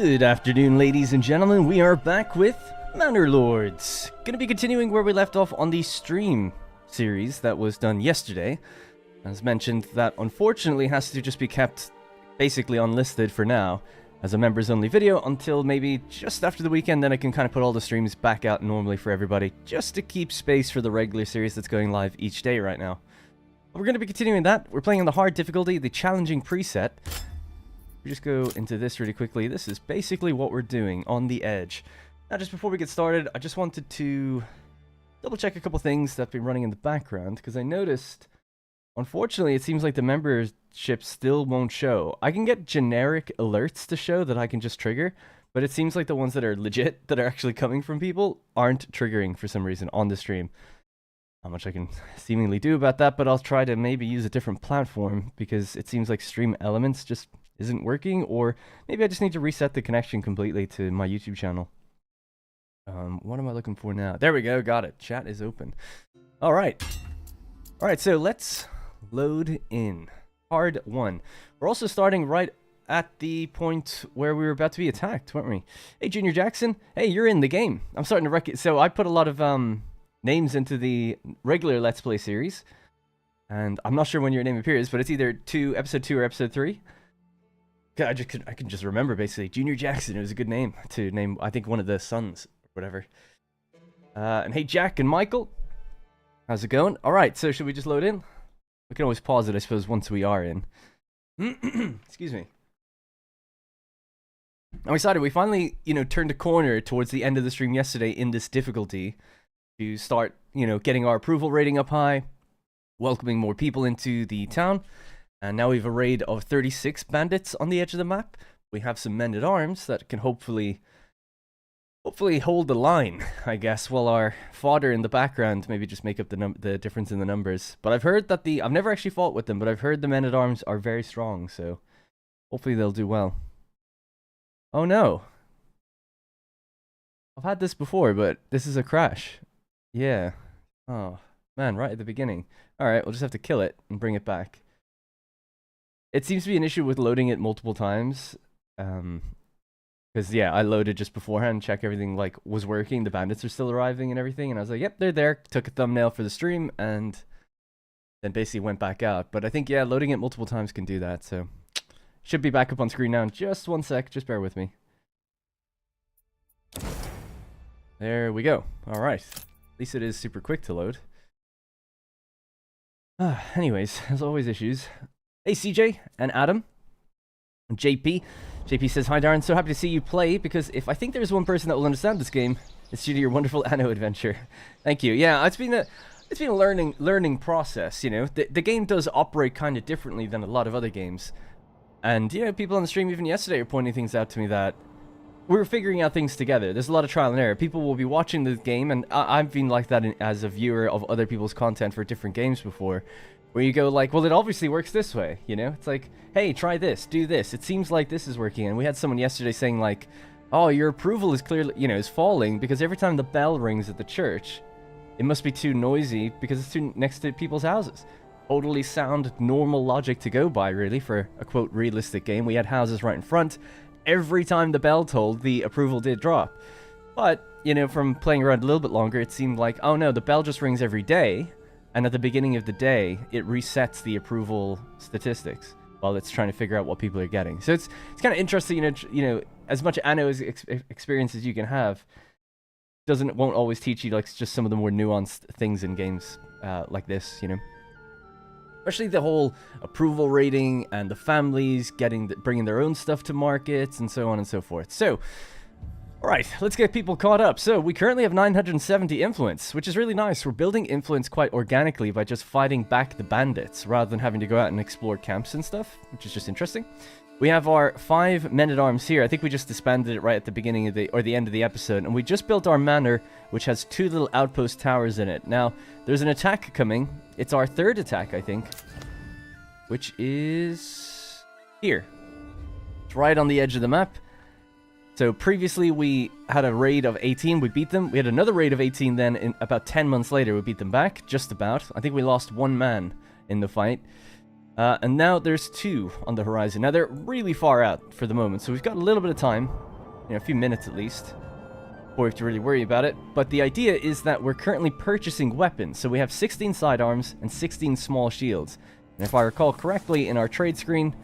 Good afternoon, ladies and gentlemen. We are back with Manor Lords. Gonna be continuing where we left off on the stream series that was done yesterday. As mentioned, that unfortunately has to just be kept basically unlisted for now as a members only video until maybe just after the weekend. Then I can kind of put all the streams back out normally for everybody, just to keep space for the regular series that's going live each day right now. We're going to be continuing that. We're playing on the hard difficulty, the challenging preset. We just go into this really quickly. This is basically what we're doing on the edge. Now, just before we get started, I just wanted to double check a couple things that have been running in the background, because I noticed, unfortunately, it seems like the membership still won't show. I can get generic alerts to show that I can just trigger, but it seems like the ones that are legit, that are actually coming from people, aren't triggering for some reason on the stream. Not much I can seemingly do about that, but I'll try to maybe use a different platform, because it seems like Stream Elements just isn't working, or maybe I just need to reset the connection completely to my YouTube channel. What am I looking for now? There we go, got it. Chat is open. Alright, so let's load in. Hard 1. We're also starting right at the point where we were about to be attacked, weren't we? Hey, Junior Jackson. Hey, you're in the game. I'm starting to so I put a lot of names into the regular Let's Play series, and I'm not sure when your name appears, but it's either episode 2 or episode 3. I can just remember, basically. Junior Jackson, it was a good name to name, I think, one of the sons, or whatever. And hey, Jack and Michael. How's it going? Alright, so should we just load in? We can always pause it, I suppose, once we are in. Excuse me. I'm excited. We finally, turned a corner towards the end of the stream yesterday in this difficulty to start, getting our approval rating up high, welcoming more people into the town. And now we have a raid of 36 bandits on the edge of the map. We have some men-at-arms that can hopefully hold the line, I guess, while our fodder in the background maybe just make up the difference in the numbers. But I've heard that I've never actually fought with them, but I've heard the men-at-arms are very strong, so hopefully they'll do well. Oh no. I've had this before, but this is a crash. Yeah. Oh, man, right at the beginning. Alright, we'll just have to kill it and bring it back. It seems to be an issue with loading it multiple times. Because, yeah, I loaded just beforehand, check everything, was working. The bandits are still arriving and everything. And I was like, yep, they're there. Took a thumbnail for the stream and then basically went back out. But I think, yeah, loading it multiple times can do that. So, should be back up on screen now in just 1 sec. Just bear with me. There we go. All right. At least it is super quick to load. Anyways, there's always issues. Hey, CJ and Adam and JP. JP says, hi, Darren. So happy to see you play, because if I think there's one person that will understand this game, it's due to your wonderful Anno adventure. Thank you. Yeah, it's been a learning process, The game does operate kind of differently than a lot of other games. And, people on the stream even yesterday are pointing things out to me that we're figuring out things together. There's a lot of trial and error. People will be watching the game, and I've been like that as a viewer of other people's content for different games before, where you go like, well, it obviously works this way, It's like, hey, try this, do this. It seems like this is working. And we had someone yesterday saying like, oh, your approval is clearly, is falling because every time the bell rings at the church, it must be too noisy because it's too next to people's houses. Totally sound, normal logic to go by, really, for a, quote, realistic game. We had houses right in front. Every time the bell tolled, the approval did drop. But, from playing around a little bit longer, it seemed like, oh no, the bell just rings every day. And at the beginning of the day, it resets the approval statistics while it's trying to figure out what people are getting. So it's kind of interesting, as much Anno experience as you can have, won't always teach you just some of the more nuanced things in games like this, Especially the whole approval rating and the families bringing their own stuff to markets and so on and so forth. So, alright, let's get people caught up. So, we currently have 970 influence, which is really nice. We're building influence quite organically by just fighting back the bandits, rather than having to go out and explore camps and stuff, which is just interesting. We have our 5 men-at-arms here. I think we just disbanded it right at the beginning of the end of the episode, and we just built our manor, which has 2 little outpost towers in it. Now, there's an attack coming. It's our 3rd attack, I think, which is here. It's right on the edge of the map. So previously we had a raid of 18, we beat them. We had another raid of 18 then, about 10 months later, we beat them back, just about. I think we lost 1 man in the fight. And now there's 2 on the horizon. Now they're really far out for the moment, so we've got a little bit of time, a few minutes at least, before we have to really worry about it. But the idea is that we're currently purchasing weapons, so we have 16 sidearms and 16 small shields. And if I recall correctly, in our trade screen,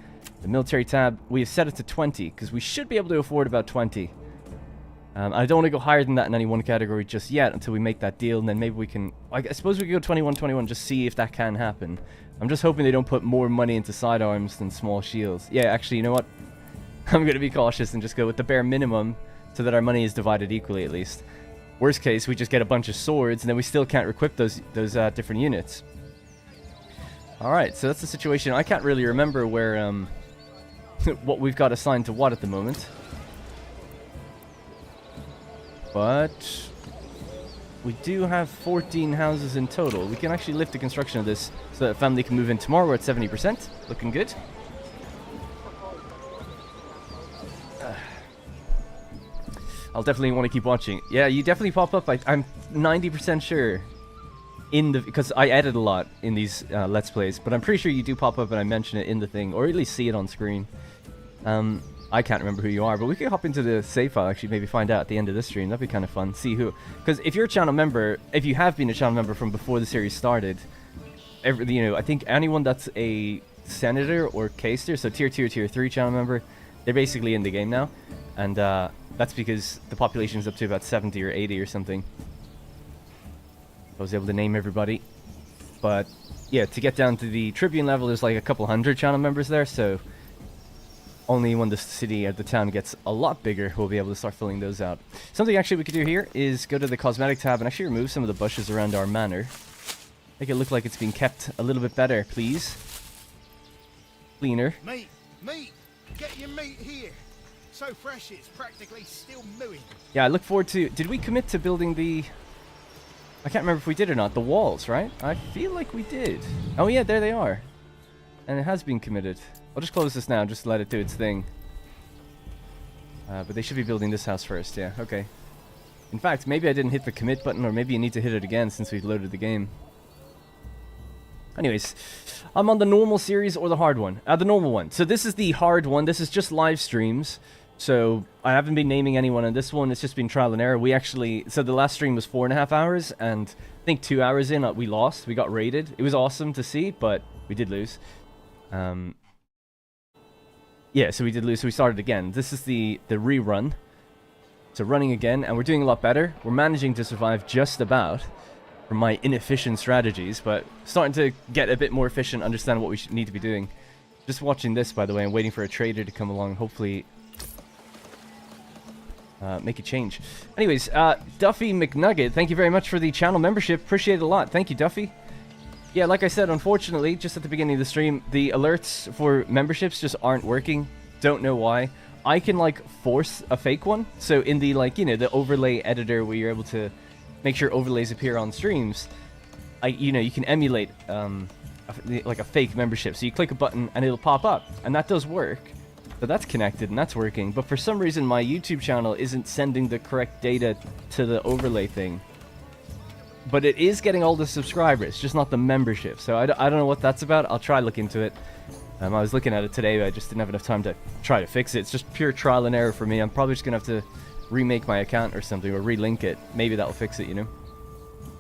the military tab, we have set it to 20, because we should be able to afford about 20. I don't want to go higher than that in any one category just yet until we make that deal, and then maybe we can... I suppose we could go 21, just see if that can happen. I'm just hoping they don't put more money into sidearms than small shields. Yeah, actually, you know what? I'm going to be cautious and just go with the bare minimum so that our money is divided equally at least. Worst case, we just get a bunch of swords, and then we still can't equip those different units. Alright, so that's the situation. I can't really remember where... what we've got assigned to what at the moment. But we do have 14 houses in total. We can actually lift the construction of this so that a family can move in tomorrow. We're at 70%. Looking good. I'll definitely want to keep watching. Yeah, you definitely pop up. I'm 90% sure because I edit a lot in these Let's Plays, but I'm pretty sure you do pop up and I mention it in the thing, or at least see it on screen. I can't remember who you are, but we could hop into the save file, actually, maybe find out at the end of this stream. That'd be kind of fun. See who... Because if you're a channel member, if you have been a channel member from before the series started, I think anyone that's a senator or caster, so tier 2 or tier 3 channel member, they're basically in the game now. And that's because the population is up to about 70 or 80 or something. I was able to name everybody. But, yeah, to get down to the Tribune level, there's like a couple hundred channel members there, so... Only when the city or the town gets a lot bigger, we'll be able to start filling those out. Something actually we could do here is go to the cosmetic tab and actually remove some of the bushes around our manor. Make it look like it's being kept a little bit better, please. Cleaner. Meat! Get your meat here! So fresh it's practically still mooing. Yeah, I look forward to... Did we commit to building the... I can't remember if we did or not. The walls, right? I feel like we did. Oh yeah, there they are. And it has been committed. I'll just close this now, just let it do its thing. But they should be building this house first, yeah, okay. In fact, maybe I didn't hit the commit button, or maybe you need to hit it again since we've loaded the game. Anyways, I'm on the normal series or the hard one? The normal one. So this is the hard one. This is just live streams. So I haven't been naming anyone on this one. It's just been trial and error. We actually... So the last stream was 4.5 hours, and I think 2 hours in, we lost. We got raided. It was awesome to see, but we did lose. Yeah, so we did lose, so we started again. This is the rerun. So running again, and we're doing a lot better. We're managing to survive just about from my inefficient strategies, but starting to get a bit more efficient, understand what we need to be doing. Just watching this, by the way, and waiting for a trader to come along and hopefully make a change. Anyways, Duffy McNugget, thank you very much for the channel membership. Appreciate it a lot. Thank you, Duffy. Yeah, like I said, unfortunately, just at the beginning of the stream, the alerts for memberships just aren't working. Don't know why. I can, like, force a fake one. So in the, like, the overlay editor where you're able to make sure overlays appear on streams, you can emulate, like, a fake membership. So you click a button and it'll pop up. And that does work. So that's connected and that's working. But for some reason, my YouTube channel isn't sending the correct data to the overlay thing. But it is getting all the subscribers, just not the membership. So I don't know what that's about. I'll try to look into it. I was looking at it today, but I just didn't have enough time to try to fix it. It's just pure trial and error for me. I'm probably just going to have to remake my account or something, or relink it. Maybe that'll fix it,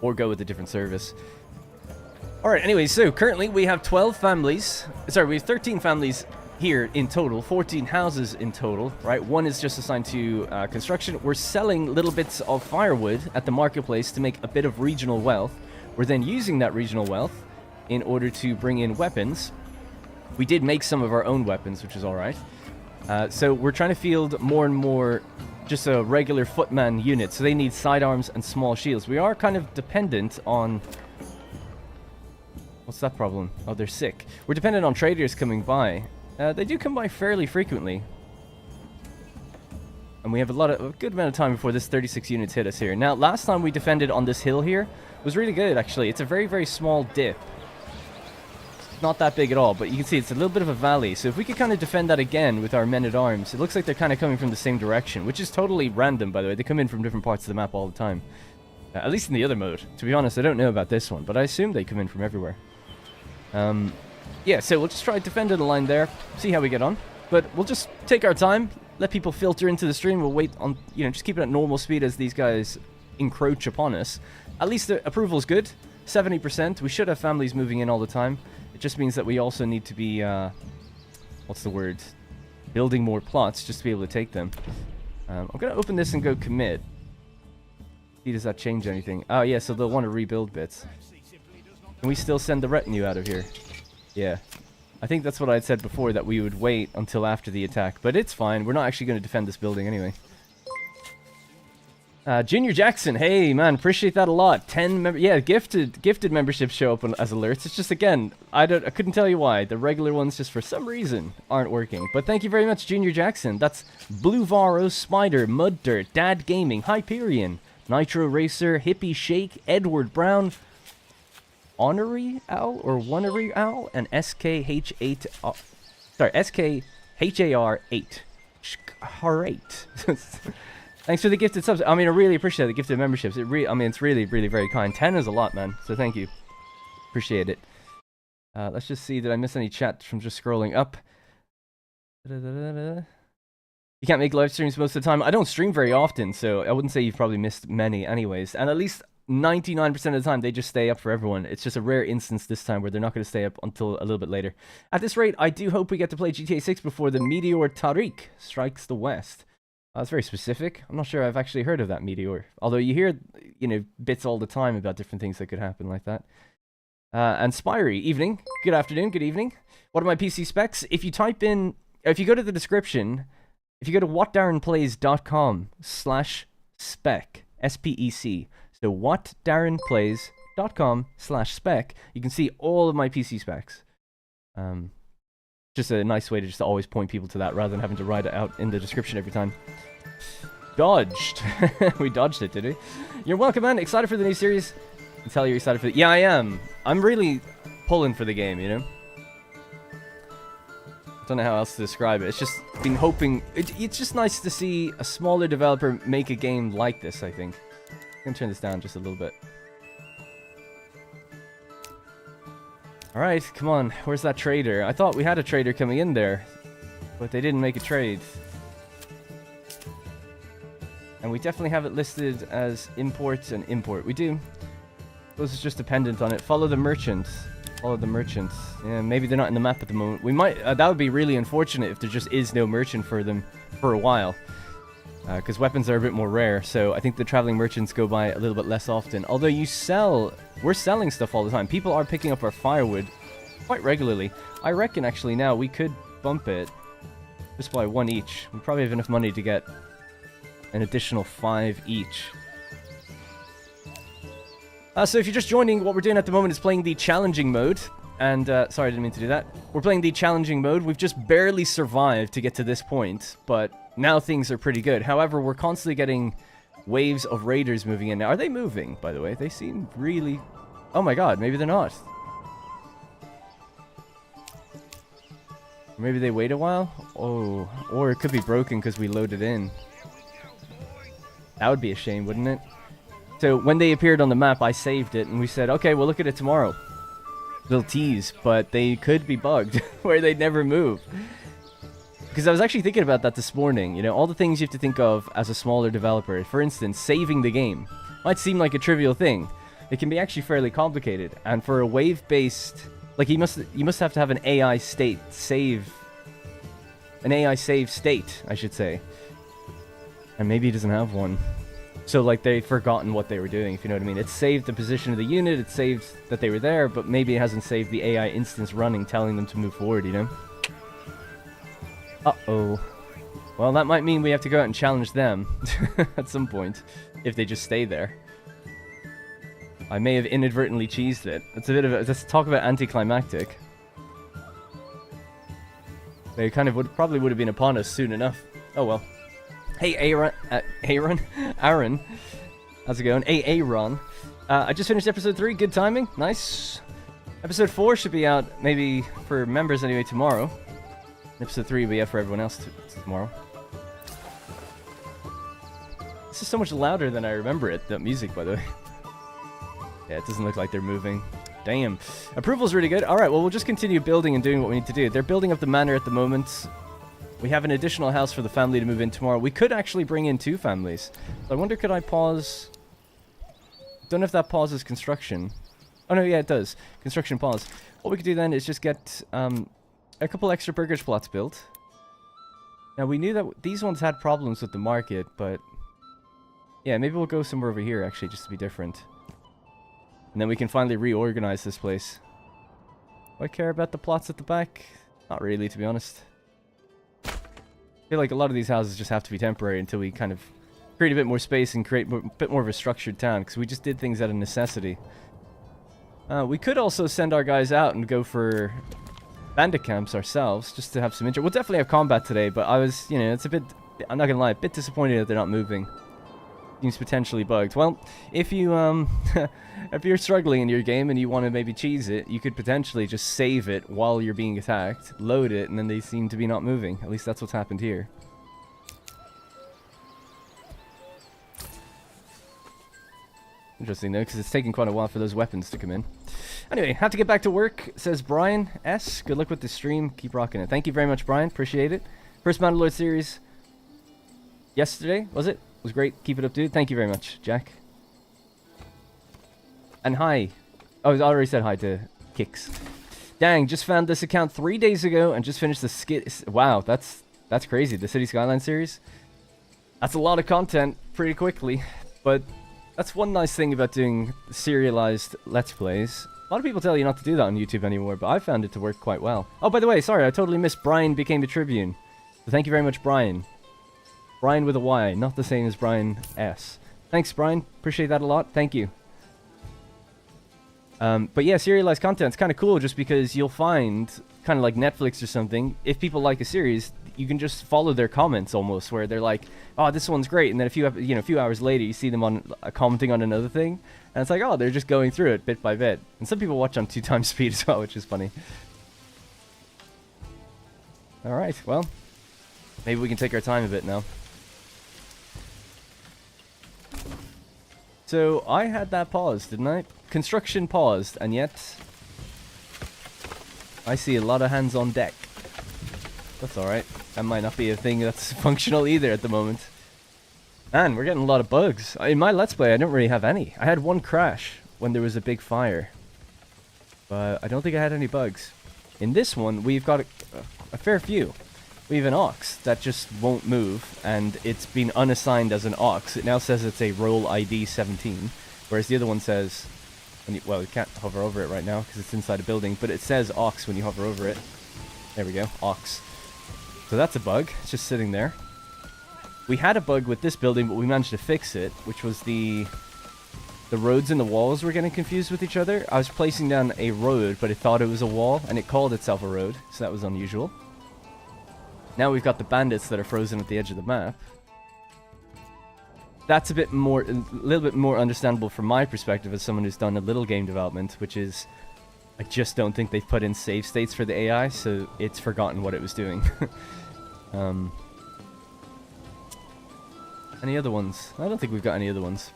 Or go with a different service. Alright, anyway, so currently we have 12 families. Sorry, we have 13 families here in total, 14 houses in total, right? One is just assigned to construction. We're selling little bits of firewood at the marketplace to make a bit of regional wealth. We're then using that regional wealth in order to bring in weapons. We did make some of our own weapons, which is alright. So we're trying to field more and more just a regular footman unit. So they need sidearms and small shields. We are kind of dependent on... What's that problem? Oh, they're sick. We're dependent on traders coming by. They do come by fairly frequently. And we have a good amount of time before this 36 units hit us here. Now, last time we defended on this hill here was really good, actually. It's a very, very small dip. Not that big at all, but you can see it's a little bit of a valley. So if we could kind of defend that again with our men-at-arms, it looks like they're kind of coming from the same direction, which is totally random, by the way. They come in from different parts of the map all the time. At least in the other mode. To be honest, I don't know about this one, but I assume they come in from everywhere. Yeah, so we'll just try defending the line there, see how we get on. But we'll just take our time, let people filter into the stream. We'll wait on, just keep it at normal speed as these guys encroach upon us. At least the approval's good, 70%. We should have families moving in all the time. It just means that we also need to be, what's the word? Building more plots just to be able to take them. I'm going to open this and go commit. See, does that change anything? Oh, yeah, so they'll want to rebuild bits. Can we still send the retinue out of here? Yeah. I think that's what I'd said before, that we would wait until after the attack. But it's fine. We're not actually going to defend this building anyway. Junior Jackson, hey man, appreciate that a lot. 10 yeah, gifted memberships show up as alerts. It's just, again, I couldn't tell you why. The regular ones just for some reason aren't working. But thank you very much, Junior Jackson. That's Blue Varo, Spider, Mud Dirt, Dad Gaming, Hyperion, Nitro Racer, Hippie Shake, Edward Brown, Honorary Owl or Wonnery Owl, and SKH8. Sorry, SKHAR8. Har8. Thanks for the gifted subs. I mean, I really appreciate the gifted memberships. It's really, really very kind. 10 is a lot, man. So thank you. Appreciate it. Let's just see. Did I miss any chat from just scrolling up? You can't make live streams most of the time. I don't stream very often, so I wouldn't say you've probably missed many anyways. And at least 99% of the time, they just stay up for everyone. It's just a rare instance this time where they're not going to stay up until a little bit later. At this rate, I do hope we get to play GTA 6 before the Meteor Tariq strikes the west. That's very specific. I'm not sure I've actually heard of that meteor. Although you hear, bits all the time about different things that could happen like that. And Spirey, evening. Good afternoon, good evening. What are my PC specs? If you type in, if you go to the description, if you go to whatdarrenplays.com/spec, S-P-E-C. So whatdarrenplays.com/spec, you can see all of my PC specs. Just a nice way to just always point people to that rather than having to write it out in the description every time. Dodged. We dodged it, did we? You're welcome, man. Excited for the new series? I can tell you're excited for it. Yeah, I am. I'm really pulling for the game, Don't know how else to describe it. It's just been hoping... It's just nice to see a smaller developer make a game like this, I think. I'm going to turn this down just a little bit. Alright, come on. Where's that trader? I thought we had a trader coming in there, but they didn't make a trade. And we definitely have it listed as import and import. We do. Those is just dependent on it. Follow the merchant. Follow the merchant. Yeah, maybe they're not in the map at the moment. We might... that would be really unfortunate if there just is no merchant for them for a while. Because weapons are a bit more rare, so I think the traveling merchants go by a little bit less often. Although we're selling stuff all the time. People are picking up our firewood quite regularly. I reckon actually now we could bump it just by 1 each. We probably have enough money to get an additional 5 each. So if you're just joining, what we're doing at the moment is playing the challenging mode. And, sorry, I didn't mean to do that. We're playing the challenging mode. We've just barely survived to get to this point, but now things are pretty good. However, we're constantly getting waves of raiders moving in. Now, are they moving, by the way? They seem really... Oh my god, maybe they're not. Maybe they wait a while? Oh, or it could be broken because we loaded in. That would be a shame, wouldn't it? So, when they appeared on the map, I saved it, and we said, okay, we'll look at it tomorrow. Little tease, but they could be bugged, where they'd never move. Because I was actually thinking about that this morning, all the things you have to think of as a smaller developer. For instance, saving the game. Might seem like a trivial thing. It can be actually fairly complicated, and for a wave-based... Like, you must have to have an AI save state, I should say. And maybe he doesn't have one. So, like, they've forgotten what they were doing, if you know what I mean. It saved the position of the unit, it saved that they were there, but maybe it hasn't saved the AI instance running, telling them to move forward, Uh-oh. Well, that might mean we have to go out and challenge them at some point, if they just stay there. I may have inadvertently cheesed it. It's a bit of a... Let's talk about anticlimactic. They kind of probably would have been upon us soon enough. Oh well. Hey, Aaron. Aaron. How's it going? Hey, Aaron. I just finished episode 3. Good timing. Nice. Episode 4 should be out, maybe for members anyway, tomorrow. Episode 3 will be out for everyone else tomorrow. This is so much louder than I remember it, that music, by the way. Yeah, it doesn't look like they're moving. Damn. Approval's really good. Alright, well, we'll just continue building and doing what we need to do. They're building up the manor at the moment. We have an additional house for the family to move in tomorrow. We could actually bring in 2 families. So I wonder, could I pause... Don't know if that pauses construction. Oh, no, yeah, it does. Construction pause. What we could do then is just get a couple extra burgers plots built. Now, we knew that these ones had problems with the market, but... Yeah, maybe we'll go somewhere over here, actually, just to be different. And then we can finally reorganize this place. Do I care about the plots at the back? Not really, to be honest. I feel like a lot of these houses just have to be temporary until we kind of create a bit more space and create a bit more of a structured town, because we just did things out of necessity. We could also send our guys out and go for bandit camps ourselves, just to have some interest. We'll definitely have combat today, but I was, you know, it's a bit, I'm not gonna lie, a bit disappointed that they're not moving. Seems potentially bugged. Well, if you, if you're struggling in your game and you want to maybe cheese it, you could potentially just save it while you're being attacked, load it, and then they seem to be not moving. At least that's what's happened here. Interesting though, because it's taking quite a while for those weapons to come in. Anyway, have to get back to work, says Brian S. Good luck with the stream. Keep rocking it. Thank you very much, Brian. Appreciate it. First Manor Lords series yesterday, was it? Was great. Keep it up, dude. Thank you very much, Jack. And hi. Oh, I already said hi to Kicks. Dang, just found this account 3 days ago and just finished the skit. Wow, that's crazy. The City Skyline series. That's a lot of content pretty quickly, but that's one nice thing about doing serialized Let's Plays. A lot of people tell you not to do that on YouTube anymore, but I found it to work quite well. Oh, by the way, sorry, I totally missed Brian became a Tribune. So thank you very much, Brian. Brian with a Y, not the same as Brian S. Thanks, Brian. Appreciate that a lot. Thank you. But yeah, serialized content's kind of cool just because you'll find, kind of like Netflix or something, if people like a series, you can just follow their comments almost, where they're like, oh, this one's great, and then a few hours later, you see them on commenting on another thing, and it's like, oh, they're just going through it bit by bit. And some people watch on 2x speed as well, which is funny. Alright, well, maybe we can take our time a bit now. So, I had that paused, didn't I? Construction paused, and yet I see a lot of hands on deck. That's alright. That might not be a thing that's functional either at the moment. Man, we're getting a lot of bugs. In my Let's Play, I don't really have any. I had one crash when there was a big fire. But I don't think I had any bugs. In this one, we've got a fair few. We have an ox that just won't move, and it's been unassigned as an ox. It now says it's a role ID 17, whereas the other one says, well, you can't hover over it right now because it's inside a building, but it says ox when you hover over it. There we go, ox. So that's a bug. It's just sitting there. We had a bug with this building, but we managed to fix it, which was the roads and the walls were getting confused with each other. I was placing down a road, but it thought it was a wall, and it called itself a road, so that was unusual. Now we've got the bandits that are frozen at the edge of the map. That's a little bit more understandable from my perspective as someone who's done a little game development, which is, I just don't think they've put in save states for the AI, so it's forgotten what it was doing. Any other ones? I don't think we've got any other ones.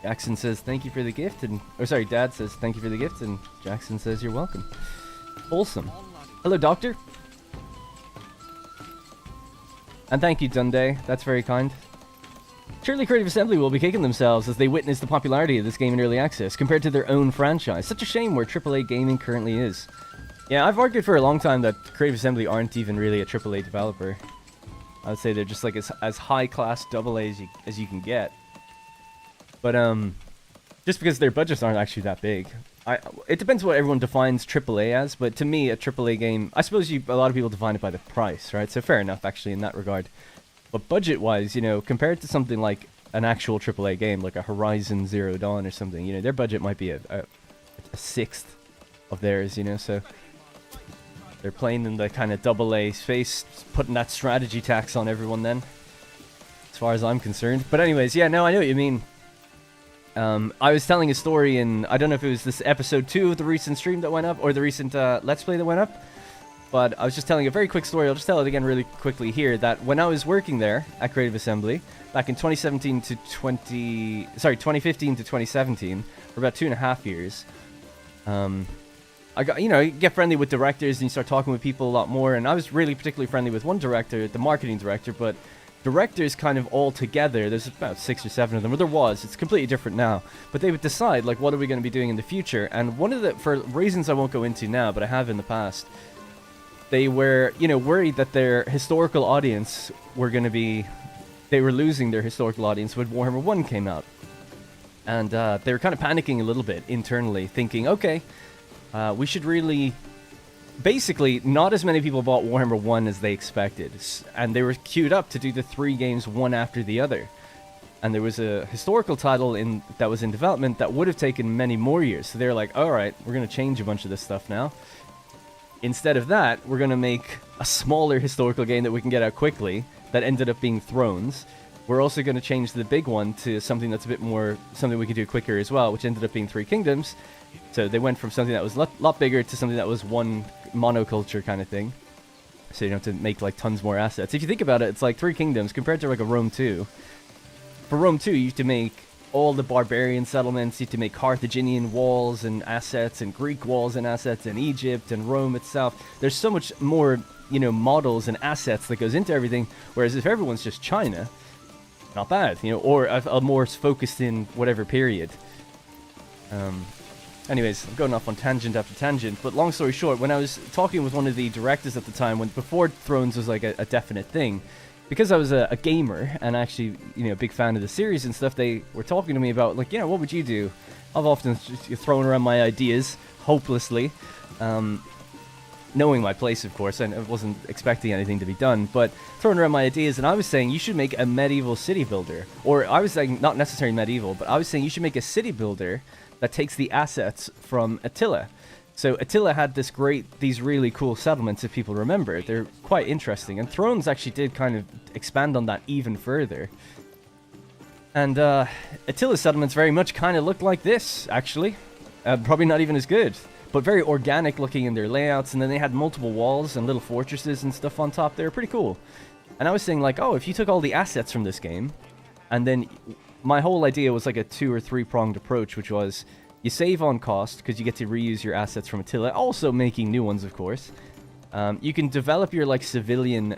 Jackson says, thank you for the gift, and... Oh, sorry, Dad says, thank you for the gift, and Jackson says, you're welcome. Wholesome. Hello, Doctor. And thank you, Dundee. That's very kind. Surely Creative Assembly will be kicking themselves as they witness the popularity of this game in early access compared to their own franchise. Such a shame where AAA gaming currently is. Yeah, I've argued for a long time that Creative Assembly aren't even really a AAA developer. I would say they're just like as high-class AA as you can get. But just because their budgets aren't actually that big. It depends what everyone defines AAA as, but to me, a AAA game, I suppose a lot of people define it by the price, right? So fair enough, actually, in that regard. But budget-wise, you know, compared to something like an actual AAA game, like a Horizon Zero Dawn or something, you know, their budget might be a sixth of theirs, you know, so they're playing in the kind of AA space, putting that strategy tax on everyone then, as far as I'm concerned. But anyways, yeah, no, I know what you mean. I was telling a story in, I don't know if it was this episode 2 of the recent stream that went up, or the recent Let's Play that went up, but I was just telling a very quick story. I'll just tell it again really quickly here, that when I was working there at Creative Assembly, back in 2015 to 2017, for about 2.5 years, I got, you get friendly with directors and you start talking with people a lot more, and I was really particularly friendly with one director, the marketing director, but directors kind of all together, there's about 6 or 7 of them, or there was, it's completely different now, but they would decide, like, what are we going to be doing in the future, and one of the, for reasons I won't go into now, but I have in the past, they were, worried that their historical audience were going to be, they were losing their historical audience when Warhammer 1 came out, and they were kind of panicking a little bit internally, thinking, okay, we should really... Basically, not as many people bought Warhammer 1 as they expected, and they were queued up to do the 3 games one after the other. And there was a historical title that was in development that would have taken many more years, so they were like, alright, we're going to change a bunch of this stuff now. Instead of that, we're going to make a smaller historical game that we can get out quickly, that ended up being Thrones. We're also going to change the big one to something that's a bit more, something we can do quicker as well, which ended up being Three Kingdoms. So they went from something that was a lot bigger to something that was one monoculture kind of thing. So you don't have to make like tons more assets. If you think about it, it's like Three Kingdoms compared to like a Rome 2. For Rome 2, you have to make all the barbarian settlements, you have to make Carthaginian walls and assets, and Greek walls and assets, and Egypt and Rome itself. There's so much more, models and assets that goes into everything, whereas if everyone's just China, not bad, or a more focused in whatever period. Anyways, I'm going off on tangent after tangent, but long story short, when I was talking with one of the directors at the time, before Thrones was like a definite thing, because I was a gamer, and actually, a big fan of the series and stuff, they were talking to me about, like, what would you do? I've often just thrown around my ideas, hopelessly, knowing my place, of course, and I wasn't expecting anything to be done, but throwing around my ideas, and I was saying you should make a medieval city builder, or I was saying, not necessarily medieval, but I was saying you should make a city builder that takes the assets from Attila. So Attila had these really cool settlements, if people remember. They're quite interesting, and Thrones actually did kind of expand on that even further. And Attila's settlements very much kind of looked like this, actually. Probably not even as good, but very organic looking in their layouts, and then they had multiple walls and little fortresses and stuff on top. They were pretty cool. And I was saying, like, oh, if you took all the assets from this game, and then my whole idea was like a 2 or 3 pronged approach, which was you save on cost because you get to reuse your assets from Attila, also making new ones, of course. You can develop your like civilian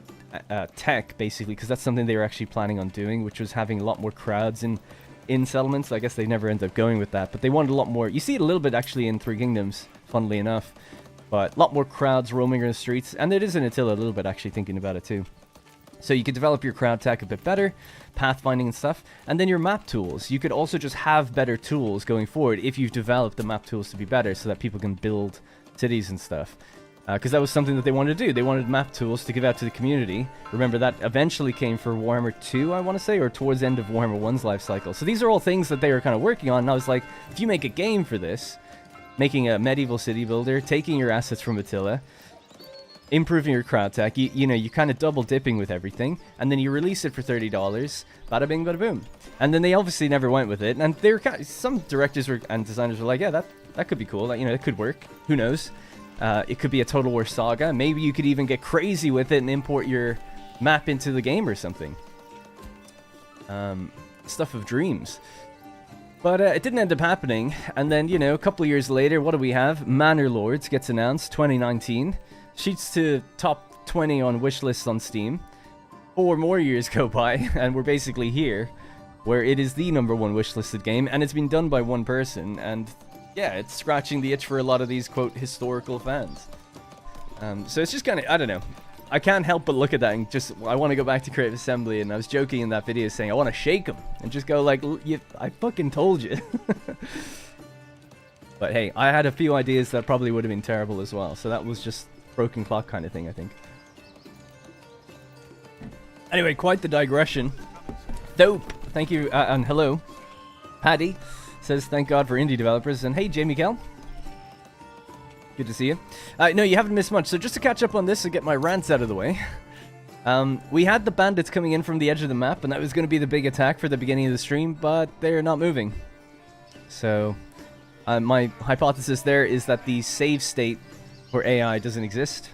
tech, basically, because that's something they were actually planning on doing, which was having a lot more crowds in settlements. I guess they never ended up going with that, but they wanted a lot more. You see it a little bit actually in Three Kingdoms, funnily enough, but a lot more crowds roaming in the streets, and it is in Attila a little bit, actually, thinking about it too. So you could develop your crowd tech a bit better, pathfinding and stuff, and then your map tools. You could also just have better tools going forward if you've developed the map tools to be better so that people can build cities and stuff. Because that was something that they wanted to do. They wanted map tools to give out to the community. Remember, that eventually came for Warhammer 2, I want to say, or towards the end of Warhammer 1's life cycle. So these are all things that they were kind of working on, and I was like, if you make a game for this, making a medieval city builder, taking your assets from Attila, improving your crowd tech, you kind of double dipping with everything, and then you release it for $30, bada bing, bada boom. And then they obviously never went with it, and they were some directors and designers were like, yeah, that could be cool, it could work, who knows. It could be a Total War Saga. Maybe you could even get crazy with it and import your map into the game or something. Stuff of dreams. But it didn't end up happening, and then, a couple of years later, what do we have? Manor Lords gets announced, 2019. Sheets to top 20 on wishlists on Steam. 4 more years go by, and we're basically here, where it is the #1 wishlisted game, and it's been done by one person, and yeah, it's scratching the itch for a lot of these, quote, historical fans. So it's just kind of, I don't know. I can't help but look at that and just, I want to go back to Creative Assembly, and I was joking in that video saying I want to shake them and just go like, I fucking told you. But hey, I had a few ideas that probably would have been terrible as well, so that was just broken clock kind of thing, I think. Anyway, quite the digression. Dope. Thank you, and hello. Paddy says, thank God for indie developers, and hey, Jamie Kell. Good to see you. No, you haven't missed much, so just to catch up on this and get my rants out of the way. We had the bandits coming in from the edge of the map, and that was going to be the big attack for the beginning of the stream, but they're not moving. So, my hypothesis there is that the save state for AI doesn't exist.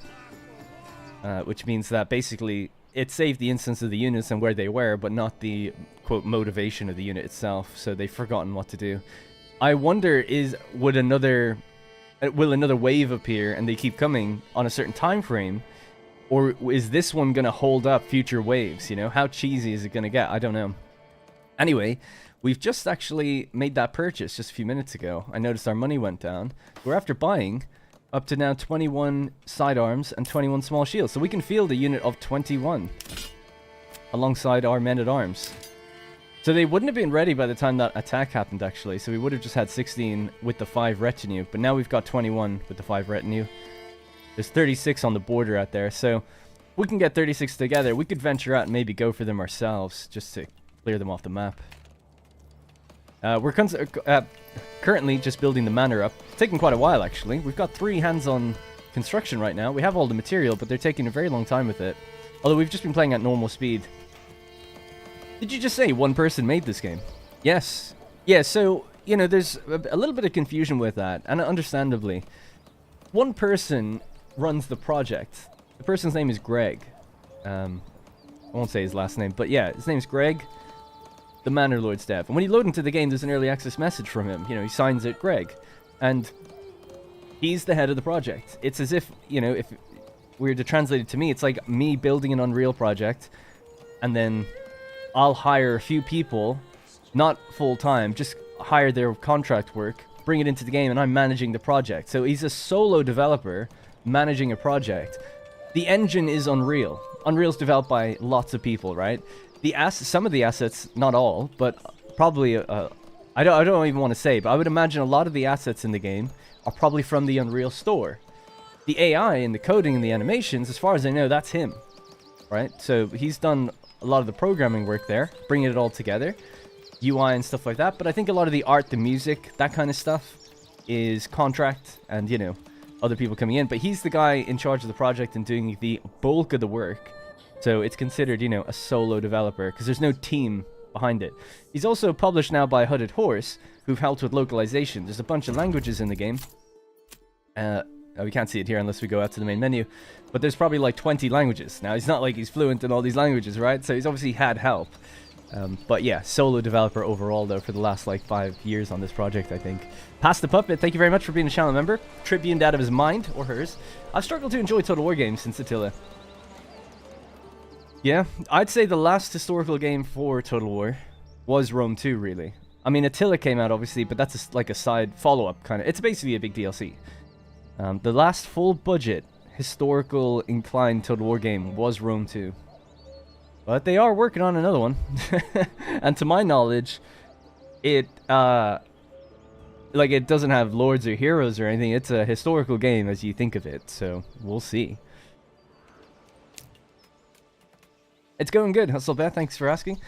which means that basically it saved the instance of the units and where they were, but not the, quote, motivation of the unit itself, so they've forgotten what to do. I wonder, will another wave appear and they keep coming on a certain time frame, or is this one going to hold up future waves, you know? How cheesy is it going to get? I don't know. Anyway, we've just actually made that purchase just a few minutes ago. I noticed our money went down. We're after buying up to now 21 sidearms and 21 small shields. So we can field a unit of 21 alongside our men-at-arms. So they wouldn't have been ready by the time that attack happened, actually. So we would have just had 16 with the 5 retinue. But now we've got 21 with the 5 retinue. There's 36 on the border out there. So if we can get 36 together, we could venture out and maybe go for them ourselves just to clear them off the map. We're currently just building the manor up. It's taking quite a while, actually. We've got 3 hands-on construction right now. We have all the material, but they're taking a very long time with it. Although we've just been playing at normal speed. Did you just say one person made this game? Yes. Yeah, so, you know, there's a little bit of confusion with that, and understandably. One person runs the project. The person's name is Greg. I won't say his last name, but yeah, his name's Greg, the Manor Lords dev. And when you load into the game, there's an early access message from him. You know, he signs it Greg. And he's the head of the project. It's as if, you know, if we were to translate it to me, it's like me building an Unreal project, and then I'll hire a few people, not full-time, just hire their contract work, bring it into the game, and I'm managing the project. So he's a solo developer managing a project. The engine is Unreal. Unreal's developed by lots of people, right? Some of the assets, not all, but probably, I don't even want to say, but I would imagine a lot of the assets in the game are probably from the Unreal store. The AI and the coding and the animations, as far as I know, that's him, right? So he's done a lot of the programming work there, bringing it all together, UI and stuff like that. But I think a lot of the art, the music, that kind of stuff is contract and, you know, other people coming in. But he's the guy in charge of the project and doing the bulk of the work. So it's considered, you know, a solo developer because there's no team behind it. He's also published now by Hooded Horse, who've helped with localization. There's a bunch of languages in the game. We can't see it here unless we go out to the main menu. But there's probably like 20 languages. Now, it's not like he's fluent in all these languages, right? So he's obviously had help. But yeah, solo developer overall, though, for the last like 5 years on this project, I think. Pass the Puppet, thank you very much for being a channel member. Tribuned out of his mind, or hers. I've struggled to enjoy Total War games since Attila. Yeah, I'd say the last historical game for Total War was Rome 2, really. I mean, Attila came out, obviously, but that's like a side follow-up, kind of. It's basically a big DLC. The last full-budget, historical inclined Total War game was Rome 2. But they are working on another one. And to my knowledge, it doesn't have lords or heroes or anything. It's a historical game as you think of it, so we'll see. It's going good, Hustlebeth, thanks for asking.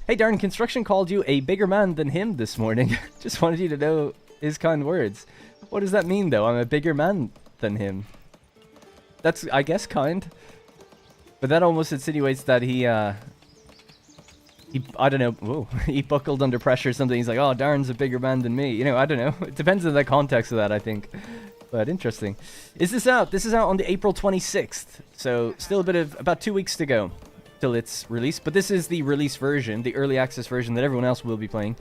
Hey Darren, construction called you a bigger man than him this morning. Just wanted you to know his kind words. What does that mean, though? I'm a bigger man than him. That's, I guess, kind. But that almost insinuates that he I don't know, whoa, he buckled under pressure or something. He's like, oh, Darren's a bigger man than me. You know, I don't know. It depends on the context of that, I think. But interesting. Is this out? This is out on the April 26th. So still a bit of, about 2 weeks to go till it's released. But this is the release version, the early access version that everyone else will be playing.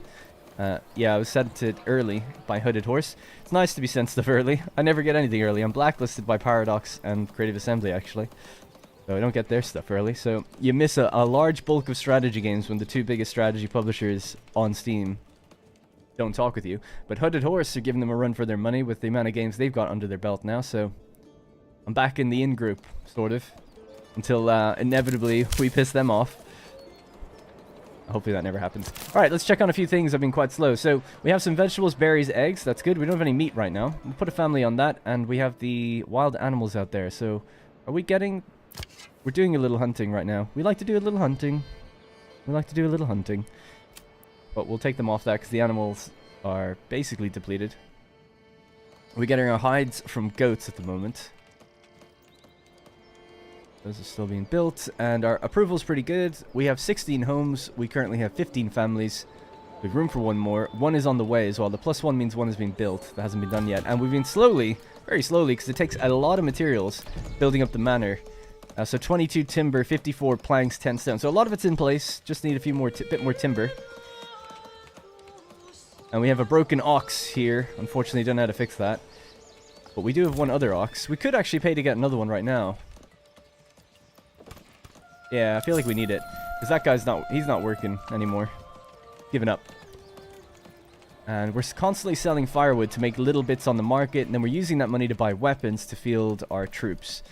Yeah, I was sent it early by Hooded Horse. It's nice to be sent stuff early. I never get anything early. I'm blacklisted by Paradox and Creative Assembly, actually. So I don't get their stuff early. So you miss a large bulk of strategy games when the 2 biggest strategy publishers on Steam don't talk with you. But Hooded Horse are giving them a run for their money with the amount of games they've got under their belt now. So I'm back in the in-group, sort of. Until inevitably we piss them off. Hopefully that never happens. Alright, let's check on a few things. I've been quite slow. So, we have some vegetables, berries, eggs. That's good. We don't have any meat right now. We'll put a family on that. And we have the wild animals out there. So, are we getting... We're doing a little hunting right now. We like to do a little hunting. But we'll take them off that because the animals are basically depleted. We're getting our hides from goats at the moment. Those are still being built, and our approval's pretty good. We have 16 homes. We currently have 15 families. We have room for one more. One is on the way as well. The +1 means one has been built. That hasn't been done yet. And we've been slowly, very slowly, because it takes a lot of materials building up the manor. So 22 timber, 54 planks, 10 stone. So a lot of it's in place. Just need a few more, bit more timber. And we have a broken ox here. Unfortunately, don't know how to fix that. But we do have one other ox. We could actually pay to get another one right now. Yeah, I feel like we need it. Because that guy's he's not working anymore. Giving up. And we're constantly selling firewood to make little bits on the market. And then we're using that money to buy weapons to field our troops.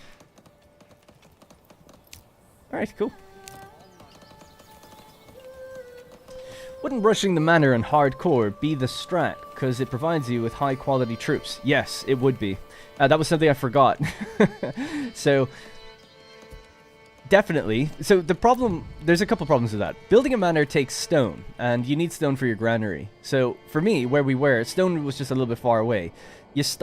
Alright, cool. Wouldn't rushing the manor in hardcore be the strat? Because it provides you with high quality troops. Yes, it would be. That was something I forgot. So, definitely. So the problem, there's a couple problems with that. Building a manor takes stone, and you need stone for your granary. So for me, where we were, stone was just a little bit far away.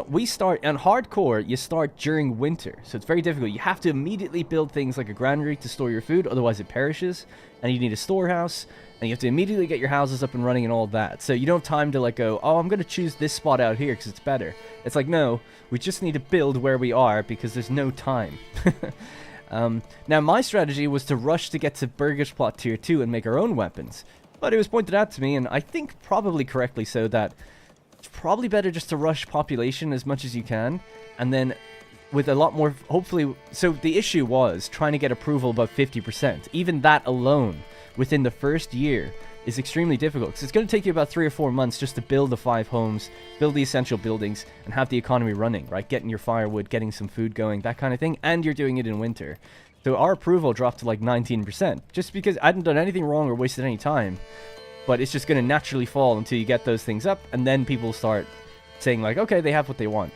We start, on hardcore, you start during winter. So it's very difficult. You have to immediately build things like a granary to store your food, otherwise it perishes. And you need a storehouse, and you have to immediately get your houses up and running and all that. So you don't have time to like go, oh, I'm going to choose this spot out here because it's better. It's like, no, we just need to build where we are because there's no time. Now, my strategy was to rush to get to Burgish Plot Tier 2 and make our own weapons. But it was pointed out to me, and I think probably correctly so, that it's probably better just to rush population as much as you can, and then with a lot more, hopefully... So the issue was trying to get approval above 50%. Even that alone, within the first year, is extremely difficult, because it's going to take you about 3 or 4 months just to build the 5 homes, build the essential buildings, and have the economy running, right? Getting your firewood, getting some food going, that kind of thing, and you're doing it in winter. So our approval dropped to like 19%, just because I hadn't done anything wrong or wasted any time, but it's just going to naturally fall until you get those things up, and then people start saying like, okay, they have what they want.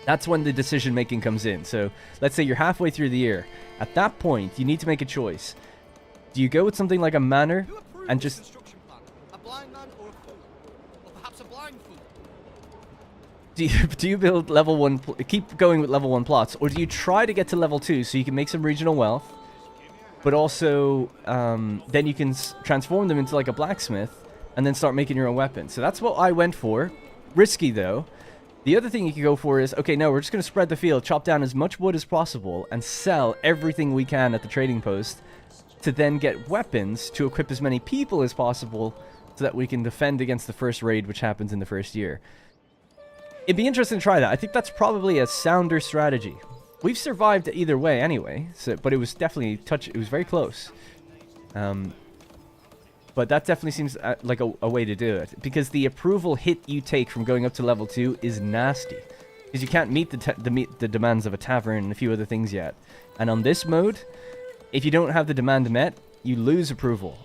That's when the decision making comes in. So let's say you're halfway through the year. At that point, you need to make a choice. Do you go with something like a manor and just... A blind man or a fool? Or perhaps a blind fool? Do you build level 1, keep going with level 1 plots, or do you try to get to level 2 so you can make some regional wealth, but also then you can transform them into like a blacksmith and then start making your own weapons? So that's what I went for. Risky though. The other thing you can go for is, okay, no, we're just going to spread the field, chop down as much wood as possible, and sell everything we can at the trading post to then get weapons to equip as many people as possible so that we can defend against the first raid, which happens in the first year. It'd be interesting to try that. I think that's probably a sounder strategy. We've survived either way anyway, so, but it was definitely it was very close. But that definitely seems like a way to do it, because the approval hit you take from going up to level 2 is nasty, because you can't meet the demands of a tavern and a few other things yet. And on this mode, if you don't have the demand met, you lose approval.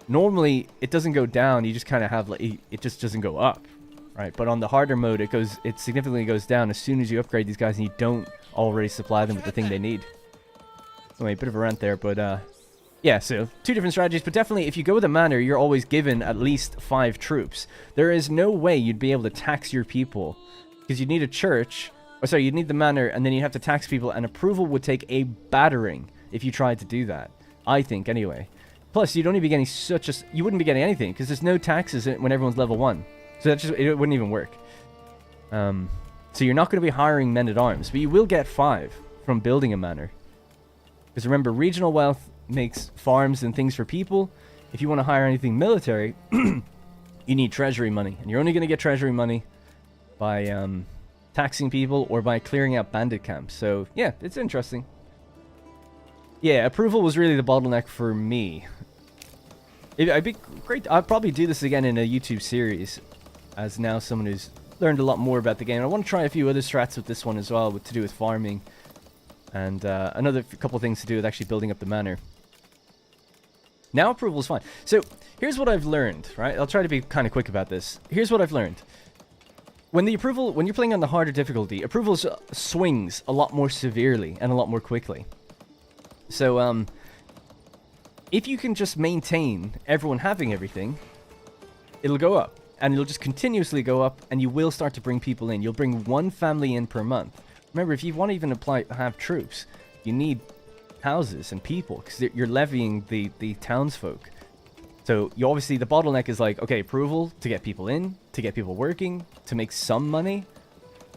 Normally, it doesn't go down. You just kind of have like it just doesn't go up, right? But on the harder mode, it significantly goes down as soon as you upgrade these guys and you don't already supply them with the thing they need. Anyway, a bit of a rant there, but yeah, so 2 different strategies, but definitely if you go with a manor, you're always given at least 5 troops. There is no way you'd be able to tax your people, because you'd need a church, or sorry, you'd need the manor, and then you'd have to tax people, and approval would take a battering if you tried to do that. I think, anyway. Plus, you'd only be getting you wouldn't be getting anything, because there's no taxes when everyone's level 1. So it wouldn't even work. So you're not going to be hiring men-at-arms, but you will get 5 from building a manor. Because remember, regional wealth makes farms and things for people. If you want to hire anything military, you need treasury money, and you're only going to get treasury money by taxing people or by clearing out bandit camps. So yeah, it's interesting. Yeah, approval was really the bottleneck for me. It'd be great. I'll probably do this again in a YouTube series, as now someone who's learned a lot more about the game. I want to try a few other strats with this one as well, to do with farming, and another couple things to do with actually building up the manor. Now approval is fine. So here's what I've learned, right? I'll try to be kind of quick about this. Here's what I've learned. When you're playing on the harder difficulty, approval swings a lot more severely and a lot more quickly. So if you can just maintain everyone having everything, it'll go up, and it'll just continuously go up, and you will start to bring people in. You'll bring 1 family in per month. Remember, if you want to even have troops, you need houses and people, because you're levying the townsfolk. So you obviously, the bottleneck is like, okay, approval to get people in, to get people working, to make some money,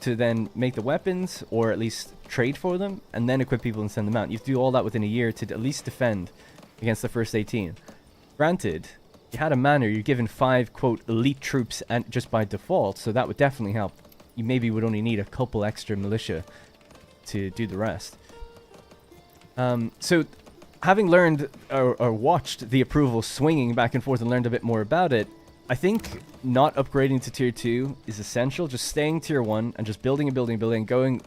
to then make the weapons, or at least trade for them, and then equip people and send them out. You have to do all that within a year to at least defend against the first 18. Granted, you had a manor, you're given 5, quote, elite troops and just by default, so that would definitely help. You maybe would only need a couple extra militia to do the rest. So, having learned, or watched the approval swinging back and forth and learned a bit more about it, I think not upgrading to tier 2 is essential. Just staying tier 1 and just building and building and building, going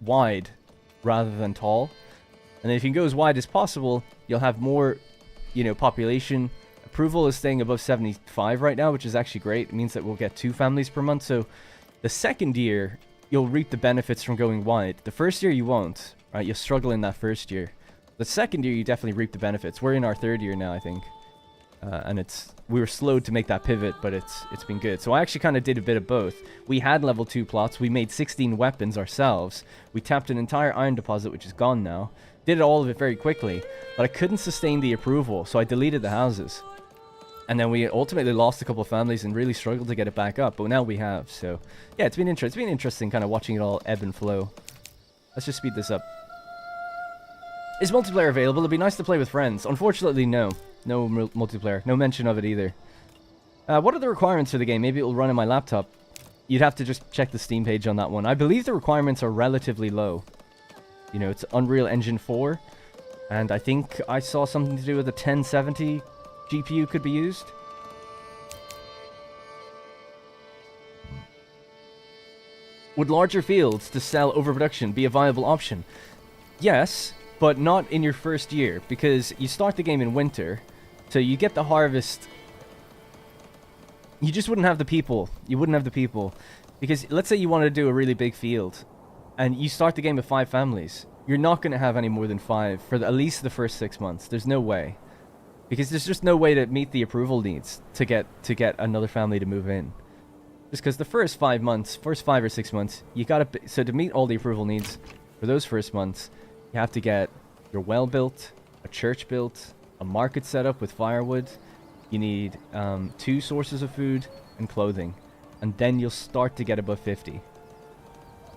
wide rather than tall. And then if you can go as wide as possible, you'll have more, you know, population. Approval is staying above 75 right now, which is actually great. It means that we'll get 2 families per month. So the second year, you'll reap the benefits from going wide. The first year you won't, right? You'll struggle in that first year. The second year, you definitely reap the benefits. We're in our 3rd year now, I think. And we were slow to make that pivot, but it's been good. So I actually kind of did a bit of both. We had level 2 plots. We made 16 weapons ourselves. We tapped an entire iron deposit, which is gone now. Did all of it very quickly, but I couldn't sustain the approval, so I deleted the houses. And then we ultimately lost a couple of families and really struggled to get it back up, but now we have. So yeah, it's been interesting kind of watching it all ebb and flow. Let's just speed this up. Is multiplayer available? It'd be nice to play with friends. Unfortunately, no. No multiplayer. No mention of it either. What are the requirements for the game? Maybe it will run on my laptop. You'd have to just check the Steam page on that one. I believe the requirements are relatively low. You know, it's Unreal Engine 4. And I think I saw something to do with a 1070 GPU could be used. Would larger fields to sell overproduction be a viable option? Yes, but not in your first year, because you start the game in winter, so you get the harvest. You just wouldn't have the people. You wouldn't have the people. Because let's say you wanted to do a really big field, and you start the game with 5 families. You're not going to have any more than 5 for at least the first 6 months. There's no way. Because there's just no way to meet the approval needs to get another family to move in. Just because the first 5 months, first 5 or 6 months, you gotta... So to meet all the approval needs for those first months, you have to get your well built, a church built, a market set up with firewood. You need 2 sources of food and clothing. And then you'll start to get above 50.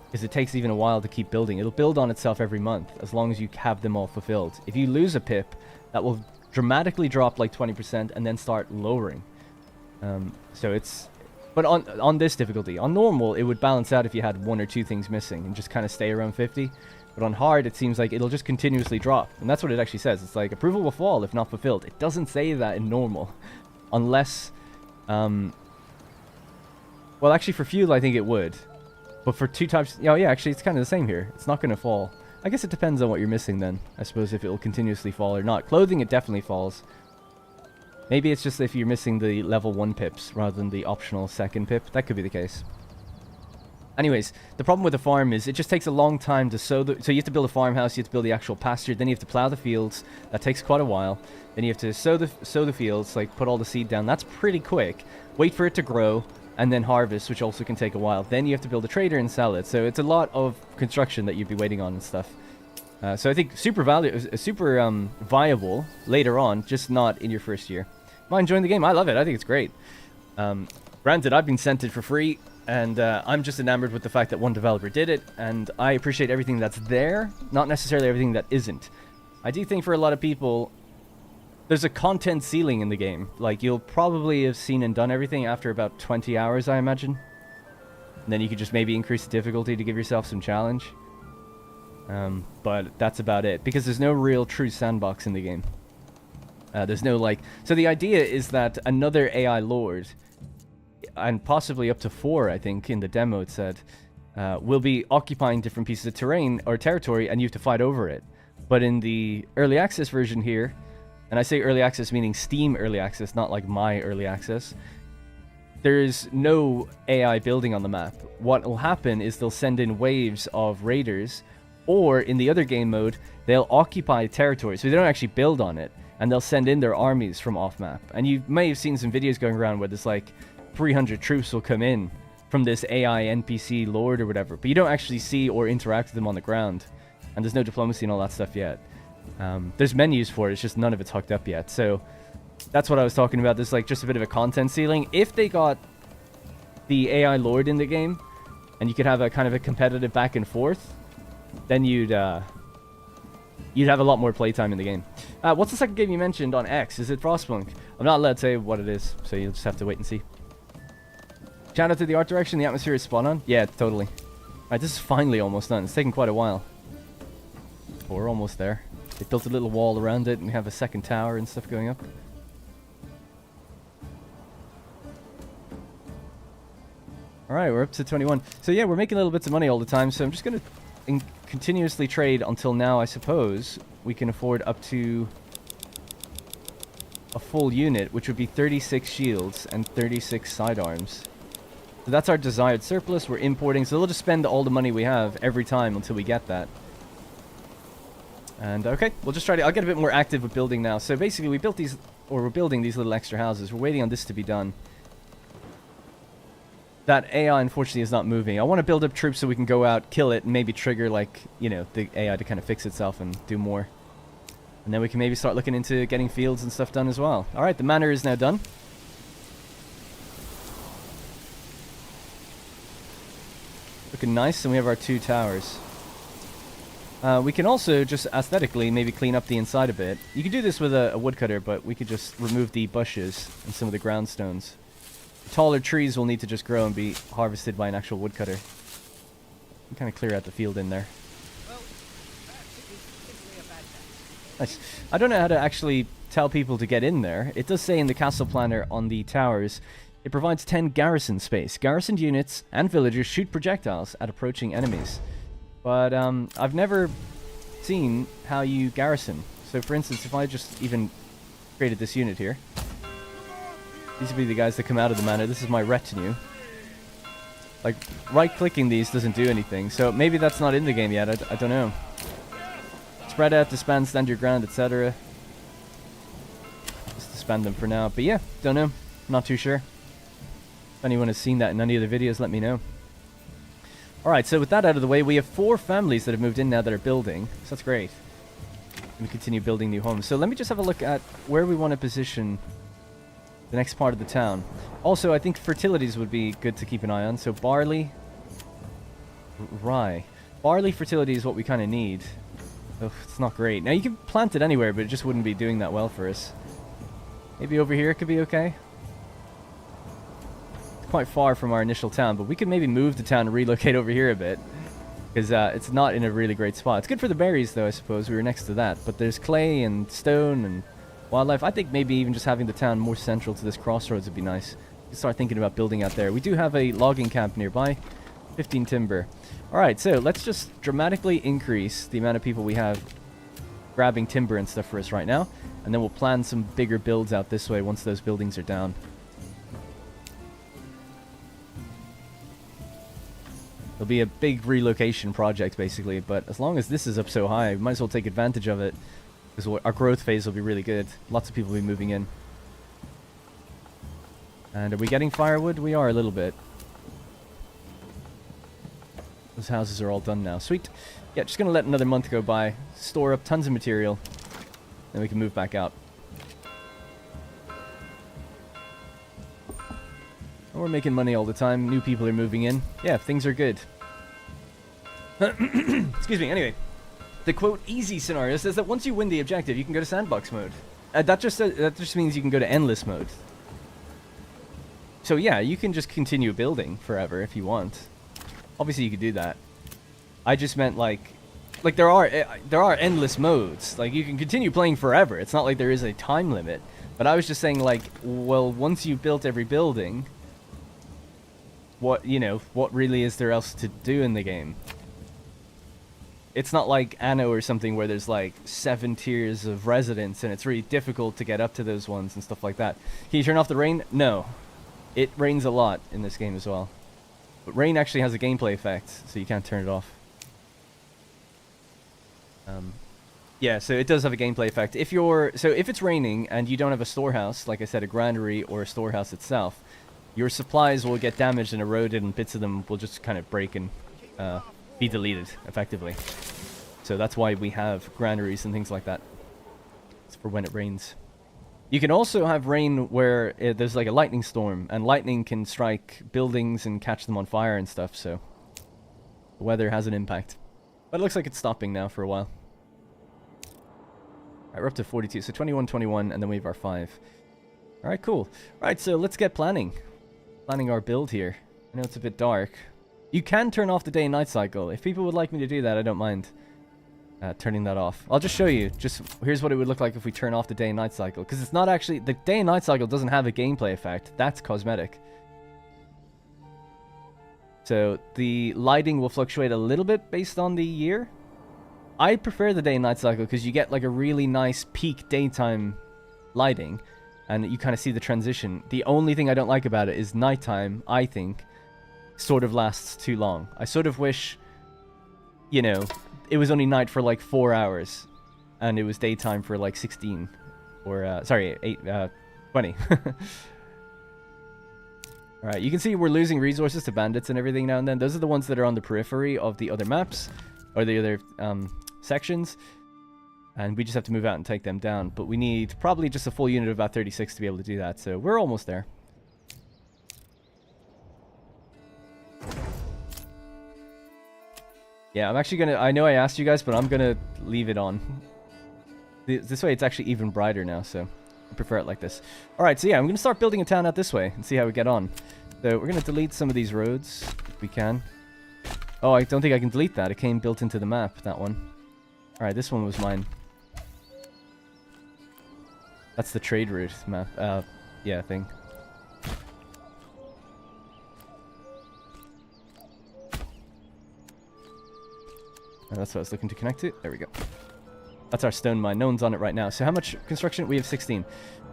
Because it takes even a while to keep building. It'll build on itself every month, as long as you have them all fulfilled. If you lose a pip, that will dramatically drop like 20% and then start lowering. So it's... But on this difficulty, on normal, it would balance out if you had 1 or 2 things missing and just kind of stay around 50. But on hard, it seems like it'll just continuously drop. And that's what it actually says. It's like, approval will fall if not fulfilled. It doesn't say that in normal. Unless... well, actually, for fuel, I think it would. But for 2 types... Oh, yeah, actually, it's kind of the same here. It's not going to fall. I guess it depends on what you're missing, then. I suppose if it will continuously fall or not. Clothing, it definitely falls. Maybe it's just if you're missing the level 1 pips rather than the optional 2nd pip. That could be the case. Anyways, the problem with the farm is it just takes a long time to sow the... So you have to build a farmhouse, you have to build the actual pasture, then you have to plow the fields. That takes quite a while. Then you have to sow the fields, like put all the seed down. That's pretty quick. Wait for it to grow, and then harvest, which also can take a while. Then you have to build a trader and sell it. So it's a lot of construction that you'd be waiting on and stuff. So I think super viable later on, just not in your first year. Am I enjoying the game? I love it. I think it's great. Granted, I've been sent it for free, and I'm just enamored with the fact that one developer did it, and I appreciate everything that's there, not necessarily everything that isn't. I do think for a lot of people, there's a content ceiling in the game. Like, you'll probably have seen and done everything after about 20 hours, I imagine. And then you could just maybe increase the difficulty to give yourself some challenge. But that's about it, because there's no real true sandbox in the game. There's no, like... So the idea is that another AI Lord, and possibly up to 4, I think, in the demo it said, will be occupying different pieces of terrain or territory, and you have to fight over it. But in the early access version here, and I say early access meaning Steam early access, not like my early access, there's no AI building on the map. What will happen is they'll send in waves of raiders, or in the other game mode, they'll occupy territory, so they don't actually build on it, and they'll send in their armies from off-map. And you may have seen some videos going around where there's like 300 troops will come in from this AI NPC lord or whatever, but you don't actually see or interact with them on the ground, and there's no diplomacy and all that stuff yet. There's menus for it, it's just none of it's hooked up yet, so that's what I was talking about. There's like just a bit of a content ceiling. If they got the AI Lord in the game, and you could have a kind of a competitive back and forth, then you'd have a lot more playtime in the game. What's the second game you mentioned on X? Is it Frostpunk? I'm not allowed to say what it is, so you'll just have to wait and see. Shout out to the art direction. The atmosphere is spot on. Yeah, totally. Alright, this is finally almost done. It's taken quite a while. But we're almost there. They built a little wall around it, and we have a second tower and stuff going up. Alright, we're up to 21. So yeah, we're making little bits of money all the time, so I'm just going to continuously trade until now, I suppose. We can afford up to a full unit, which would be 36 shields and 36 sidearms. So that's our desired surplus. We're importing, so we'll just spend all the money we have every time until we get that. And okay, we'll just try to... I'll get a bit more active with building now. So basically, we built these... Or we're building these little extra houses. We're waiting on this to be done. That AI, unfortunately, is not moving. I want to build up troops so we can go out, kill it, and maybe trigger, like, you know, the AI to kind of fix itself and do more. And then we can maybe start looking into getting fields and stuff done as well. Alright, the manor is now done. Looking nice, and we have our 2 towers. We can also just aesthetically maybe clean up the inside a bit. You can do this with a woodcutter, but we could just remove the bushes and some of the ground stones. Taller trees will need to just grow and be harvested by an actual woodcutter. You can kind of clear out the field in there. Nice. I don't know how to actually tell people to get in there. It does say in the castle planner on the towers, it provides 10 garrison space. Garrisoned units and villagers shoot projectiles at approaching enemies. But I've never seen how you garrison. So for instance, if I just even created this unit here. These would be the guys that come out of the manor. This is my retinue. Like, right-clicking these doesn't do anything. So maybe that's not in the game yet. I don't know. Spread out, disband, stand your ground, etc. Just disband them for now. But yeah, don't know. Not too sure. If anyone has seen that in any of the videos, let me know. Alright, so with that out of the way, we have 4 families that have moved in now that are building. So that's great. And we continue building new homes. So let me just have a look at where we want to position the next part of the town. Also, I think fertilities would be good to keep an eye on. So barley, rye. Barley fertility is what we kind of need. Oh, it's not great. Now, you can plant it anywhere, but it just wouldn't be doing that well for us. Maybe over here it could be okay. It's quite far from our initial town, but we could maybe move the town and relocate over here a bit. Because it's not in a really great spot. It's good for the berries, though, I suppose. We were next to that. But there's clay and stone and wildlife. I think maybe even just having the town more central to this crossroads would be nice. We can start thinking about building out there. We do have a logging camp nearby. 15 timber. Alright, so let's just dramatically increase the amount of people we have grabbing timber and stuff for us right now. And then we'll plan some bigger builds out this way once those buildings are down. It'll be a big relocation project, basically. But as long as this is up so high, we might as well take advantage of it. Because our growth phase will be really good. Lots of people will be moving in. And are we getting firewood? We are a little bit. Those houses are all done now. Sweet. Yeah, just going to let another month go by. Store up tons of material. Then we can move back out. And we're making money all the time. New people are moving in. Yeah, things are good. Excuse me. Anyway. The quote easy scenario says that once you win the objective, you can go to sandbox mode. That just means you can go to endless mode. So yeah, you can just continue building forever if you want. Obviously, you could do that. I just meant like there are endless modes. Like you can continue playing forever. It's not like there is a time limit. But I was just saying like, well, once you've built every building, what really is there else to do in the game? It's not like Anno or something where there's like 7 tiers of residents and it's really difficult to get up to those ones and stuff like that. Can you turn off the rain? No. It rains a lot in this game as well. But rain actually has a gameplay effect, so you can't turn it off. Yeah, so it does have a gameplay effect. If it's raining and you don't have a storehouse, like I said, a granary or a storehouse itself, your supplies will get damaged and eroded and bits of them will just kind of break and be deleted, effectively. So that's why we have granaries and things like that. It's for when it rains. You can also have rain where there's like a lightning storm, and lightning can strike buildings and catch them on fire and stuff, so The weather has an impact. But it looks like it's stopping now for a while. Alright, we're up to 42. So 21, 21, and then we have our 5. Alright, cool. Alright, so let's get planning. Planning our build here. I know it's a bit dark. You can turn off the day and night cycle. If people would like me to do that, I don't mind turning that off. I'll just show you. Just here's what it would look like if we turn off the day and night cycle. Because it's not actually... The day and night cycle doesn't have a gameplay effect. That's cosmetic. So the lighting will fluctuate a little bit based on the year. I prefer the day and night cycle because you get like a really nice peak daytime lighting. And you kind of see the transition. The only thing I don't like about it is nighttime, I think, sort of lasts too long. I sort of wish, you know, it was only night for like 4 hours. And it was daytime for like 16. Or, sorry, 20. Alright, you can see we're losing resources to bandits and everything now and then. Those are the ones that are on the periphery of the other maps. Or the other sections. And we just have to move out and take them down. But we need probably just a full unit of about 36 to be able to do that. So we're almost there. Yeah, I'm actually going to... I know I asked you guys, but I'm going to leave it on. This way it's actually even brighter now, so I prefer it like this. Alright, so yeah, I'm going to start building a town out this way and see how we get on. So we're going to delete some of these roads, if we can. Oh, I don't think I can delete that. It came built into the map, that one. Alright, this one was mine. That's the trade route map. Yeah, thing. That's what I was looking to connect to. There we go. That's our stone mine. No one's on it right now. So how much construction? We have 16.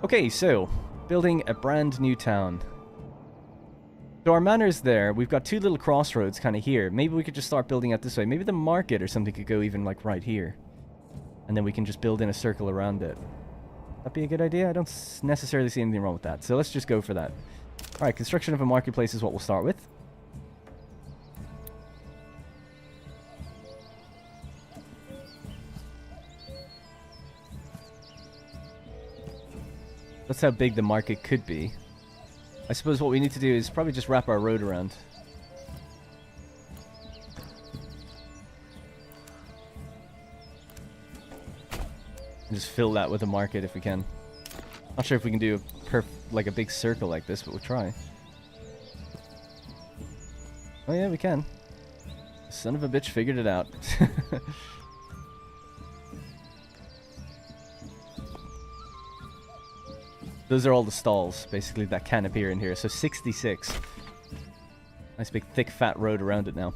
Okay, so building a brand new town. So our manor's there. We've got 2 little crossroads kind of here. Maybe we could just start building it this way. Maybe the market or something could go even like right here. And then we can just build in a circle around it. That'd be a good idea. I don't necessarily see anything wrong with that. So let's just go for that. Alright, construction of a marketplace is what we'll start with. That's how big the market could be. I suppose what we need to do is probably just wrap our road around. And just fill that with a market if we can. Not sure if we can do like a big circle like this, but we'll try. Oh yeah, we can. Son of a bitch figured it out. Those are all the stalls, basically, that can appear in here. So 66. Nice big thick fat road around it now.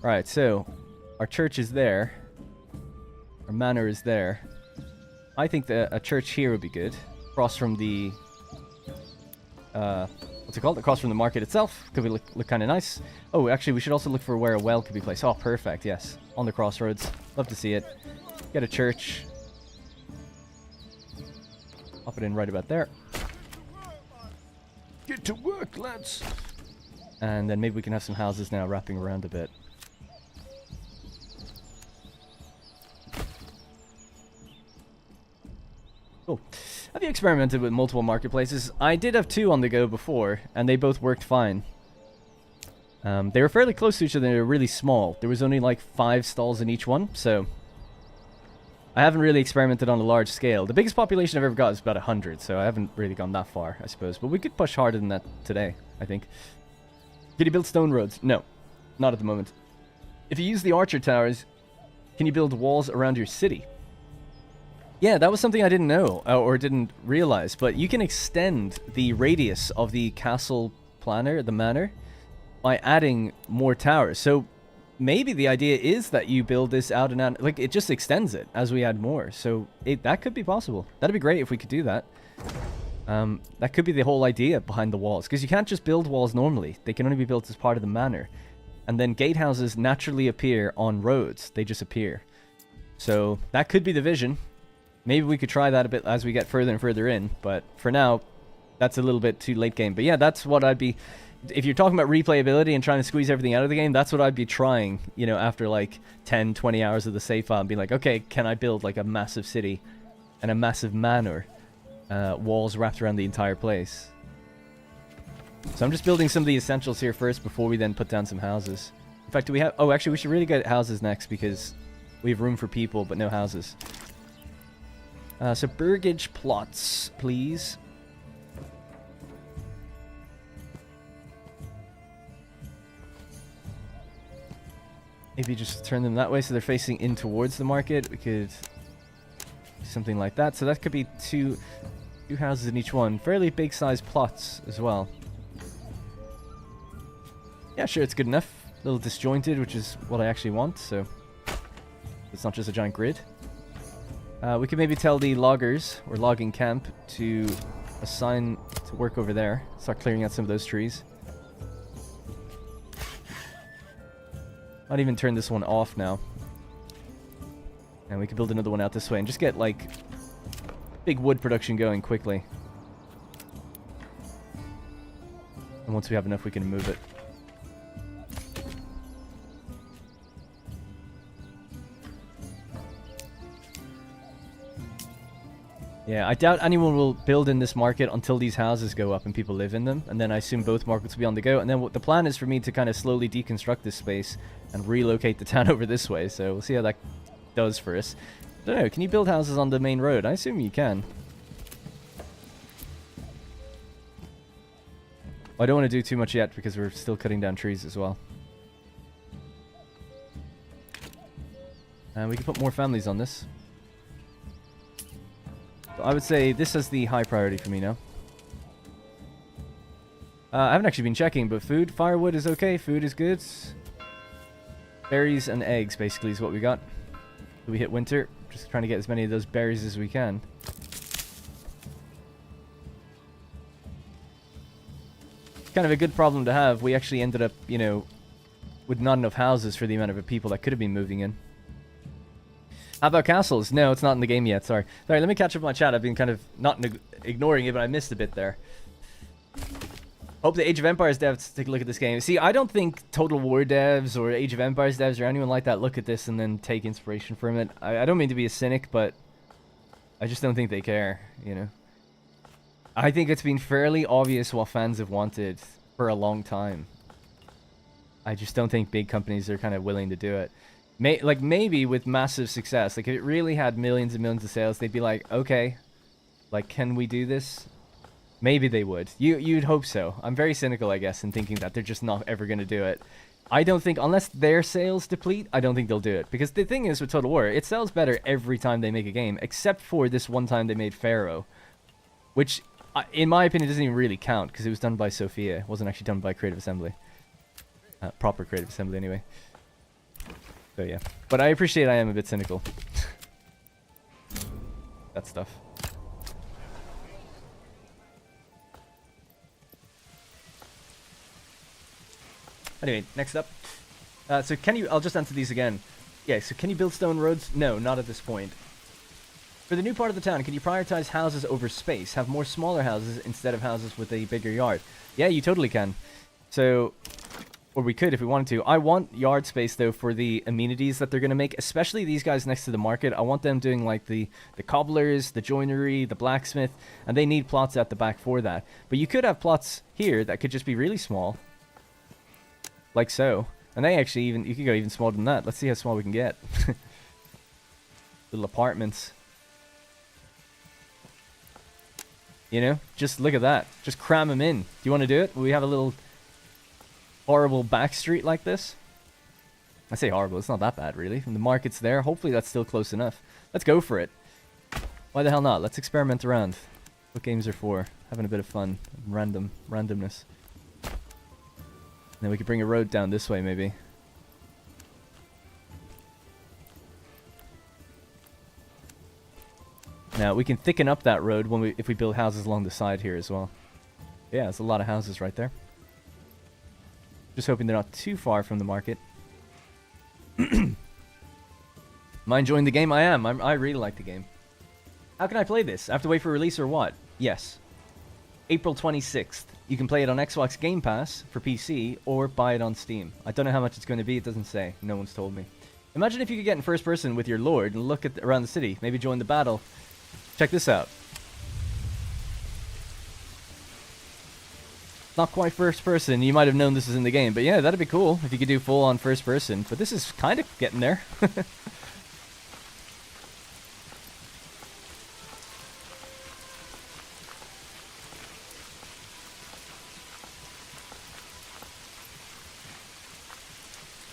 Alright, so our church is there. Our manor is there. I think that a church here would be good. Across from the... what's it called? Across from the market itself. Could look kind of nice. Oh, actually, we should also look for where a well could be placed. Oh, perfect, yes. On the crossroads. Love to see it. Get a church. Pop it in right about there. Get to work, lads! And then maybe we can have some houses now wrapping around a bit. Cool. Have you experimented with multiple marketplaces? I did have 2 on the go before, and they both worked fine. They were fairly close to each other, they were really small. There was only like 5 stalls in each one, so... I haven't really experimented on a large scale. The biggest population I've ever got is about 100, so I haven't really gone that far, I suppose. But we could push harder than that today, I think. Can you build stone roads? No, not at the moment. If you use the archer towers, can you build walls around your city? Yeah, that was something I didn't know, or didn't realize, but you can extend the radius of the castle planner, the manor, by adding more towers. So maybe the idea is that you build this out and out, like it just extends it as we add more. So that could be possible. That'd be great if we could do that. That could be the whole idea behind the walls, because you can't just build walls normally. They can only be built as part of the manor. And then gatehouses naturally appear on roads. They just appear. So that could be the vision. Maybe we could try that a bit as we get further and further in. But for now, that's a little bit too late game. But yeah, that's what I'd be... If you're talking about replayability and trying to squeeze everything out of the game, that's what I'd be trying, you know, after like 10, 20 hours of the save file and be like, okay, can I build like a massive city and a massive manor, walls wrapped around the entire place. So I'm just building some of the essentials here first before we then put down some houses. fact, do we have... Oh, actually, we should really get houses next because we have room for people, but no houses. So burgage plots, please. Maybe just turn them that way so they're facing in towards the market. We could do something like that. So that could be two houses in each one. Fairly big sized plots as well. Yeah, sure, it's good enough. A little disjointed, which is what I actually want, so it's not just a giant grid. We could maybe tell the loggers, or logging camp, to assign to work over there. Start clearing out some of those trees. I'd even turn this one off now. And we could build another one out this way and just get, like, big wood production going quickly. And once we have enough, we can move it. Yeah, I doubt anyone will build in this market until these houses go up and people live in them. And then I assume both markets will be on the go. And then what the plan is for me to kind of slowly deconstruct this space and relocate the town over this way. So we'll see how that does for us. I don't know, can you build houses on the main road? I assume you can. I don't want to do too much yet because we're still cutting down trees as well. And we can put more families on this. I would say this is the high priority for me now. I haven't actually been checking, but food, firewood is okay. Food is good. Berries and eggs, basically, is what we got. So we hit winter. Just trying to get as many of those berries as we can. Kind of a good problem to have. We actually ended up, you know, with not enough houses for the amount of people that could have been moving in. How about castles? No, it's not in the game yet, sorry. Sorry, let me catch up on my chat. I've been kind of not ignoring it, but I missed a bit there. Hope the Age of Empires devs take a look at this game. See, I don't think Total War devs or Age of Empires devs or anyone like that look at this and then take inspiration from it. I don't mean to be a cynic, but I just don't think they care, you know. I think it's been fairly obvious what fans have wanted for a long time. I just don't think big companies are kind of willing to do it. Like, maybe with massive success, like, if it really had millions and millions of sales, they'd be like, okay, like, can we do this? Maybe they would. You'd hope so. I'm very cynical, I guess, in thinking that they're just not ever going to do it. I don't think, unless their sales deplete, I don't think they'll do it. Because the thing is with Total War, it sells better every time they make a game, except for this one time they made Pharaoh. Which, in my opinion, doesn't even really count, because it was done by Sophia. It wasn't actually done by Creative Assembly. Proper Creative Assembly, anyway. So yeah, but I appreciate I am a bit cynical. That stuff. Anyway, next up. So can you, I'll just answer these again. Yeah, so can you build stone roads? No, not at this point. For the new part of the town, can you prioritize houses over space? Have more smaller houses instead of houses with a bigger yard? Yeah, you totally can. So... or we could if we wanted to. I want yard space, though, for the amenities that they're going to make, especially these guys next to the market. I want them doing, like, the cobblers, the joinery, the blacksmith, and they need plots at the back for that. But you could have plots here that could just be really small. Like so. And they actually even... you could go even smaller than that. Let's see how small we can get. Little apartments. You know? Just look at that. Just cram them in. Do you want to do it? Will we have a little... horrible back street like this? I say horrible, it's not that bad really. And the market's there, hopefully that's still close enough. Let's go for it. Why the hell not? Let's experiment around. What games are for? Having a bit of fun. Randomness. And then we could bring a road down this way maybe. Now we can thicken up that road when if we build houses along the side here as well. Yeah, there's a lot of houses right there. Just hoping they're not too far from the market. Am I enjoying the game? I am. I really like the game. How can I play this? I have to wait for release or what? Yes. April 26th. You can play it on Xbox Game Pass for PC or buy it on Steam. I don't know how much it's going to be. It doesn't say. No one's told me. Imagine if you could get in first person with your lord and look at around the city. Maybe join the battle. Check this out. not quite first person. You might have known this was in the game, but yeah, that'd be cool if you could do full on first person. But this is kind of getting there.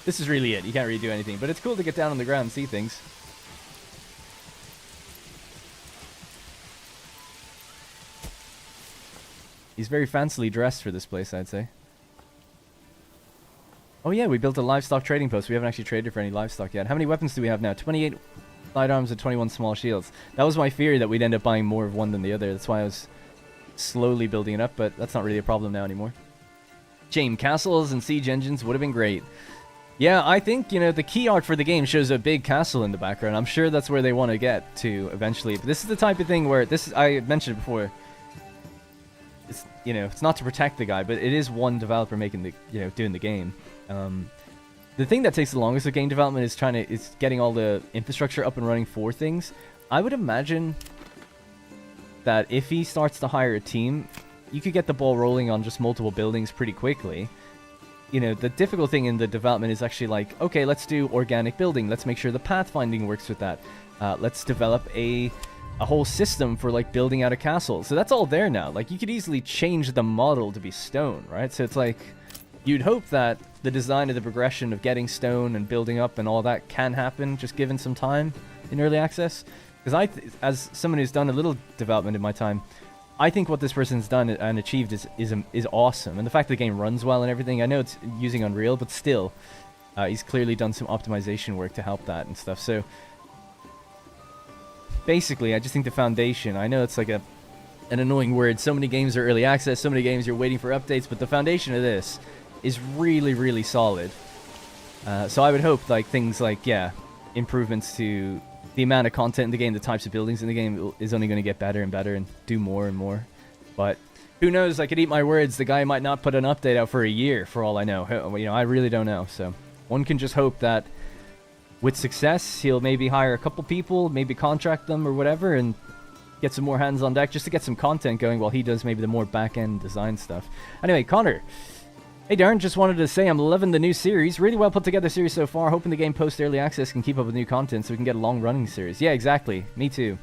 This is really it. You can't really do anything, but it's cool to get down on the ground and see things. He's very fancily dressed for this place, I'd say. Oh yeah, we built a livestock trading post. We haven't actually traded for any livestock yet. How many weapons do we have now? 28 light arms and 21 small shields. That was my fear, that we'd end up buying more of one than the other. That's why I was slowly building it up, but that's not really a problem now anymore. Shame, castles and siege engines would have been great. Yeah, I think, you know, the key art for the game shows a big castle in the background. I'm sure that's where they want to get to eventually. But this is the type of thing where, I mentioned it before, it's, you know, it's not to protect the guy, but it is one developer making the, you know, doing the game. The thing that takes the longest with game development is getting all the infrastructure up and running for things. I would imagine that if he starts to hire a team, you could get the ball rolling on just multiple buildings pretty quickly. You know, the difficult thing in the development is actually like, okay, let's do organic building. Let's make sure the pathfinding works with that. Let's develop a whole system for, like, building out a castle. So that's all there now. Like, you could easily change the model to be stone, right? So it's like, you'd hope that the design of the progression of getting stone and building up and all that can happen, just given some time in early access. Because as someone who's done a little development in my time, I think what this person's done and achieved is awesome. And the fact that the game runs well and everything, I know it's using Unreal, but still, he's clearly done some optimization work to help that and stuff. So, basically, I just think the foundation, I know it's like an annoying word. So many games are early access, so many games you're waiting for updates, but the foundation of this is really, really solid. So I would hope, like, things like, yeah, improvements to the amount of content in the game, the types of buildings in the game is only going to get better and better and do more and more. But who knows? I could eat my words. The guy might not put an update out for a year, for all I know. You know, I really don't know. So one can just hope that with success, he'll maybe hire a couple people, maybe contract them or whatever, and get some more hands on deck just to get some content going while he does maybe the more back-end design stuff. Anyway, Connor. Hey Darren, just wanted to say I'm loving the new series. Really well put together series so far. Hoping the game post early access can keep up with new content so we can get a long running series. Yeah, exactly. Me too.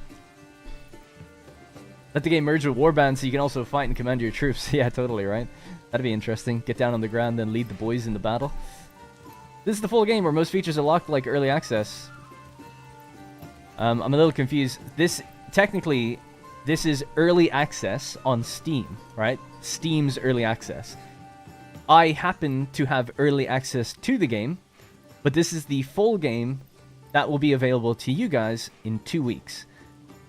Let the game merge with Warband so you can also fight and command your troops. Yeah, totally, right? That'd be interesting. Get down on the ground and lead the boys in the battle. This is the full game where most features are locked like early access. I'm a little confused. Technically, this is early access on Steam, right? Steam's early access. I happen to have early access to the game, but this is the full game that will be available to you guys in 2 weeks.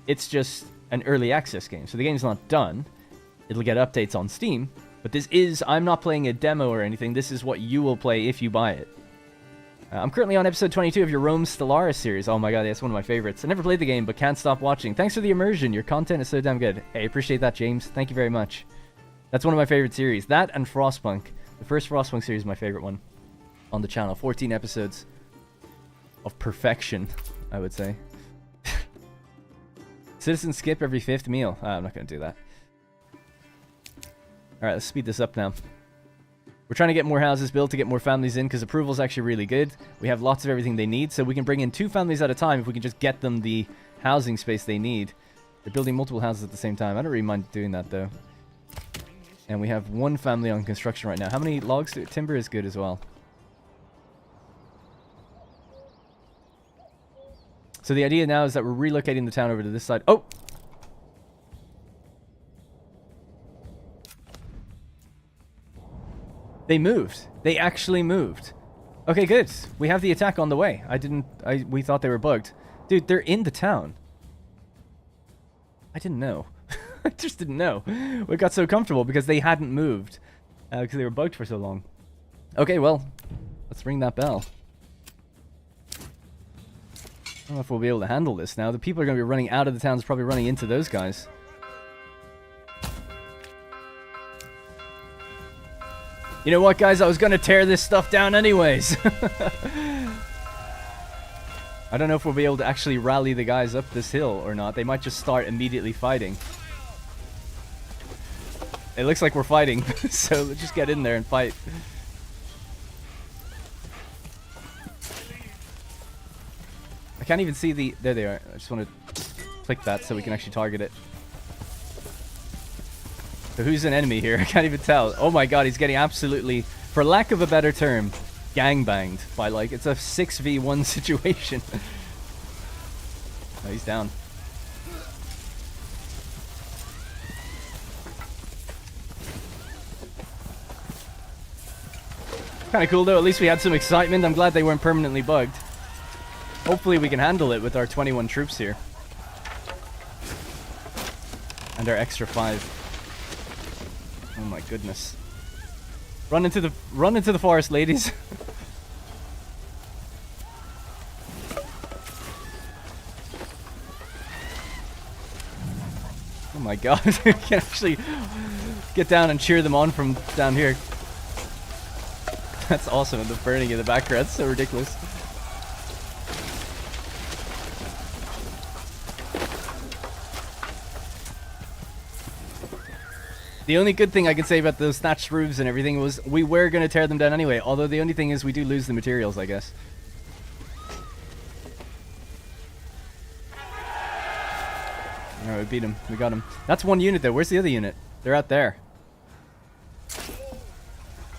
It's just an early access game, so the game's not done. It'll get updates on Steam, but I'm not playing a demo or anything. This is what you will play if you buy it. I'm currently on episode 22 of your Rome Stellaris series. Oh my god, that's one of my favorites. I never played the game, but can't stop watching. Thanks for the immersion. Your content is so damn good. Hey, I appreciate that, James. Thank you very much. That's one of my favorite series. That and Frostpunk. The first Frostpunk series is my favorite one on the channel. 14 episodes of perfection, I would say. Citizens skip every 5th meal. I'm not going to do that. Alright, let's speed this up now. We're trying to get more houses built to get more families in because approval is actually really good. We have lots of everything they need, so we can bring in 2 families at a time if we can just get them the housing space they need. They're building multiple houses at the same time. I don't really mind doing that, though. And we have 1 family on construction right now. How many logs? Timber is good as well. So the idea now is that we're relocating the town over to this side. Oh! They moved. They actually moved. Okay, good. We have the attack on the way. We thought they were bugged. Dude, they're in the town. I didn't know. I just didn't know. We got so comfortable because they hadn't moved. Because they were bugged for so long. Okay, well, let's ring that bell. I don't know if we'll be able to handle this now. The people are going to be running out of the towns, probably running into those guys. You know what, guys? I was going to tear this stuff down anyways. I don't know if we'll be able to actually rally the guys up this hill or not. They might just start immediately fighting. It looks like we're fighting, so let's just get in there and fight. I can't even see the... There they are. I just want to click that so we can actually target it. So who's an enemy here? I can't even tell. Oh my god, he's getting absolutely, for lack of a better term, gangbanged by, like, it's a 6v1 situation. Oh, he's down. Kind of cool though, at least we had some excitement. I'm glad they weren't permanently bugged. Hopefully we can handle it with our 21 troops here. And our extra 5. Oh my goodness. Run into the forest, ladies. Oh my god, we can actually get down and cheer them on from down here. That's awesome, and the burning in the background, it's so ridiculous. The only good thing I can say about those thatched roofs and everything was we were going to tear them down anyway, although the only thing is we do lose the materials, I guess. Alright, we beat him. We got him. That's one unit though. Where's the other unit? They're out there.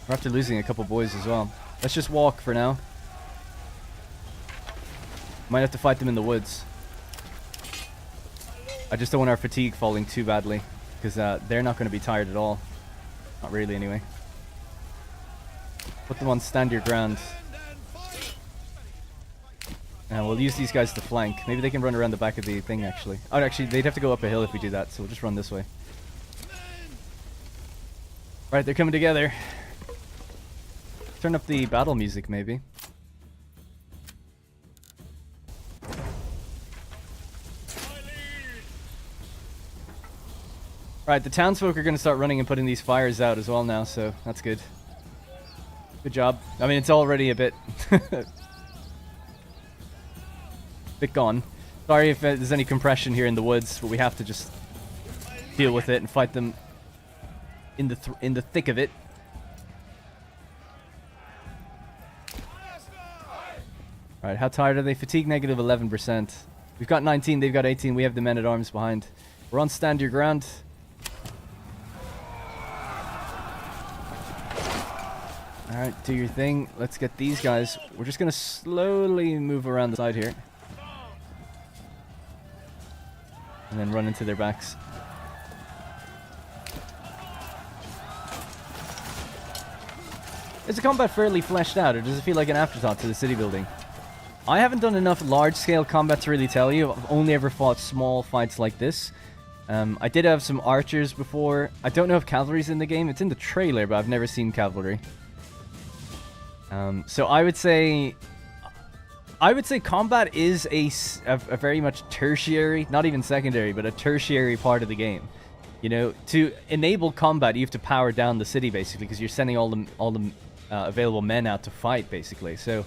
We're after losing a couple boys as well. Let's just walk for now. Might have to fight them in the woods. I just don't want our fatigue falling too badly, because they're not going to be tired at all. Not really, anyway. Put them on stand your ground. And we'll use these guys to flank. Maybe they can run around the back of the thing, actually. Oh, actually, they'd have to go up a hill if we do that, so we'll just run this way. Right, they're coming together. Turn up the battle music, maybe. Right, the townsfolk are going to start running and putting these fires out as well now, so that's good. Good job. I mean, it's already a bit... bit gone. Sorry if there's any compression here in the woods, but we have to just deal with it and fight them in the thick of it. Right, how tired are they? Fatigue negative 11%. We've got 19, they've got 18. We have the men-at-arms behind. We're on stand your ground. Alright, do your thing. Let's get these guys. We're just going to slowly move around the side here. And then run into their backs. Is the combat fairly fleshed out, or does it feel like an afterthought to the city building? I haven't done enough large-scale combat to really tell you. I've only ever fought small fights like this. I did have some archers before. I don't know if cavalry's in the game. It's in the trailer, but I've never seen cavalry. So I would say combat is a very much tertiary, not even secondary, but a tertiary part of the game. You know, to enable combat, you have to power down the city basically, because you're sending all the available men out to fight basically. So,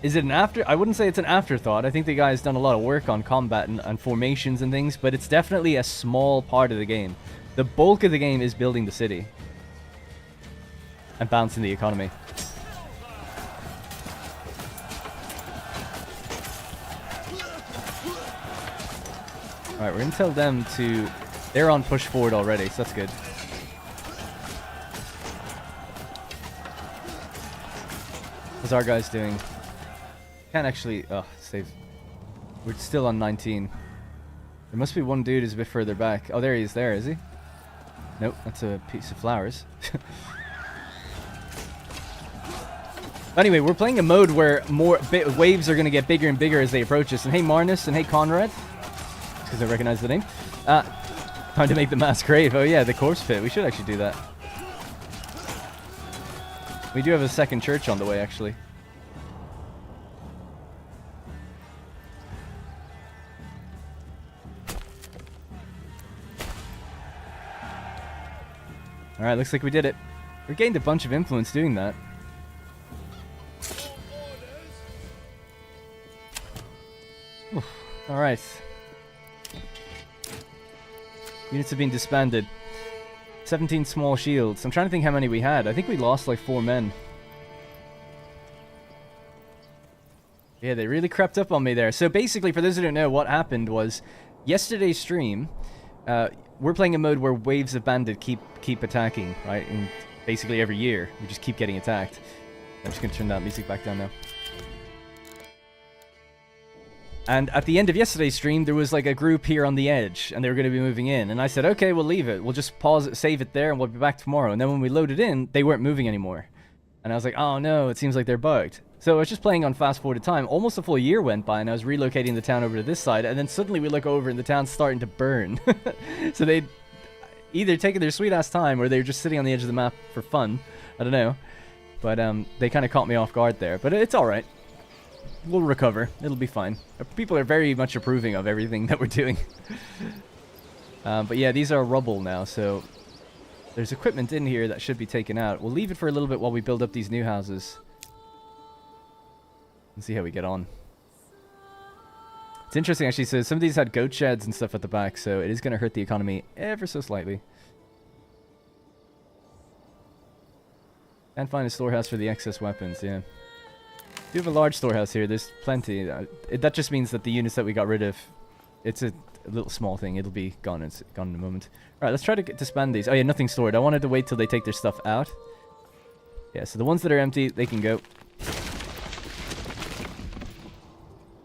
is it an I wouldn't say it's an afterthought. I think the guy's done a lot of work on combat and formations and things, but it's definitely a small part of the game. The bulk of the game is building the city and balancing the economy. Alright, we're going to tell them to... They're on push forward already, so that's good. What's our guys doing? Can't actually... Oh, save. We're still on 19. There must be one dude who's a bit further back. Oh, there he is there, is he? Nope, that's a piece of flowers. Anyway, we're playing a mode where waves are going to get bigger and bigger as they approach us. And hey, Marnus, and hey, Conrad. Because I recognize the name. Time to make the mass grave. Oh yeah, the corpse pit. We should actually do that. We do have a second church on the way, actually. Alright, looks like we did it. We gained a bunch of influence doing that. Alright. Units have been disbanded. 17 small shields. I'm trying to think how many we had. I think we lost like 4 men. Yeah, they really crept up on me there. So basically, for those who don't know, what happened was yesterday's stream, we're playing a mode where waves of bandit keep attacking, right? And basically every year, we just keep getting attacked. I'm just going to turn that music back down now. And at the end of yesterday's stream, there was like a group here on the edge, and they were going to be moving in. And I said, okay, we'll leave it. We'll just pause it, save it there, and we'll be back tomorrow. And then when we loaded in, they weren't moving anymore. And I was like, oh no, it seems like they're bugged. So I was just playing on fast forward time. Almost a full year went by, and I was relocating the town over to this side. And then suddenly we look over, and the town's starting to burn. So they'd either taken their sweet-ass time, or they were just sitting on the edge of the map for fun. I don't know. But they kind of caught me off guard there. But it's alright. We'll recover. It'll be fine. People are very much approving of everything that we're doing. But yeah, these are rubble now, so there's equipment in here that should be taken out. We'll leave it for a little bit while we build up these new houses. And see how we get on. It's interesting, actually. So some of these had goat sheds and stuff at the back, so it is going to hurt the economy ever so slightly. Can't find a storehouse for the excess weapons, yeah. We have a large storehouse here. There's plenty. That just means that the units that we got rid of, it's a little small thing. It'll be gone. It's gone in a moment. All right, let's try to disband these. Oh yeah, nothing stored. I wanted to wait till they take their stuff out. Yeah, so the ones that are empty, they can go.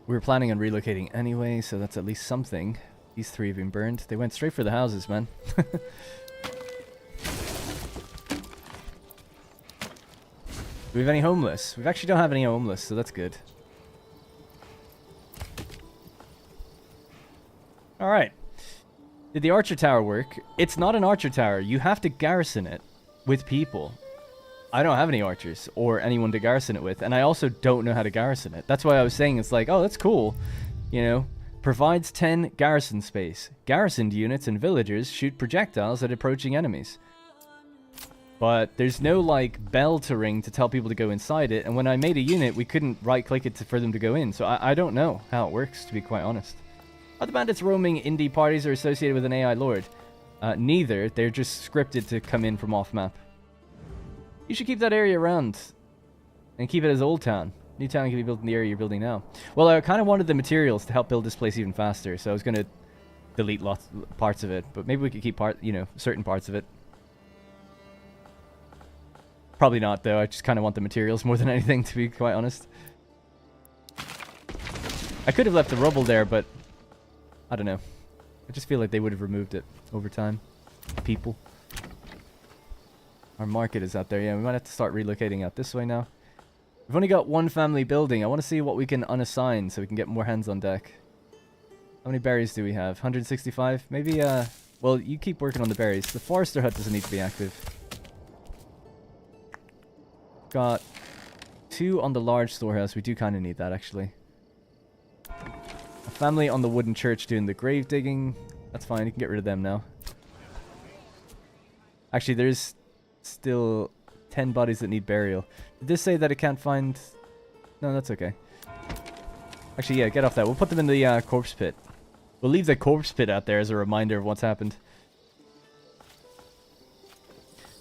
We were planning on relocating anyway, so that's at least something. These 3 have been burned. They went straight for the houses, man. Do we have any homeless? We actually don't have any homeless, so that's good. Alright. Did the archer tower work? It's not an archer tower. You have to garrison it with people. I don't have any archers or anyone to garrison it with, and I also don't know how to garrison it. That's why I was saying it's like, oh, that's cool. You know, provides 10 garrison space. Garrisoned units and villagers shoot projectiles at approaching enemies. But there's no, like, bell to ring to tell people to go inside it. And when I made a unit, we couldn't right-click it for them to go in. So I don't know how it works, to be quite honest. Are the bandits roaming indie parties or associated with an AI lord? Neither. They're just scripted to come in from off-map. You should keep that area around. And keep it as Old Town. New town can be built in the area you're building now. Well, I kind of wanted the materials to help build this place even faster. So I was going to delete parts of it. But maybe we could keep certain parts of it. Probably not, though. I just kind of want the materials more than anything, to be quite honest. I could have left the rubble there, but I don't know. I just feel like they would have removed it over time. People. Our market is out there. Yeah, we might have to start relocating out this way now. We've only got 1 family building. I want to see what we can unassign so we can get more hands on deck. How many berries do we have? 165? Maybe, well, you keep working on the berries. The forester hut doesn't need to be active. Got 2 on the large storehouse. We do kind of need that, actually. A family on the wooden church doing the grave digging. That's fine. You can get rid of them now. Actually, there's still 10 bodies that need burial. Did this say that it can't find... No, that's okay. Actually, yeah, get off that. We'll put them in the corpse pit. We'll leave the corpse pit out there as a reminder of what's happened.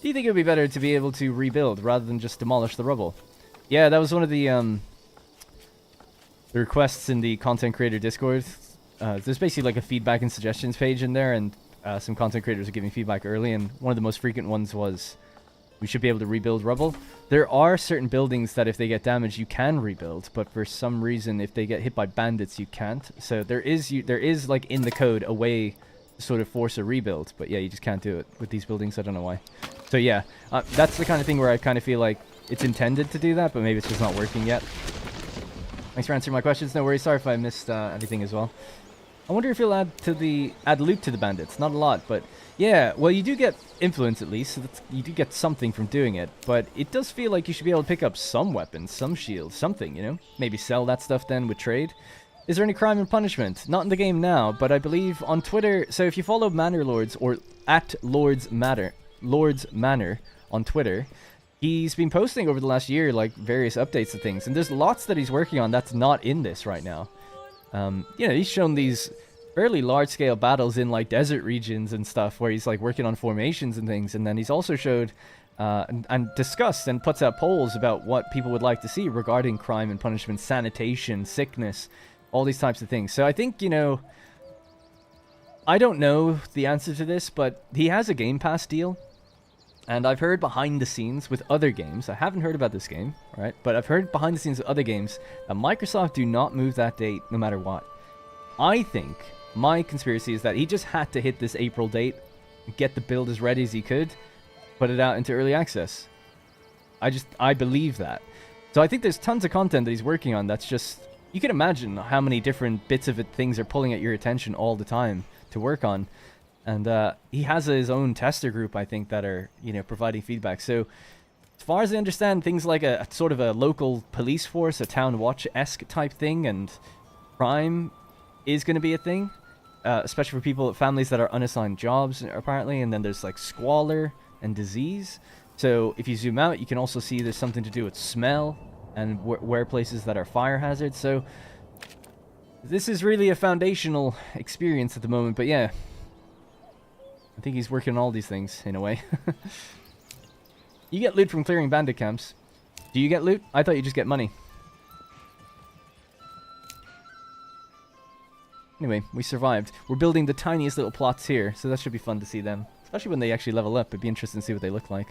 Do you think it would be better to be able to rebuild rather than just demolish the rubble? Yeah, that was one of the requests in the content creator Discord. There's basically like a feedback and suggestions page in there, and some content creators are giving feedback early, and one of the most frequent ones was we should be able to rebuild rubble. There are certain buildings that if they get damaged, you can rebuild, but for some reason, if they get hit by bandits, you can't. So there is like in the code a way to sort of force a rebuild, but yeah, you just can't do it with these buildings. I don't know why. So yeah, that's the kind of thing where I kind of feel like it's intended to do that, but maybe it's just not working yet. Thanks for answering my questions. No worries. Sorry if I missed anything as well. I wonder if you'll add loot to the bandits. Not a lot, but yeah. Well, you do get influence at least, so you do get something from doing it. But it does feel like you should be able to pick up some weapons, some shields, something, you know? Maybe sell that stuff then with trade. Is there any crime and punishment? Not in the game now, but I believe on Twitter. So if you follow Manor Lords or at Lords Manor on Twitter, he's been posting over the last year like various updates to things, and there's lots that he's working on that's not in this right now. You know, he's shown these fairly large-scale battles in like desert regions and stuff, where he's like working on formations and things. And then he's also showed and discussed and puts out polls about what people would like to see regarding crime and punishment, sanitation, sickness, all these types of things. So I think, you know, I don't know the answer to this, but he has a Game Pass deal. And I've heard behind the scenes with other games, I haven't heard about this game, right? But I've heard behind the scenes with other games that Microsoft do not move that date no matter what. I think my conspiracy is that he just had to hit this April date, get the build as ready as he could, put it out into early access. I believe that. So I think there's tons of content that he's working on that's just, you can imagine how many different bits of it, things are pulling at your attention all the time to work on. And he has his own tester group, I think, that are, you know, providing feedback. So as far as I understand, things like a sort of a local police force, a town watch-esque type thing, and crime is going to be a thing, especially for people, families that are unassigned jobs, apparently. And then there's like squalor and disease. So if you zoom out, you can also see there's something to do with smell and where places that are fire hazards. So this is really a foundational experience at the moment. But yeah, I think he's working on all these things in a way. You get loot from clearing bandit camps. Do you get loot? I thought you just get money. Anyway, we survived. We're building the tiniest little plots here, so that should be fun to see them. Especially when they actually level up. It'd be interesting to see what they look like.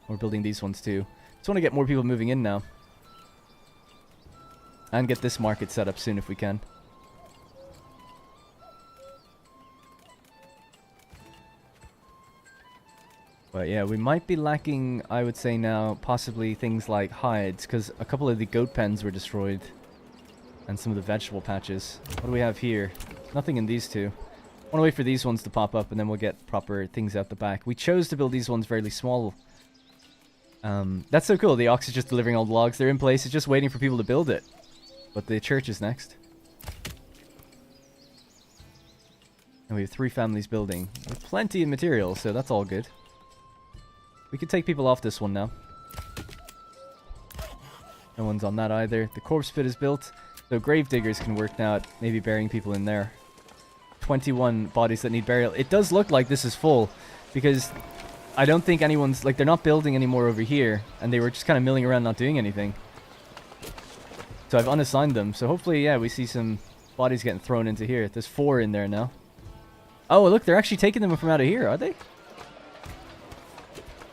We're building these ones too. Just want to get more people moving in now. And get this market set up soon if we can. But yeah, we might be lacking, I would say now, possibly things like hides, because a couple of the goat pens were destroyed. And some of the vegetable patches. What do we have here? Nothing in these two. I want to wait for these ones to pop up, and then we'll get proper things out the back. We chose to build these ones fairly small. That's so cool. The ox is just delivering all the logs. They're in place. It's just waiting for people to build it. But the church is next. And we have 3 families building. We have plenty of material, so that's all good. We can take people off this one now. No one's on that either. The corpse pit is built. So grave diggers can work now at maybe burying people in there. 21 bodies that need burial. It does look like this is full, because I don't think anyone's, like, they're not building anymore over here, and they were just kind of milling around not doing anything. So I've unassigned them. So hopefully, yeah, we see some bodies getting thrown into here. There's 4 in there now. Oh, look, they're actually taking them from out of here, are they?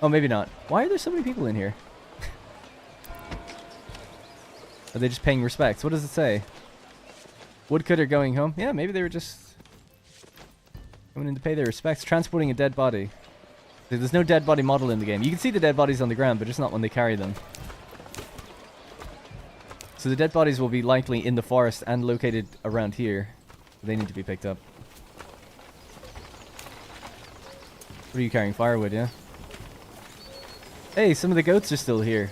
Oh, maybe not. Why are there so many people in here? Are they just paying respects? What does it say? Woodcutter going home? Yeah, maybe they were just coming in to pay their respects. Transporting a dead body. There's no dead body model in the game. You can see the dead bodies on the ground, but just not when they carry them. So the dead bodies will be likely in the forest and located around here. They need to be picked up. What are you carrying? Firewood, yeah? Hey, some of the goats are still here.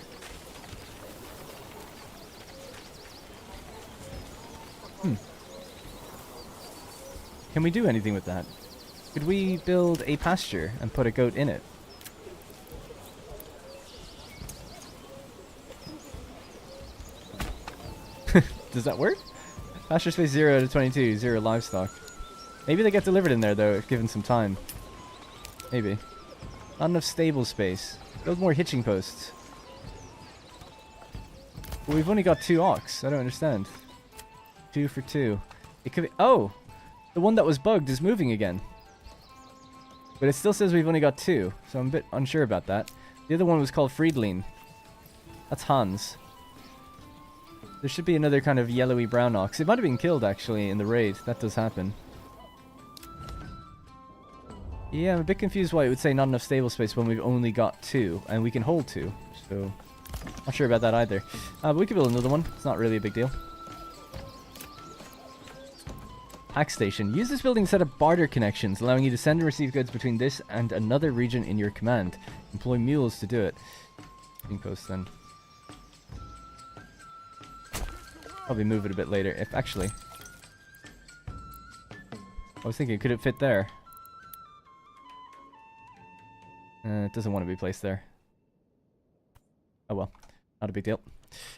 Can we do anything with that? Could we build a pasture and put a goat in it? Does that work? Pasture space 0 out of 22, 0 livestock. Maybe they get delivered in there though, if given some time. Maybe. Not enough stable space. Build more hitching posts. Well, we've only got 2 ox. I don't understand. 2 for 2. It could be... Oh! The one that was bugged is moving again. But it still says we've only got 2. So I'm a bit unsure about that. The other one was called Friedlin. That's Hans. There should be another kind of yellowy brown ox. It might have been killed actually in the raid. That does happen. Yeah, I'm a bit confused why it would say not enough stable space when we've only got 2. And we can hold 2. So, not sure about that either. But we could build another one. It's not really a big deal. Hack station. Use this building to set up barter connections, allowing you to send and receive goods between this and another region in your command. Employ mules to do it. Post then. Probably move it a bit later. If actually, I was thinking, could it fit there? It doesn't want to be placed there. Oh well. Not a big deal.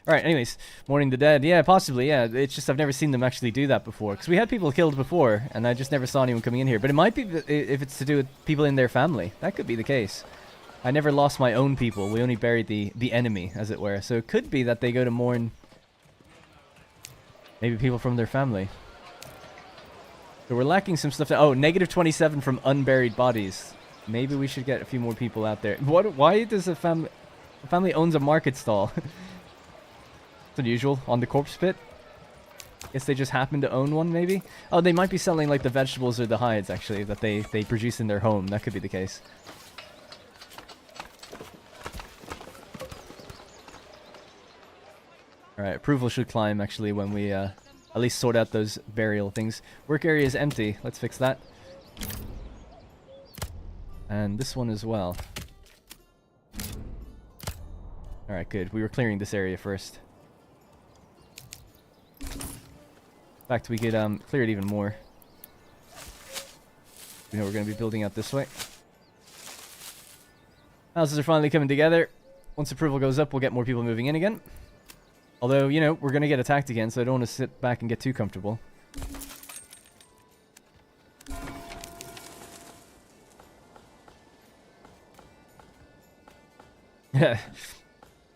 Alright, anyways. Mourning the dead. Yeah, possibly, yeah. It's just I've never seen them actually do that before. Because we had people killed before, and I just never saw anyone coming in here. But it might be if it's to do with people in their family. That could be the case. I never lost my own people. We only buried the enemy, as it were. So it could be that they go to mourn maybe people from their family. So we're lacking some stuff. Oh, negative 27 from unburied bodies. Maybe we should get a few more people out there. Why does a family owns a market stall? It's unusual. On the corpse pit? Guess they just happen to own one, maybe? Oh, they might be selling like the vegetables or the hides, actually, that they produce in their home. That could be the case. Alright, approval should climb, actually, when we at least sort out those burial things. Work area is empty. Let's fix that. And this one as well. Alright, good. We were clearing this area first. In fact, we could clear it even more. We know we're going to be building out this way. Houses are finally coming together. Once approval goes up, we'll get more people moving in again. Although, you know, we're going to get attacked again, so I don't want to sit back and get too comfortable.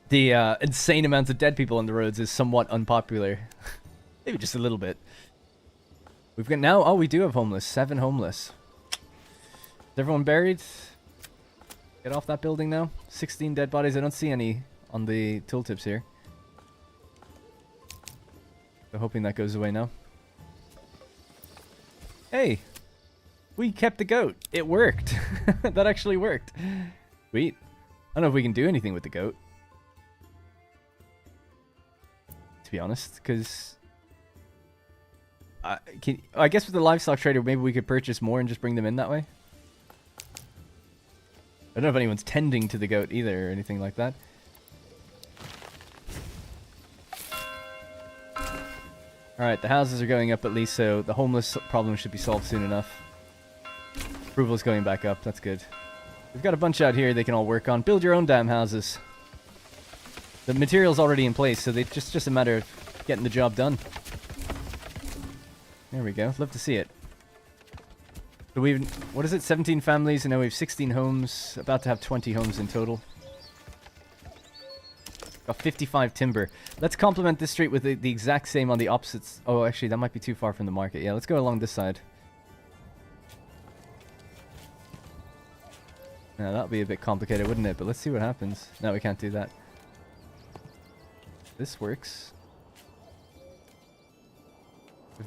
The insane amounts of dead people on the roads is somewhat unpopular. Maybe just a little bit. We've got now... Oh, we do have homeless. 7 homeless. Is everyone buried? Get off that building now. 16 dead bodies. I don't see any on the tooltips here. So hoping that goes away now. Hey! We kept the goat. It worked. That actually worked. Sweet. I don't know if we can do anything with the goat. To be honest, because... I guess with the livestock trader, maybe we could purchase more and just bring them in that way. I don't know if anyone's tending to the goat either or anything like that. Alright, the houses are going up at least, so the homeless problem should be solved soon enough. Approval's going back up, that's good. We've got a bunch out here they can all work on. Build your own damn houses. The material's already in place, so it's just a matter of getting the job done. There we go, love to see it. So we've, what is it, 17 families, and now we have 16 homes, about to have 20 homes in total. Got 55 timber. Let's complement this street with the exact same on the opposites. Oh, actually, that might be too far from the market. Yeah, let's go along this side. Now, that'll be a bit complicated, wouldn't it? But let's see what happens. No, we can't do that. This works.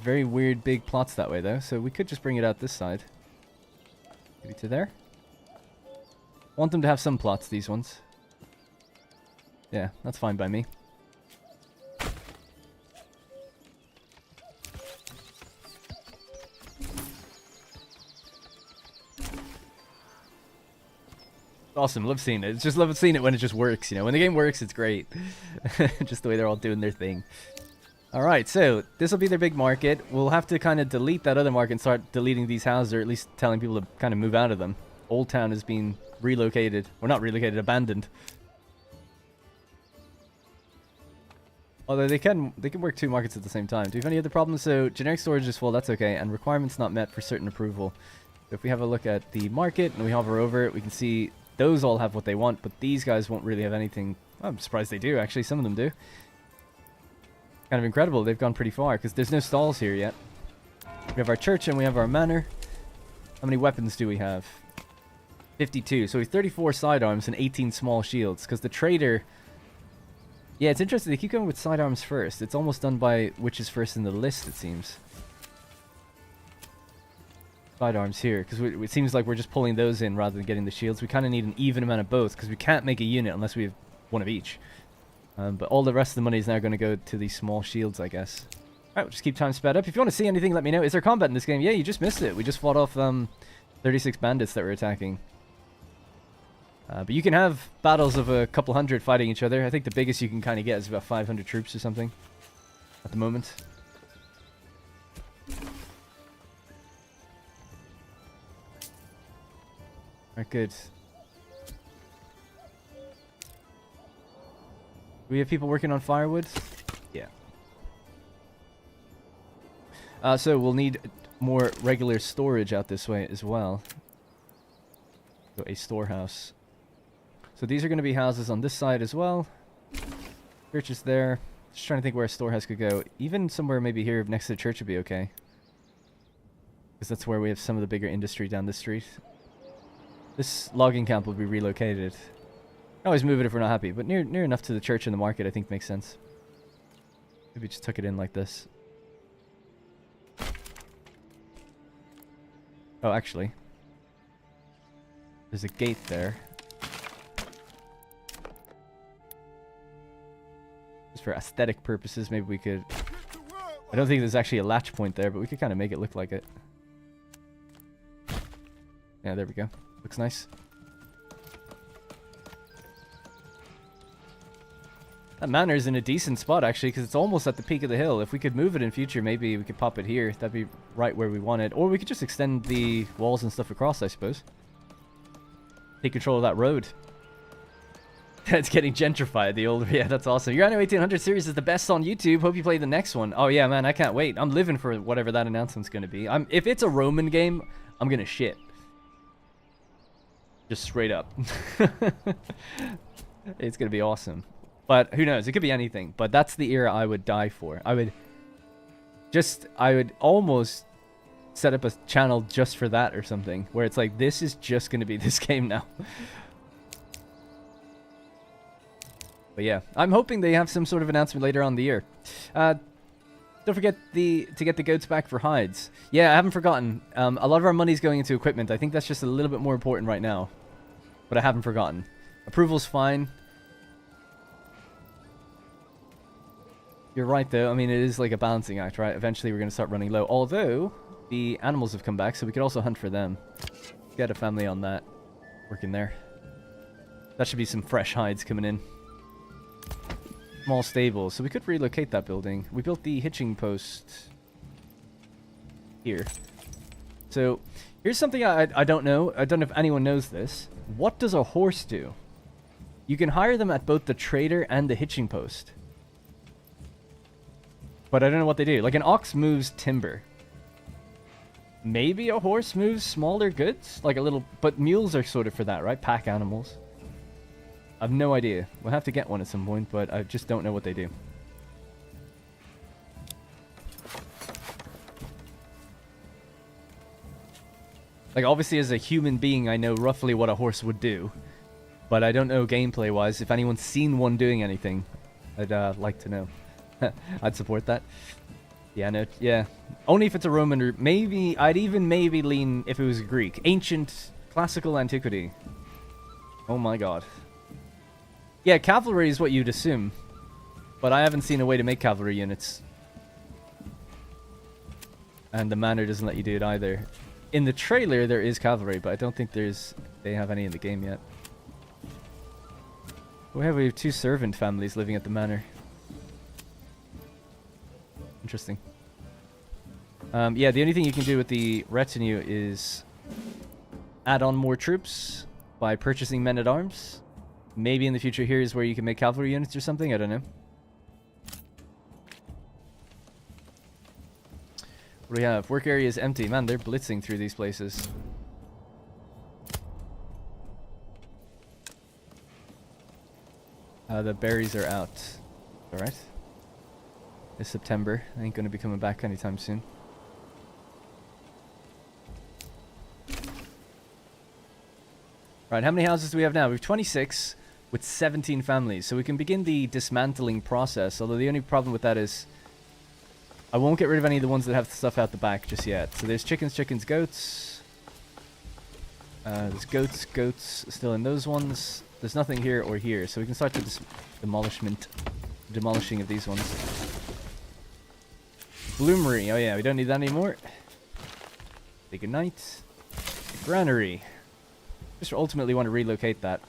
Very weird big plots that way, though, so we could just bring it out this side. Maybe to there? Want them to have some plots, these ones. Yeah, that's fine by me. Awesome, love seeing it. It's just love seeing it when it just works, you know. When the game works, it's great. Just the way they're all doing their thing. Alright, so this will be their big market. We'll have to kind of delete that other market and start deleting these houses, or at least telling people to kind of move out of them. Old Town is being relocated. Or not relocated, abandoned. Although they can work 2 markets at the same time. Do we have any other problems? So generic storage is full, that's okay, and requirements not met for certain approval. So if we have a look at the market and we hover over it, we can see those all have what they want, but these guys won't really have anything. Well, I'm surprised they do, actually. Some of them do. Kind of incredible. They've gone pretty far because there's no stalls here yet. We have our church and we have our manor. How many weapons do we have? 52. So we have 34 sidearms and 18 small shields because the trader... Yeah, it's interesting. They keep going with sidearms first. It's almost done by which is first in the list, it seems. Sidearms here, because it seems like we're just pulling those in rather than getting the shields. We kind of need an even amount of both, because we can't make a unit unless we have one of each. But all the rest of the money is now going to go to these small shields, I guess. Alright, we'll just keep time sped up. If you want to see anything, let me know. Is there combat in this game? Yeah, you just missed it. We just fought off 36 bandits that were attacking. But you can have battles of a couple hundred fighting each other. I think the biggest you can kind of get is about 500 troops or something at the moment. Alright, good. we have people working on firewood? Yeah. So we'll need more regular storage out this way as well. So a storehouse. So these are going to be houses on this side as well. Church is there. Just trying to think where a storehouse could go. Even somewhere maybe here next to the church would be okay. Because that's where we have some of the bigger industry down the street. This logging camp will be relocated. Always move it if we're not happy, but near enough to the church and the market I think makes sense. Maybe just tuck it in like this. Oh, actually. There's a gate there. Just for aesthetic purposes, maybe we could... I don't think there's actually a latch point there, but we could kind of make it look like it. Yeah, there we go. Looks nice. That manor's in a decent spot, actually, because it's almost at the peak of the hill. If we could move it in future, maybe we could pop it here. That'd be right where we want it. Or we could just extend the walls and stuff across, I suppose. Take control of that road. It's getting gentrified, the old... Yeah, that's awesome. Your Anno 1800 series is the best on YouTube. Hope you play the next one. Oh, yeah, man, I can't wait. I'm living for whatever that announcement's going to be. If it's a Roman game, I'm going to shit. Just straight up. It's going to be awesome. But who knows? It could be anything. But that's the era I would die for. I would almost set up a channel just for that or something. Where it's like, this is just going to be this game now. But yeah, I'm hoping they have some sort of announcement later on in the year. Don't forget to get the goats back for hides. Yeah, I haven't forgotten. A lot of our money's going into equipment. I think that's just a little bit more important right now. But I haven't forgotten. Approval's fine. You're right, though. I mean, it is like a balancing act, right? Eventually, we're going to start running low. Although, the animals have come back, so we could also hunt for them. Get a family on that. Working there. That should be some fresh hides coming in. Small stable. So we could relocate that building. We built the hitching post here. So, here's something I don't know. I don't know if anyone knows this. What does a horse do? You can hire them at both the trader and the hitching post. But I don't know what they do. Like, an ox moves timber. Maybe a horse moves smaller goods? Like a little... But mules are sort of for that, right? Pack animals. I've no idea. We'll have to get one at some point, but I just don't know what they do. Like, obviously, as a human being, I know roughly what a horse would do. But I don't know gameplay-wise. If anyone's seen one doing anything, I'd like to know. I'd support that. Yeah, no, yeah. Only if it's a Roman, or maybe, I'd even maybe lean if it was Greek. Ancient, classical antiquity. Oh my god. Yeah, cavalry is what you'd assume. But I haven't seen a way to make cavalry units. And the manor doesn't let you do it either. In the trailer, there is cavalry, but I don't think they have any in the game yet. We have 2 servant families living at the manor. Interesting. Yeah, the only thing you can do with the retinue is add on more troops by purchasing men-at-arms. Maybe in the future here is where you can make cavalry units or something. I don't know. What do we have? Work area is empty. Man, they're blitzing through these places. The berries are out. Alright. It's September. I ain't going to be coming back anytime soon. Right, how many houses do we have now? We have 26 with 17 families. So we can begin the dismantling process. Although the only problem with that is I won't get rid of any of the ones that have stuff out the back just yet. So there's chickens, chickens, goats. There's goats still in those ones. There's nothing here or here. So we can start the demolishing of these ones. Bloomery. Oh yeah, we don't need that anymore. Say goodnight. Granary. Just ultimately want to relocate that.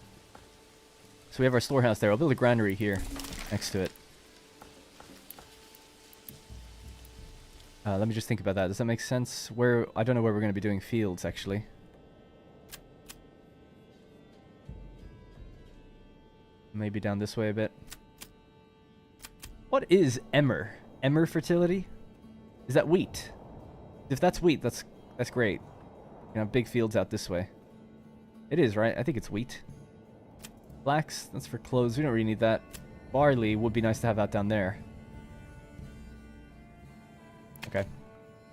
So we have our storehouse there. I'll build a granary here next to it. Let me just think about that. Does that make sense? I don't know where we're going to be doing fields, actually. Maybe down this way a bit. What is emmer? Emmer fertility? Is that wheat? If that's wheat, that's great. You know, big fields out this way. It is, right? I think it's wheat. Flax, that's for clothes. We don't really need that. Barley would be nice to have out down there. Okay.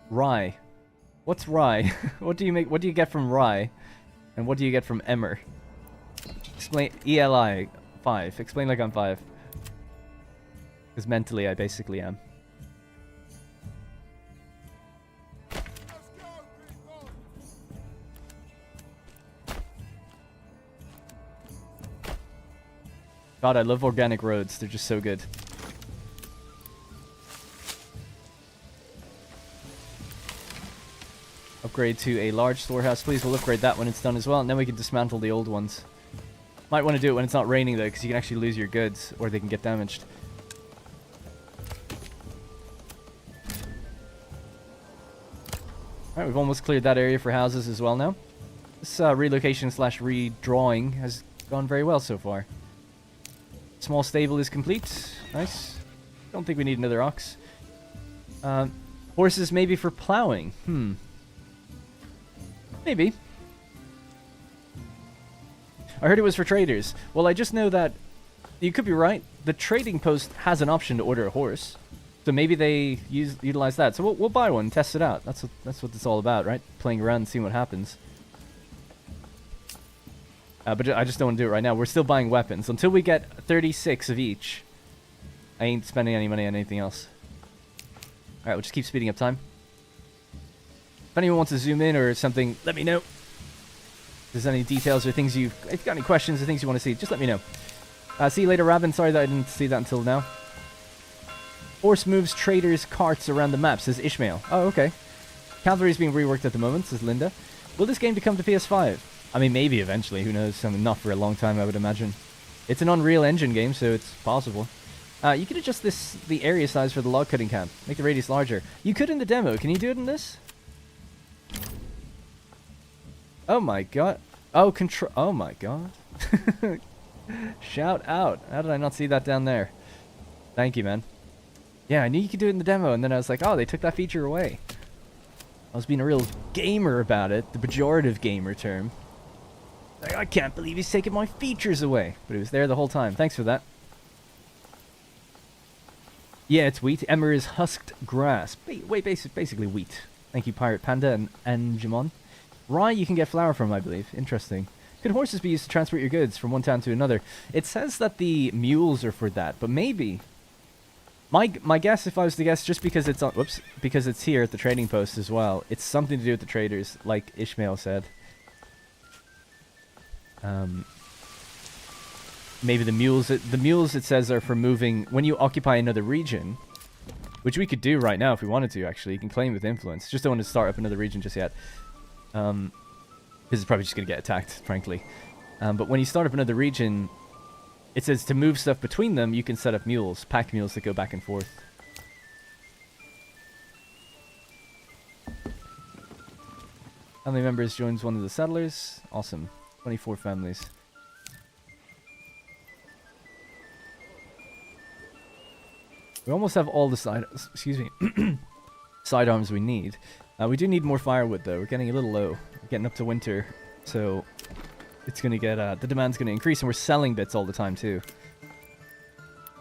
Rye. What's rye? What do you get from rye? And what do you get from emmer? Explain. ELI 5. Explain like I'm 5. Because mentally I basically am. God, I love organic roads. They're just so good. Upgrade to a large storehouse, please. We'll upgrade that when it's done as well, and then we can dismantle the old ones. Might want to do it when it's not raining, though, because you can actually lose your goods, or they can get damaged. Alright, we've almost cleared that area for houses as well now. This relocation slash redrawing has gone very well so far. Small stable is complete. Nice. Don't think we need another ox. Horses maybe for plowing. Maybe. I heard it was for traders. Well, I just know that you could be right. The trading post has an option to order a horse, so maybe they utilize that. So we'll buy one, test it out. That's what it's all about, right? Playing around and seeing what happens. But I just don't want to do it right now. We're still buying weapons until we get 36 of each. I ain't spending any money on anything else. All right, we'll just keep speeding up time. If anyone wants to zoom in or something, let me know. If there's any details or things if you've got any questions or things you want to see, just let me know. See you later, Rabin. Sorry that I didn't see that until now. Horse moves traders' carts around the map, says Ishmael. Oh, okay. Cavalry is being reworked at the moment, says Linda. Will this game become to PS5? I mean, maybe eventually. Who knows? I mean, not for a long time, I would imagine. It's an Unreal Engine game, so it's possible. You could adjust the area size for the log cutting camp. Make the radius larger. You could in the demo. Can you do it in this? Oh my god. Oh, control. Oh my god. Shout out. How did I not see that down there? Thank you, man. Yeah, I knew you could do it in the demo, and then I was like, oh, they took that feature away. I was being a real gamer about it. The pejorative gamer term. Like, I can't believe he's taking my features away. But it was there the whole time. Thanks for that. Yeah, it's wheat. Emmer is husked grass. Wait, basically wheat. Thank you, Pirate Panda and Angemon. Rye you can get flour from, I believe. Interesting. Could horses be used to transport your goods from one town to another? It says that the mules are for that, but maybe. My guess, if I was to guess, just because it's on, because it's here at the trading post as well, it's something to do with the traders, like Ishmael said. Maybe the mules it says are for moving when you occupy another region, which we could do right now if we wanted to. Actually, you can claim with influence. Just don't want to start up another region just yet. Because it's probably just gonna get attacked, frankly. But when you start up another region, it says to move stuff between them, you can set up mules, pack mules that go back and forth. Family members joins one of the settlers. Awesome. 24 families. We almost have all the sidearms we need. We do need more firewood, though. We're getting a little low. We're getting up to winter, so it's going to get, the demand's going to increase, and we're selling bits all the time, too.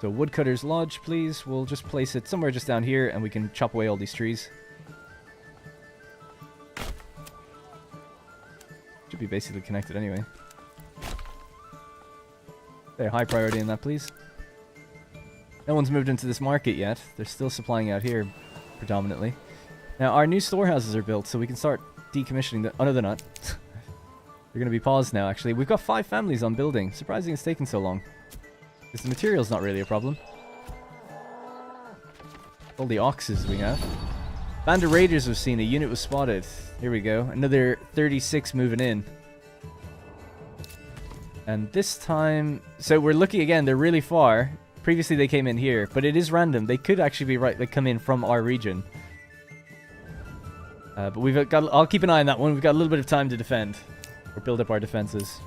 So, Woodcutter's Lodge, please. We'll just place it somewhere just down here, and we can chop away all these trees. Should be basically connected anyway. There, high priority on that, please. No one's moved into this market yet. They're still supplying out here, predominantly. Now, our new storehouses are built, so we can start decommissioning the... Oh, no, they're not. They're going to be paused now, actually. We've got 5 families on building. Surprising it's taken so long. Because the material's not really a problem. All the oxes we have. Band of Raiders was seen. A unit was spotted. Here we go. Another 36 moving in. And this time... So we're looking again. They're really far. Previously they came in here. But it is random. They could actually be right. They come in from our region. But we've got... I'll keep an eye on that one. We've got a little bit of time to defend. Or build up our defenses.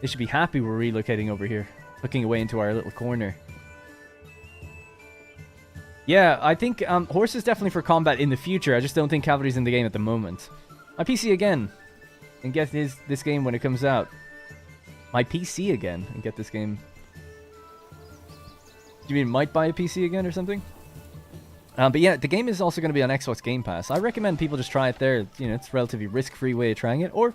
They should be happy we're relocating over here. looking away into our little corner. Yeah, I think horse is definitely for combat in the future. I just don't think cavalry's in the game at the moment. My PC again. And get this game when it comes out. My PC again. And get this game. Do you mean might buy a PC again or something? But yeah, the game is also going to be on Xbox Game Pass. I recommend people just try it there. You know, it's a relatively risk-free way of trying it. Or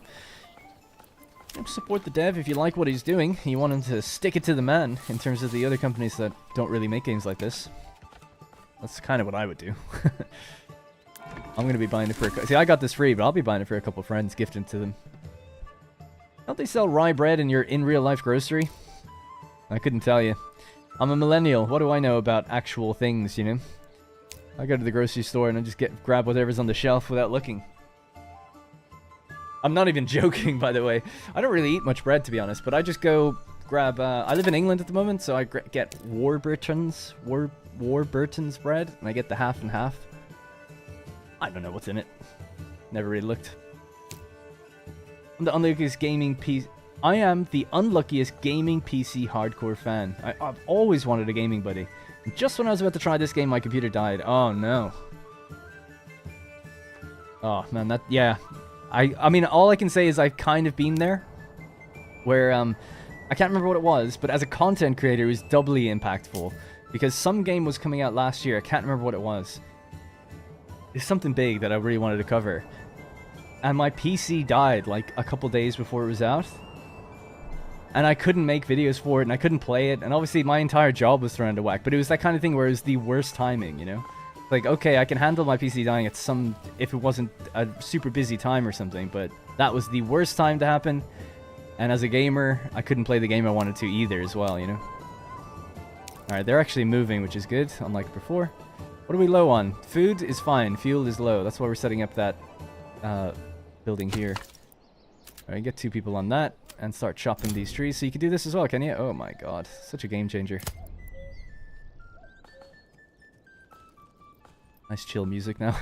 support the dev if you like what he's doing. You want him to stick it to the man in terms of the other companies that don't really make games like this. That's kind of what I would do. I'm going to be buying it for... See, I got this free, but I'll be buying it for a couple of friends, gifting to them. Don't they sell rye bread in your in-real-life grocery? I couldn't tell you. I'm a millennial. What do I know about actual things, you know? I go to the grocery store and I just grab whatever's on the shelf without looking. I'm not even joking, by the way. I don't really eat much bread, to be honest, but I just go grab... I live in England at the moment, so I get Warburton's bread, and I get the half and half. I don't know what's in it. Never really looked. I'm the unluckiest gaming PC... I am the unluckiest gaming PC hardcore fan. I've always wanted a gaming buddy. And just when I was about to try this game, my computer died. Oh, no. Oh, man, that... Yeah. I mean, all I can say is I've kind of been there. Where, I can't remember what it was, but as a content creator, it was doubly impactful. Because some game was coming out last year. I can't remember what it was. It's something big that I really wanted to cover. And my PC died, like, a couple days before it was out. And I couldn't make videos for it, and I couldn't play it. And obviously, my entire job was thrown into whack. But it was that kind of thing where it was the worst timing, you know? Like, okay, I can handle my PC dying at some... if it wasn't a super busy time or something. But that was the worst time to happen. And as a gamer, I couldn't play the game I wanted to either as well, you know? Alright, they're actually moving, which is good, unlike before. What are we low on? Food is fine. Fuel is low. That's why we're setting up that building here. Alright, get 2 people on that. And start chopping these trees. So you can do this as well, can you? Oh my god. Such a game changer. Nice chill music now.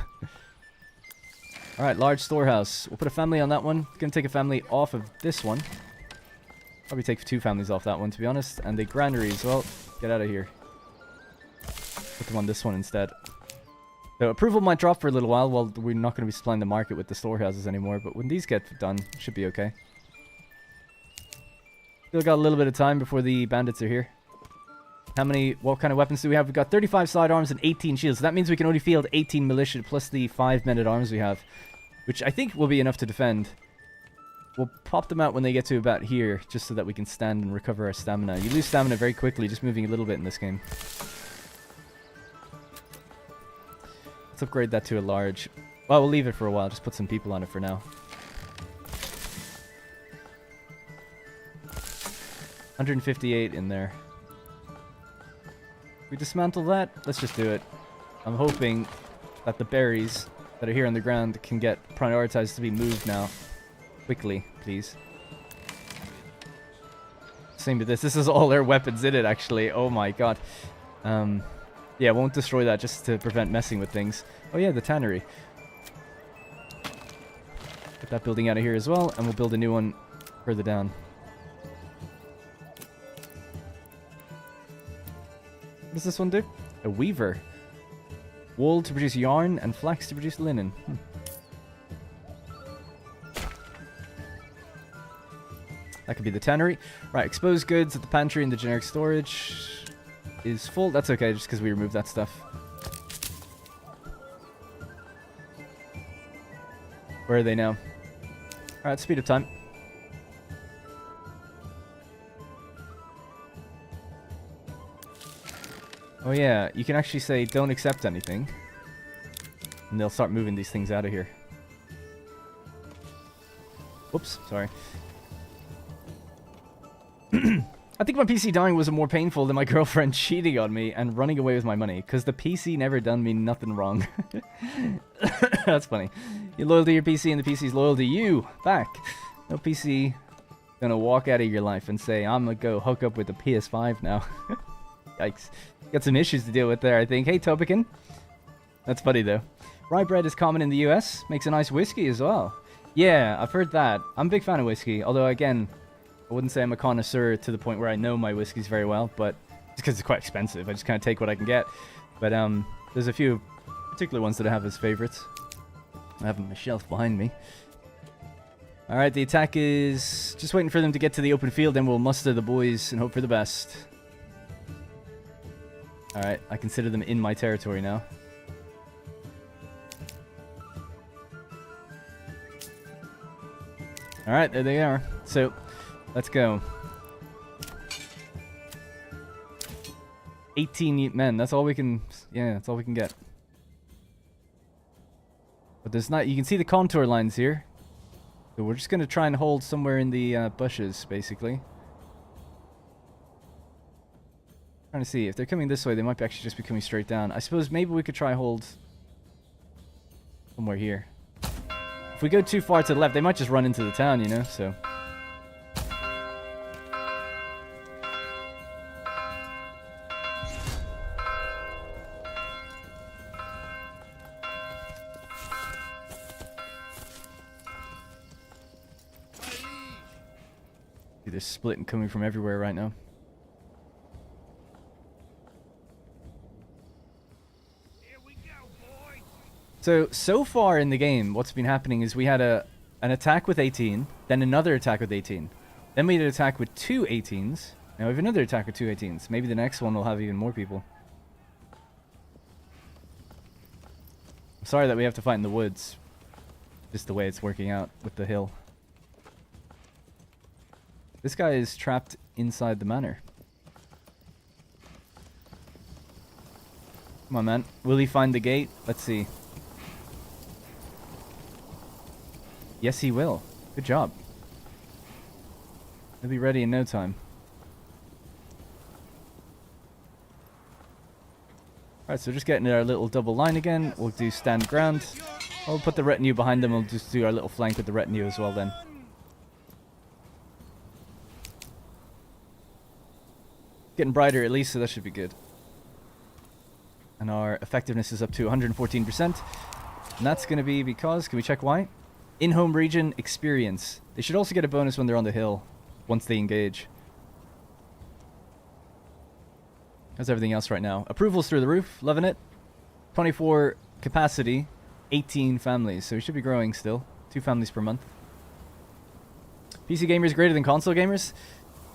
Alright, large storehouse. We'll put a family on that one. Gonna take a family off of this one. Probably take 2 families off that one, to be honest. And the granary as well. Get out of here. Put them on this one instead. So approval might drop for a little while we're not going to be supplying the market with the storehouses anymore. But when these get done, it should be okay. Still got a little bit of time before the bandits are here. What kind of weapons do we have? We've got 35 sidearms and 18 shields. So that means we can only field 18 militia plus the 5 men-at-arms we have. Which I think will be enough to defend. We'll pop them out when they get to about here, just so that we can stand and recover our stamina. You lose stamina very quickly, just moving a little bit in this game. Let's upgrade that to a large. Well, we'll leave it for a while, just put some people on it for now. 158 in there. We dismantle that? Let's just do it. I'm hoping that the berries that are here on the ground can get prioritized to be moved now. Quickly, please. Same with this. This is all their weapons in it, actually. Oh my god. Yeah, won't destroy that just to prevent messing with things. Oh yeah, the tannery. Get that building out of here as well, and we'll build a new one further down. What does this one do? A weaver. Wool to produce yarn and flax to produce linen. That could be the tannery. Right, exposed goods at the pantry and the generic storage is full. That's okay, just because we removed that stuff. Where are they now? Alright, speed up time. Oh yeah, you can actually say don't accept anything. And they'll start moving these things out of here. Whoops, sorry. I think my PC dying was more painful than my girlfriend cheating on me and running away with my money, because the PC never done me nothing wrong. That's funny. You're loyal to your PC and the PC's loyal to you back. No PC gonna walk out of your life and say, I'm gonna go hook up with the PS5 now. Yikes. Got some issues to deal with there, I think. Hey, Topican. That's funny, though. Rye bread is common in the US. Makes a nice whiskey as well. Yeah, I've heard that. I'm a big fan of whiskey. Although, again, I wouldn't say I'm a connoisseur to the point where I know my whiskeys very well, but it's because it's quite expensive. I just kind of take what I can get. But there's a few particular ones that I have as favorites. I have them on my shelf behind me. Alright, the attack is just waiting for them to get to the open field, then we'll muster the boys and hope for the best. Alright, I consider them in my territory now. Alright, there they are. So, let's go. 18 men, that's all we can... Yeah, that's all we can get. But there's not... You can see the contour lines here. So we're just going to try and hold somewhere in the bushes, basically. Trying to see. If they're coming this way, they might actually just be coming straight down. I suppose maybe we could try hold somewhere here. If we go too far to the left, they might just run into the town, you know, so... They're split and coming from everywhere right now. Here we go, boys. So far in the game, what's been happening is we had an attack with 18, then another attack with 18. Then we had an attack with 2 18s. Now we have another attack with 2 18s. Maybe the next one will have even more people. I'm sorry that we have to fight in the woods. Just the way it's working out with the hill. This guy is trapped inside the manor. Come on, man. Will he find the gate? Let's see. Yes, he will. Good job. He'll be ready in no time. Alright, so just getting our little double line again. We'll do stand ground. I'll put the retinue behind them. We'll just do our little flank with the retinue as well then. Getting brighter at least, so that should be good. And our effectiveness is up to 114%. And that's going to be because, can we check why? In-home region experience. They should also get a bonus when they're on the hill, once they engage. How's everything else right now? Approvals through the roof, loving it. 24 capacity, 18 families, so we should be growing still. 2 families per month. PC gamers greater than console gamers?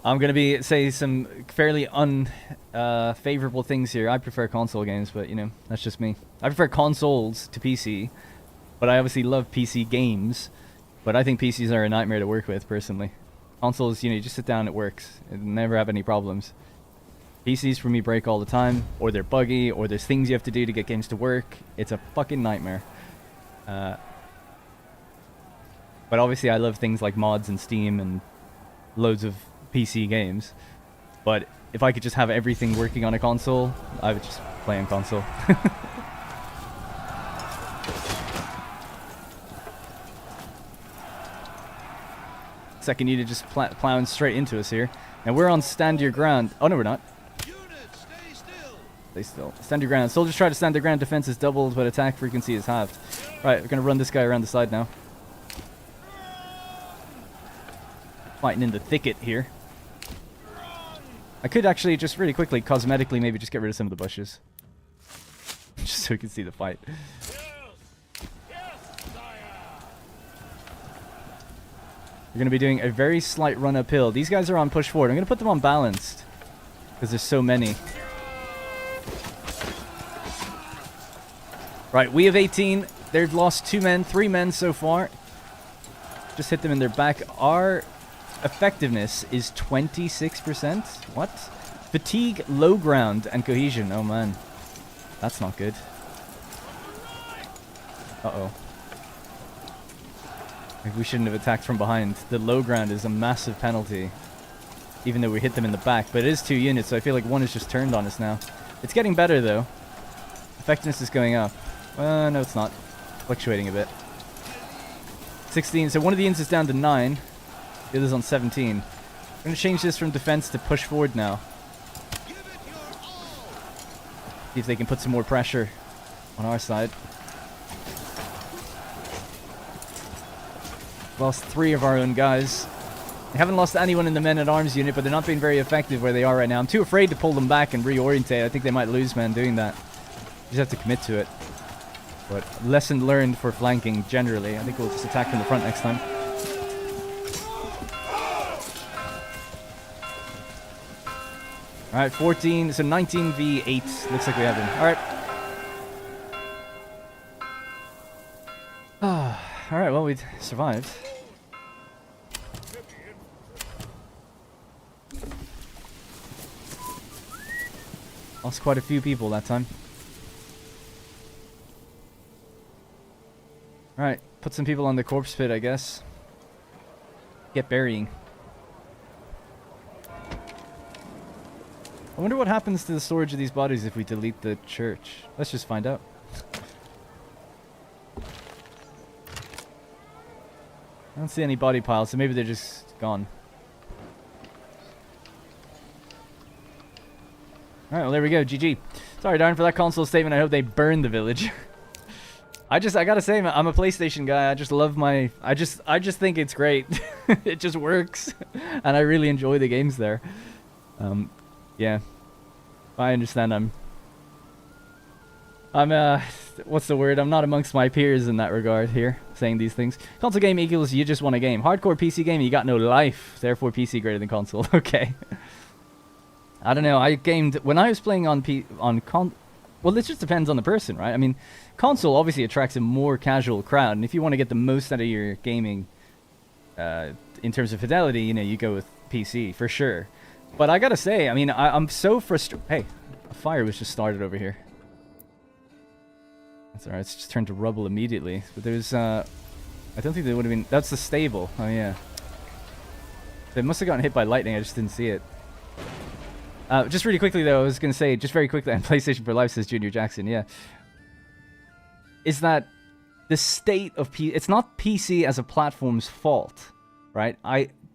I'm going to say some fairly unfavorable things here. I prefer console games, but, you know, that's just me. I prefer consoles to PC, but I obviously love PC games, but I think PCs are a nightmare to work with, personally. Consoles, you know, you just sit down, it works. It never have any problems. PCs for me break all the time, or they're buggy, or there's things you have to do to get games to work. It's a fucking nightmare. But obviously I love things like mods and Steam and loads of PC games, but if I could just have everything working on a console, I would just play on console. Second unit just plowing straight into us here, and we're on stand your ground. Oh no, we're not. Units, stay still. Stay still. Stand your ground. Soldiers try to stand their ground. Defense is doubled, but attack frequency is halved. Right, we're gonna run this guy around the side now. Fighting in the thicket here. I could actually just really quickly, cosmetically, maybe just get rid of some of the bushes. Just so we can see the fight. We're going to be doing a very slight run uphill. These guys are on push forward. I'm going to put them on balanced, because there's so many. Right, we have 18. They've lost 2 men, 3 men so far. Just hit them in their back. Our effectiveness is 26%. What? Fatigue, low ground, and cohesion. Oh man, that's not good. Uh-oh. Maybe we shouldn't have attacked from behind. The low ground is a massive penalty, even though we hit them in the back. But it is 2 units, so I feel like one is just turned on us now. It's getting better though. Effectiveness is going up. No, it's not. Fluctuating a bit. 16. So one of the units is down to 9. The other's on 17. I'm going to change this from defense to push forward now. See if they can put some more pressure on our side. Lost 3 of our own guys. They haven't lost anyone in the men-at-arms unit, but they're not being very effective where they are right now. I'm too afraid to pull them back and reorientate. I think they might lose men doing that. You just have to commit to it. But lesson learned for flanking generally. I think we'll just attack from the front next time. Alright, 14, so 19 v 8. Looks like we have them. Alright. Alright, well, we survived. Lost quite a few people that time. Alright, put some people on the corpse pit, I guess. Get burying. I wonder what happens to the storage of these bodies if we delete the church. Let's just find out. I don't see any body piles, so maybe they're just gone. Alright, well there we go, GG. Sorry Darren for that console statement, I hope they burn the village. I gotta say, I'm a PlayStation guy, I just love my... I just think it's great. It just works. And I really enjoy the games there. Yeah. I understand I'm what's the word? I'm not amongst my peers in that regard here, saying these things. Console game equals you just won a game. Hardcore PC game, you got no life. Therefore PC greater than console. Okay. I don't know, I gamed... When I was playing on well, this just depends on the person, right? I mean, console obviously attracts a more casual crowd, and if you want to get the most out of your gaming in terms of fidelity, you know, you go with PC, for sure. But I gotta say, I mean, I'm so frustrated... Hey, a fire was just started over here. That's alright, it's just turned to rubble immediately. But there's, I don't think they would have been... That's the stable. Oh, yeah. They must have gotten hit by lightning, I just didn't see it. Just really quickly, though, I was going to say, just very quickly, on PlayStation for Life, says Junior Jackson, yeah. Is that the state of it's not PC as a platform's fault, right?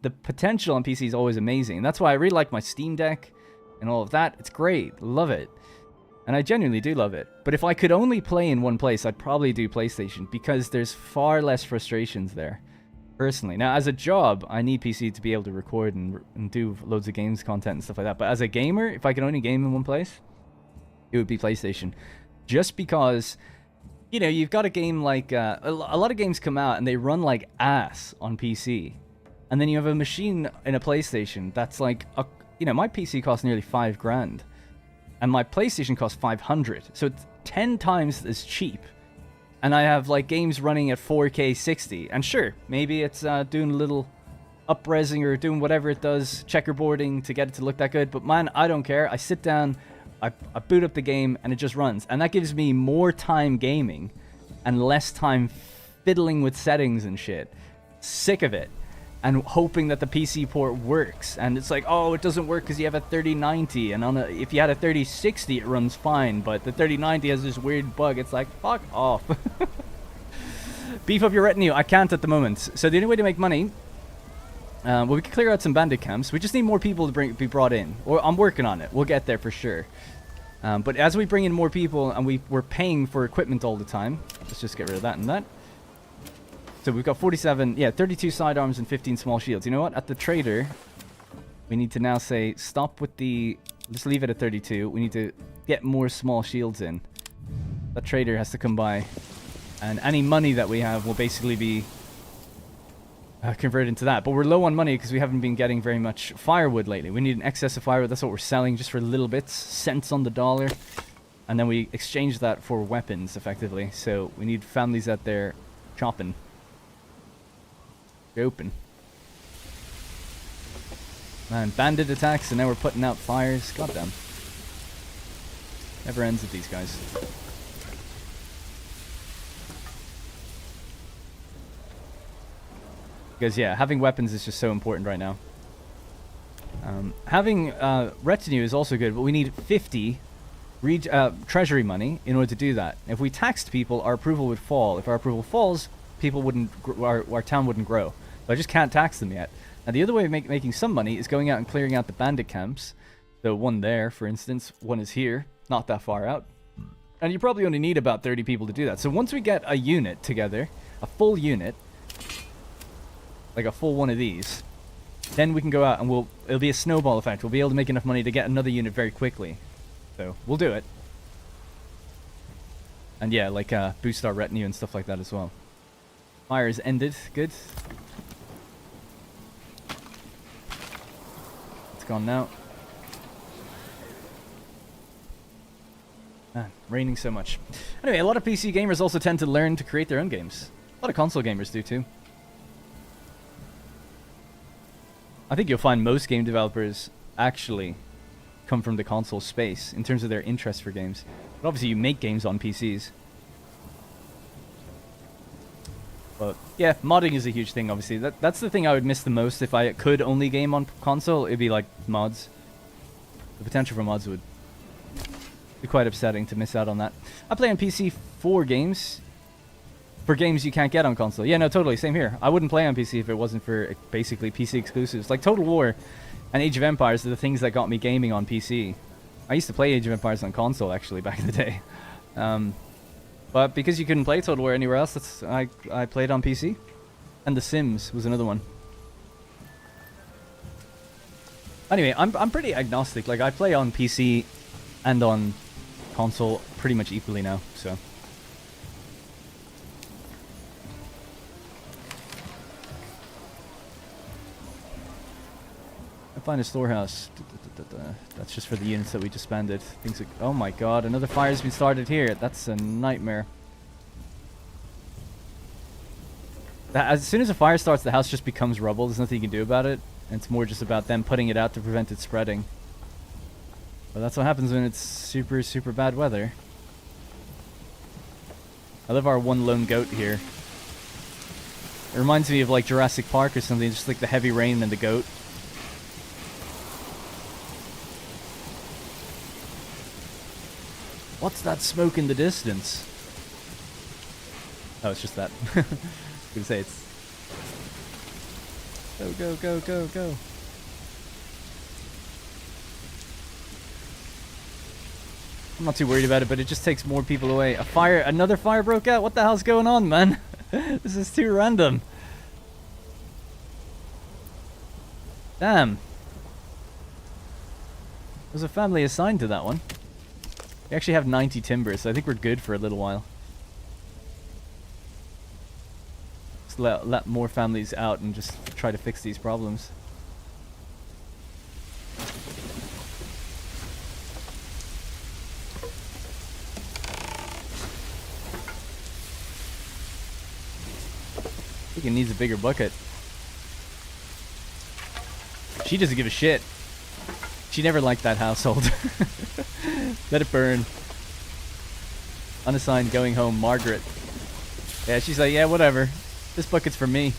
The potential on PC is always amazing. That's why I really like my Steam Deck and all of that. It's great. Love it. And I genuinely do love it. But if I could only play in one place, I'd probably do PlayStation because there's far less frustrations there. Personally. Now, as a job, I need PC to be able to record and do loads of games content and stuff like that. But as a gamer, if I could only game in one place, it would be PlayStation. Just because, you know, you've got a game like... a lot of games come out and they run like ass on PC. And then you have a machine in a PlayStation that's like... you know, my PC costs nearly $5,000. And my PlayStation costs $500. So it's 10 times as cheap. And I have, like, games running at 4K 60. And sure, maybe it's doing a little up-resing or doing whatever it does, checkerboarding to get it to look that good. But, man, I don't care. I sit down, I boot up the game, and it just runs. And that gives me more time gaming and less time fiddling with settings and shit. Sick of it. And hoping that the PC port works. And it's like, oh, it doesn't work because you have a 3090. And if you had a 3060, it runs fine. But the 3090 has this weird bug. It's like, fuck off. Beef up your retinue. I can't at the moment. So the only way to make money... well, we can clear out some bandit camps. We just need more people to be brought in. Or I'm working on it. We'll get there for sure. But as we bring in more people and we're paying for equipment all the time. Let's just get rid of that and that. So we've got 47, yeah, 32 sidearms and 15 small shields. You know what? At the trader, we need to now say, stop with the... Just leave it at 32. We need to get more small shields in. That trader has to come by. And any money that we have will basically be converted into that. But we're low on money because we haven't been getting very much firewood lately. We need an excess of firewood. That's what we're selling just for little bits. Cents on the dollar. And then we exchange that for weapons, effectively. So we need families out there chopping. Open. Man, bandit attacks and now we're putting out fires. Goddamn. Never ends with these guys. Because yeah, having weapons is just so important right now. Having retinue is also good, but we need 50 treasury money in order to do that. If we taxed people, our approval would fall. If our approval falls, people wouldn't, our town wouldn't grow. So I just can't tax them yet. Now the other way of making some money is going out and clearing out the bandit camps. So one there, for instance, one is here, not that far out. And you probably only need about 30 people to do that. So once we get a unit together, a full unit, like a full one of these, then we can go out and it'll be a snowball effect. We'll be able to make enough money to get another unit very quickly. So we'll do it. And yeah, like boost our retinue and stuff like that as well. Fire is ended. Good. It's gone now. Man, raining so much. Anyway, a lot of PC gamers also tend to learn to create their own games. A lot of console gamers do too. I think you'll find most game developers actually come from the console space in terms of their interest for games. But obviously you make games on PCs. But yeah, modding is a huge thing, obviously. That's the thing I would miss the most if I could only game on console. It'd be like mods. The potential for mods would be quite upsetting to miss out on that. I play on PC for games. For games you can't get on console. Yeah, no, totally. Same here. I wouldn't play on PC if it wasn't for basically PC exclusives. Like Total War and Age of Empires are the things that got me gaming on PC. I used to play Age of Empires on console, actually, back in the day. But because you couldn't play Total War anywhere else, I played on PC. And The Sims was another one. Anyway, I'm pretty agnostic. Like, I play on PC and on console pretty much equally now, so... Find a storehouse. That's just for the units that we disbanded. Things like, oh my god, another fire's been started here. That's a nightmare. As soon as a fire starts, the house just becomes rubble. There's nothing you can do about it. And it's more just about them putting it out to prevent it spreading. But that's what happens when it's super, super bad weather. I love our one lone goat here. It reminds me of like Jurassic Park or something. Just like the heavy rain and the goat. What's that smoke in the distance? Oh, it's just that. I was gonna say it's... Go, go, go, go, go. I'm not too worried about it, but it just takes more people away. Another fire broke out? What the hell's going on, man? This is too random. Damn. There's a family assigned to that one. We actually have 90 timber, so I think we're good for a little while. Just let more families out and just try to fix these problems. I think it needs a bigger bucket. She doesn't give a shit. She never liked that household. Let it burn. Unassigned going home, Margaret. Yeah, she's like, yeah, whatever. This bucket's for me.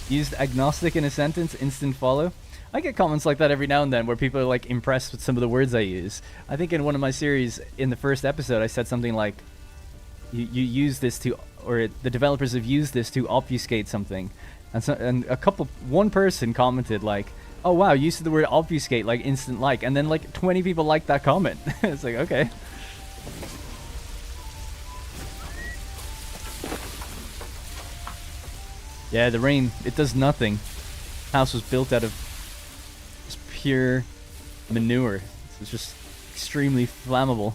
Used agnostic in a sentence, instant follow. I get comments like that every now and then where people are like impressed with some of the words I use. I think in one of my series, in the first episode, I said something like, you use this to, or the developers have used this to obfuscate something. And one person commented like, oh wow, you used the word obfuscate like instant like, and then like 20 people liked that comment. It's like, okay. Yeah, the rain, it does nothing. House was built out of just pure manure. It's just extremely flammable.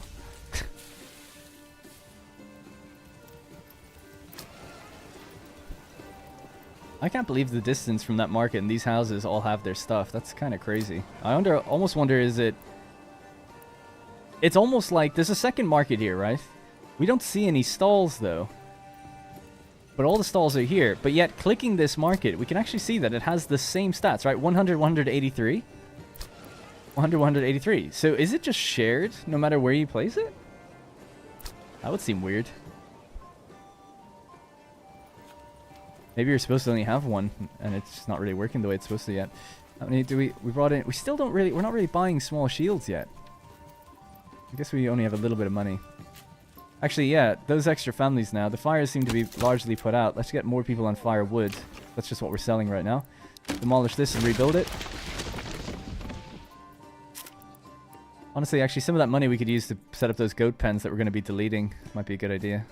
I can't believe the distance from that market and these houses all have their stuff. That's kind of crazy. I almost wonder, is it... It's almost like there's a second market here, right? We don't see any stalls, though. But all the stalls are here. But yet, clicking this market, we can actually see that it has the same stats, right? 100, 183. 100, 183. So is it just shared no matter where you place it? That would seem weird. Maybe you're supposed to only have one, and it's just not really working the way it's supposed to yet. How many do we brought in? We still don't really, we're not really buying small shields yet. I guess we only have a little bit of money. Actually, yeah, those extra families now, the fires seem to be largely put out. Let's get more people on firewood. That's just what we're selling right now. Demolish this and rebuild it. Honestly, actually, some of that money we could use to set up those goat pens that we're going to be deleting. Might be a good idea.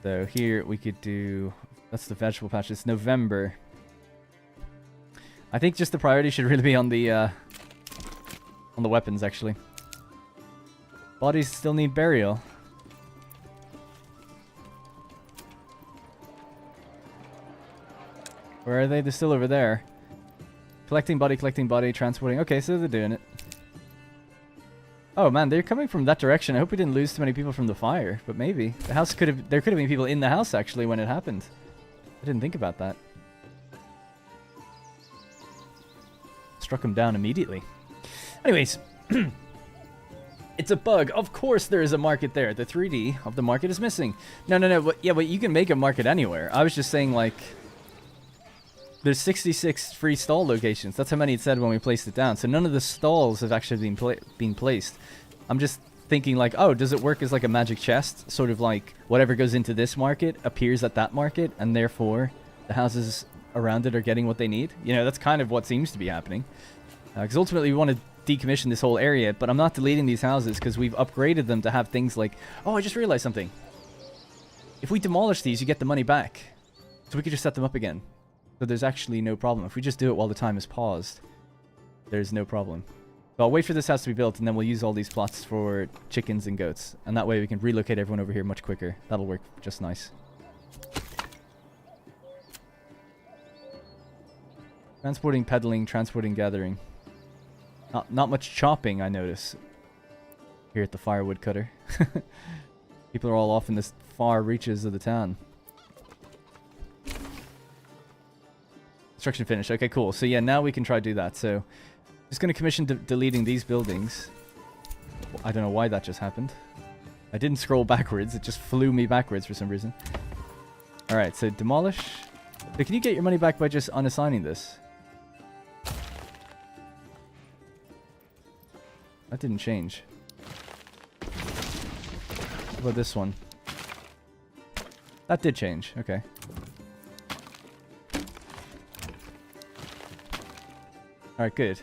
So here we could do... That's the vegetable patch. It's November. I think just the priority should really be on the weapons, actually. Bodies still need burial. Where are they? They're still over there. Collecting body, transporting. Okay, so they're doing it. Oh man, they're coming from that direction. I hope we didn't lose too many people from the fire, but maybe. The house could have... There could have been people in the house, actually, when it happened. I didn't think about that. Struck them down immediately. Anyways. It's a bug. Of course there is a market there. The 3D of the market is missing. No. But, yeah, but you can make a market anywhere. I was just saying, like... There's 66 free stall locations. That's how many it said when we placed it down. So none of the stalls have actually been placed. I'm just thinking like, oh, does it work as like a magic chest? Sort of like whatever goes into this market appears at that market, and therefore the houses around it are getting what they need. You know, that's kind of what seems to be happening. Because ultimately we want to decommission this whole area, but I'm not deleting these houses because we've upgraded them to have things like... Oh, I just realized something. If we demolish these, you get the money back. So we could just set them up again. So there's actually no problem. If we just do it while the time is paused, there's no problem. So I'll wait for this house to be built, and then we'll use all these plots for chickens and goats. And that way we can relocate everyone over here much quicker. That'll work just nice. Transporting, peddling, transporting, gathering. Not much chopping, I notice. Here at the firewood cutter. People are all off in the far reaches of the town. Construction finished. Okay, cool. So yeah, now we can try to do that. So just going to commission deleting these buildings. I don't know why that just happened. I didn't scroll backwards. It just flew me backwards for some reason. Alright, so demolish. So can you get your money back by just unassigning this? That didn't change. What about this one? That did change. Okay. Alright, good.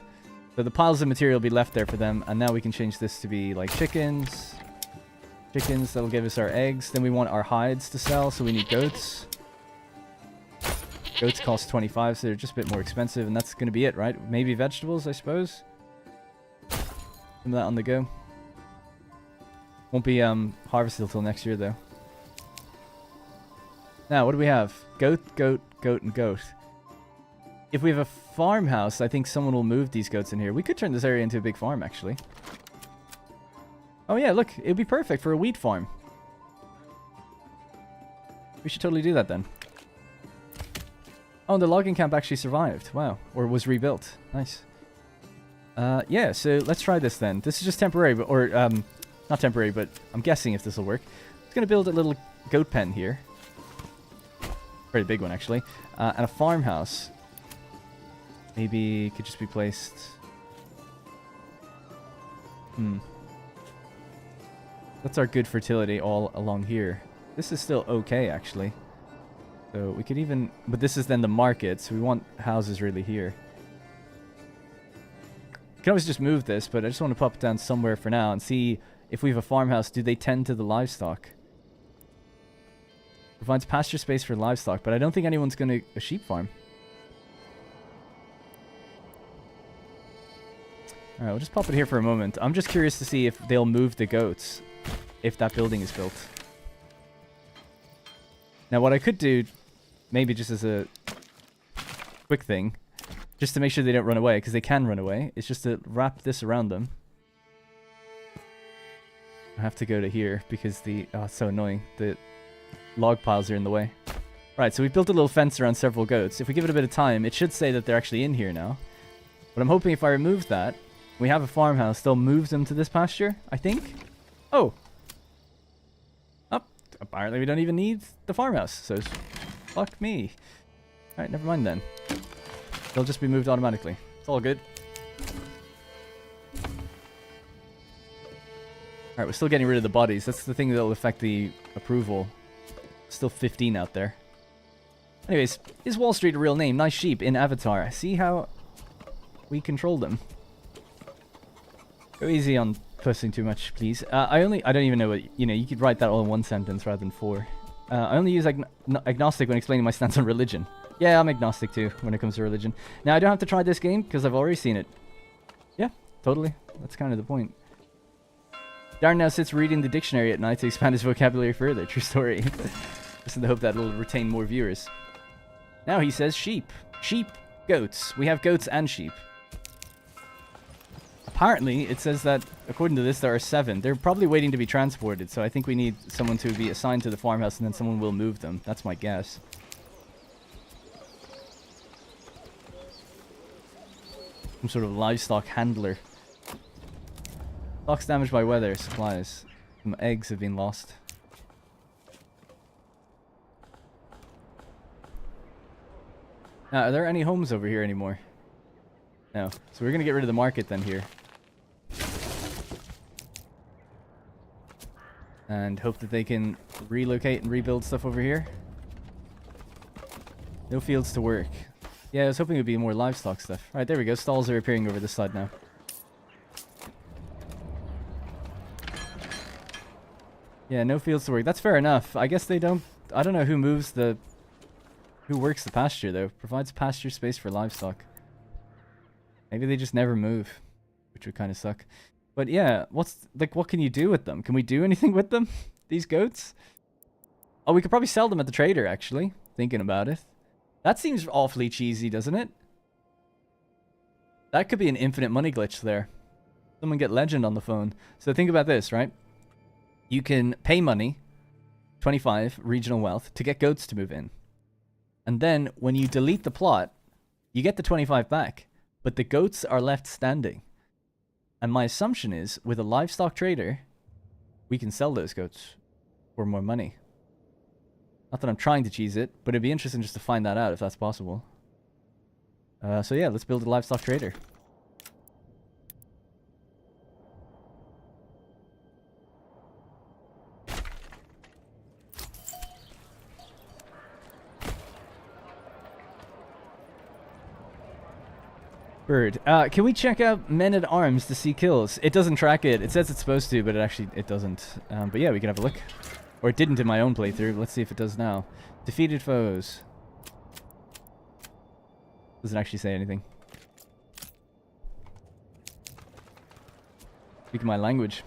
So the piles of material will be left there for them, and now we can change this to be like chickens. Chickens, that'll give us our eggs. Then we want our hides to sell, so we need goats. Goats cost 25, so they're just a bit more expensive, and that's going to be it, right? Maybe vegetables, I suppose? Some of that on the go. Won't be harvested until next year, though. Now, what do we have? Goat, goat, goat, and goat. If we have a farmhouse, I think someone will move these goats in here. We could turn this area into a big farm, actually. Oh yeah, look, it would be perfect for a wheat farm. We should totally do that then. Oh, and the logging camp actually survived. Wow. Or was rebuilt. Nice. Yeah, so let's try this then. This is just temporary, but, or, not temporary, but I'm guessing if this will work. I'm going to build a little goat pen here. Very big one, actually. And a farmhouse. Maybe it could just be placed... That's our good fertility all along here. This is still okay, actually. So we could even... But this is then the market, so we want houses really here. We can always just move this, but I just want to pop it down somewhere for now and see if we have a farmhouse. Do they tend to the livestock? Provides pasture space for livestock, but I don't think anyone's going to... A sheep farm. Alright, we'll just pop it here for a moment. I'm just curious to see if they'll move the goats if that building is built. Now what I could do, maybe just as a quick thing, just to make sure they don't run away, because they can run away, is just to wrap this around them. I have to go to here because the... Oh, it's so annoying. The log piles are in the way. Right, so we've built a little fence around several goats. If we give it a bit of time, it should say that they're actually in here now. But I'm hoping if I remove that, we have a farmhouse, they'll move them to this pasture, I think. Oh. Oh, apparently we don't even need the farmhouse, so fuck me. Alright, never mind then. They'll just be moved automatically. It's all good. Alright, we're still getting rid of the bodies. That's the thing that'll affect the approval. Still 15 out there. Anyways, is Wall Street a real name? Nice sheep in Avatar. See how we control them. Go easy on pussing too much, please. I don't even know what... You know, you could write that all in one sentence rather than 4. I only use agnostic when explaining my stance on religion. Yeah, I'm agnostic too when it comes to religion. Now, I don't have to try this game because I've already seen it. Yeah, totally. That's kind of the point. Darren now sits reading the dictionary at night to expand his vocabulary further. True story. Just in the hope that it'll retain more viewers. Now he says sheep. Sheep, goats. We have goats and sheep. Apparently, it says that, according to this, there are 7. They're probably waiting to be transported, so I think we need someone to be assigned to the farmhouse and then someone will move them. That's my guess. Some sort of livestock handler. Stocks damaged by weather. Supplies. Some eggs have been lost. Now, are there any homes over here anymore? No. So we're going to get rid of the market then here. And hope that they can relocate and rebuild stuff over here. No fields to work. Yeah, I was hoping it would be more livestock stuff. Alright, there we go. Stalls are appearing over this side now. Yeah, no fields to work. That's fair enough. I guess they don't... I don't know who moves the... Who works the pasture, though. Provides pasture space for livestock. Maybe they just never move. Which would kind of suck. But yeah, what's... Like, what can you do with them? Can we do anything with them? These goats? Oh, we could probably sell them at the trader, actually. Thinking about it. That seems awfully cheesy, doesn't it? That could be an infinite money glitch there. Someone get Legend on the phone. So think about this, right? You can pay money, 25 regional wealth, to get goats to move in. And then when you delete the plot, you get the 25 back. But the goats are left standing. And my assumption is, with a livestock trader, we can sell those goats for more money. Not that I'm trying to cheese it, but it'd be interesting just to find that out if that's possible. So yeah, let's build a livestock trader. Bird. Can we check out Men at Arms to see kills? It doesn't track it. It says it's supposed to, but it doesn't. But yeah, we can have a look. Or it didn't in my own playthrough. Let's see if it does now. Defeated foes. Doesn't actually say anything. Speaking my language.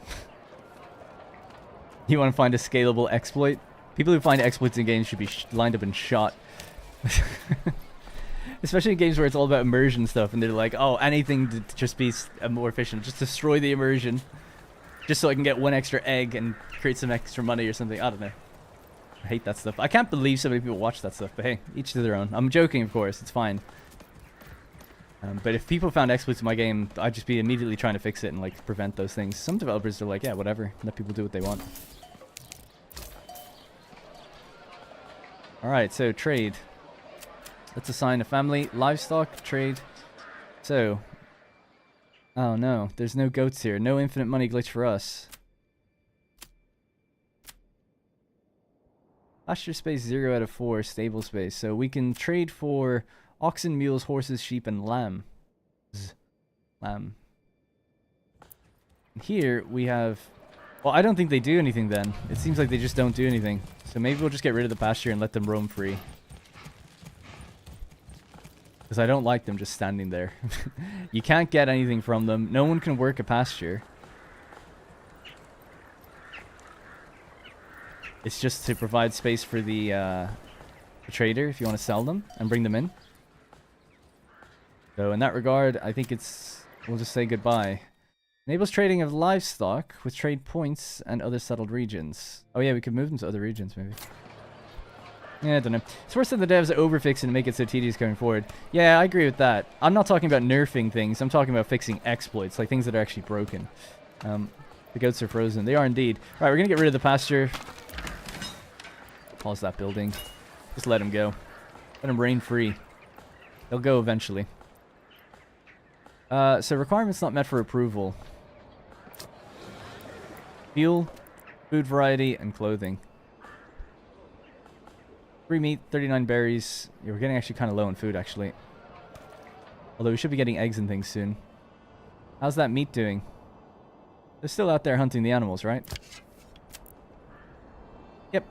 You want to find a scalable exploit? People who find exploits in games should be lined up and shot. Especially in games where it's all about immersion stuff, and they're like, oh, anything to just be more efficient. Just destroy the immersion. Just so I can get 1 extra egg and create some extra money or something. I don't know. I hate that stuff. I can't believe so many people watch that stuff, but hey, each to their own. I'm joking, of course. It's fine. But if people found exploits in my game, I'd just be immediately trying to fix it and like prevent those things. Some developers are like, yeah, whatever. Let people do what they want. Alright, so trade. Let's assign a family. Livestock, trade. So. Oh no, there's no goats here. No infinite money glitch for us. Pasture space 0 out of 4. Stable space. So we can trade for oxen, mules, horses, sheep, and lamb. Lamb. Here we have... Well, I don't think they do anything then. It seems like they just don't do anything. So maybe we'll just get rid of the pasture and let them roam free. Because I don't like them just standing there. You can't get anything from them. No one can work a pasture. It's just to provide space for the trader if you want to sell them and bring them in. So in that regard, I think it's... We'll just say goodbye. Enables trading of livestock with trade points and other settled regions. Oh yeah, we could move them to other regions maybe. Yeah, I don't know. It's worse than the devs overfixing to make it so tedious going forward. Yeah, I agree with that. I'm not talking about nerfing things. I'm talking about fixing exploits, like things that are actually broken. The goats are frozen. They are indeed. All right, we're going to get rid of the pasture. Pause that building. Just let them go. Let them reign free. They'll go eventually. So requirements not met for approval. Fuel, food variety, and clothing. 3 meat, 39 berries. Yeah, we're getting actually kind of low on food, actually. Although we should be getting eggs and things soon. How's that meat doing? They're still out there hunting the animals, right? Yep.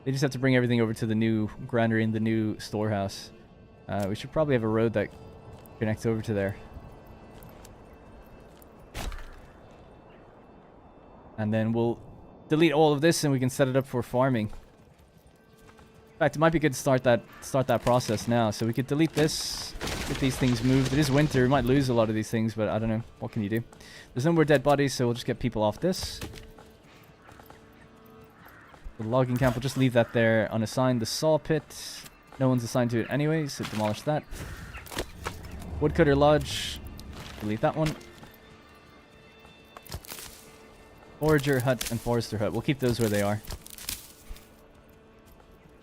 They just have to bring everything over to the new granary and the new storehouse. We should probably have a road that connects over to there. And then we'll delete all of this and we can set it up for farming. In fact, it might be good to start that process now. So we could delete this, get these things moved. It is winter, we might lose a lot of these things, but I don't know. What can you do? There's no more dead bodies, so we'll just get people off this. The logging camp, we'll just leave that there unassigned. The saw pit, no one's assigned to it anyway, so demolish that. Woodcutter Lodge, delete that one. Forager Hut and Forester Hut, we'll keep those where they are.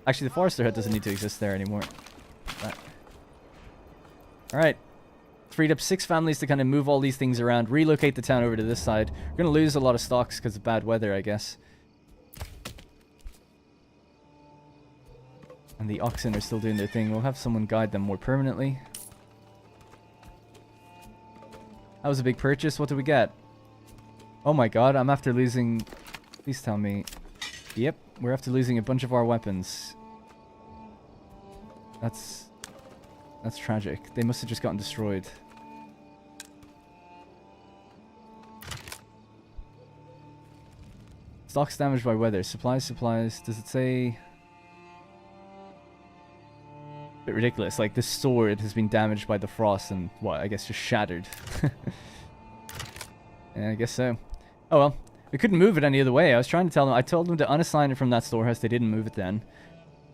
Actually, the Forester Hut doesn't need to exist there anymore. Alright. Freed up 6 families to kind of move all these things around, relocate the town over to this side. We're going to lose a lot of stocks because of bad weather, I guess. And the oxen are still doing their thing. We'll have someone guide them more permanently. That was a big purchase. What did we get? Oh my god, I'm after losing... Please tell me. Yep, we're after losing a bunch of our weapons. That's tragic. They must have just gotten destroyed. Stocks damaged by weather. Supplies. Does it say... Bit ridiculous. Like, this sword has been damaged by the frost and, what, I guess just shattered. Yeah, I guess so. Oh well. We couldn't move it any other way. I was trying to tell them. I told them to unassign it from that storehouse. They didn't move it then.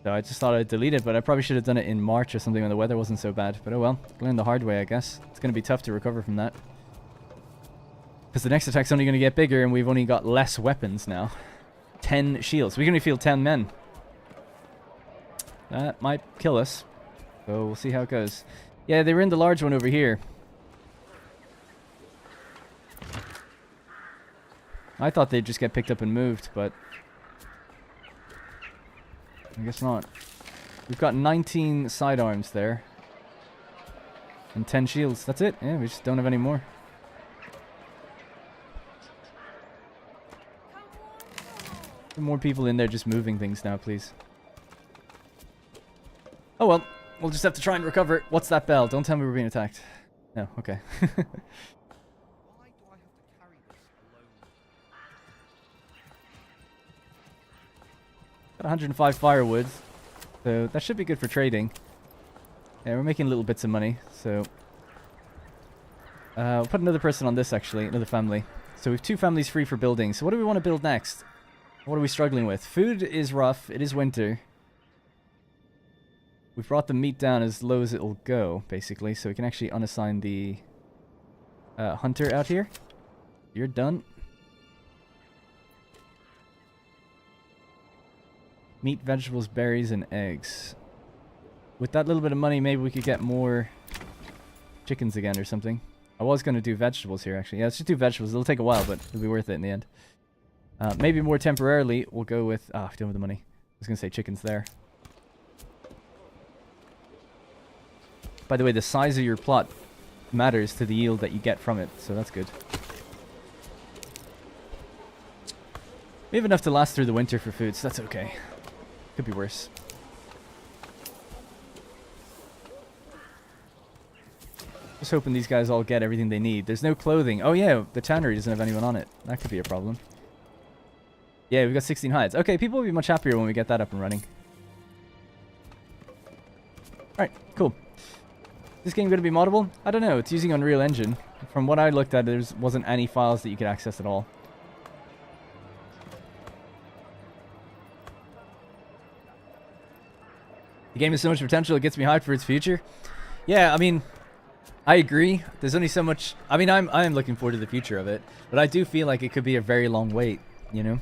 So I just thought I'd delete it, but I probably should have done it in March or something when the weather wasn't so bad. But oh well. Learned the hard way, I guess. It's going to be tough to recover from that. Because the next attack's only going to get bigger and we've only got less weapons now. 10 shields. We can only field 10 men. That might kill us. So we'll see how it goes. Yeah, they were in the large one over here. I thought they'd just get picked up and moved, but I guess not. We've got 19 sidearms there. And 10 shields. That's it. Yeah, we just don't have any more. Some more people in there just moving things now, please. Oh well. We'll just have to try and recover it. What's that bell? Don't tell me we're being attacked. No, okay. Why do I have to carry this alone? Got 105 firewood, so that should be good for trading. Yeah, we're making little bits of money, so... we'll put another person on this, actually, another family. So we have 2 families free for building. So what do we want to build next? What are we struggling with? Food is rough. It is winter. We've brought the meat down as low as it'll go, basically, so we can actually unassign the hunter out here. You're done. Meat, vegetables, berries, and eggs. With that little bit of money, maybe we could get more chickens again or something. I was going to do vegetables here, actually. Yeah, let's just do vegetables. It'll take a while, but it'll be worth it in the end. Maybe more temporarily, we'll go with... Ah, we don't have the money. I was going to say chickens there. By the way, the size of your plot matters to the yield that you get from it, so that's good. We have enough to last through the winter for food, so that's okay. Could be worse. Just hoping these guys all get everything they need. There's no clothing. Oh yeah, the tannery doesn't have anyone on it. That could be a problem. Yeah, we've got 16 hides. Okay, people will be much happier when we get that up and running. Alright, cool. Is this game going to be moddable? I don't know. It's using Unreal Engine. From what I looked at, there wasn't any files that you could access at all. The game has so much potential, it gets me hyped for its future. Yeah, I mean, I agree. There's only so much... I mean, I'm looking forward to the future of it. But I do feel like it could be a very long wait, you know?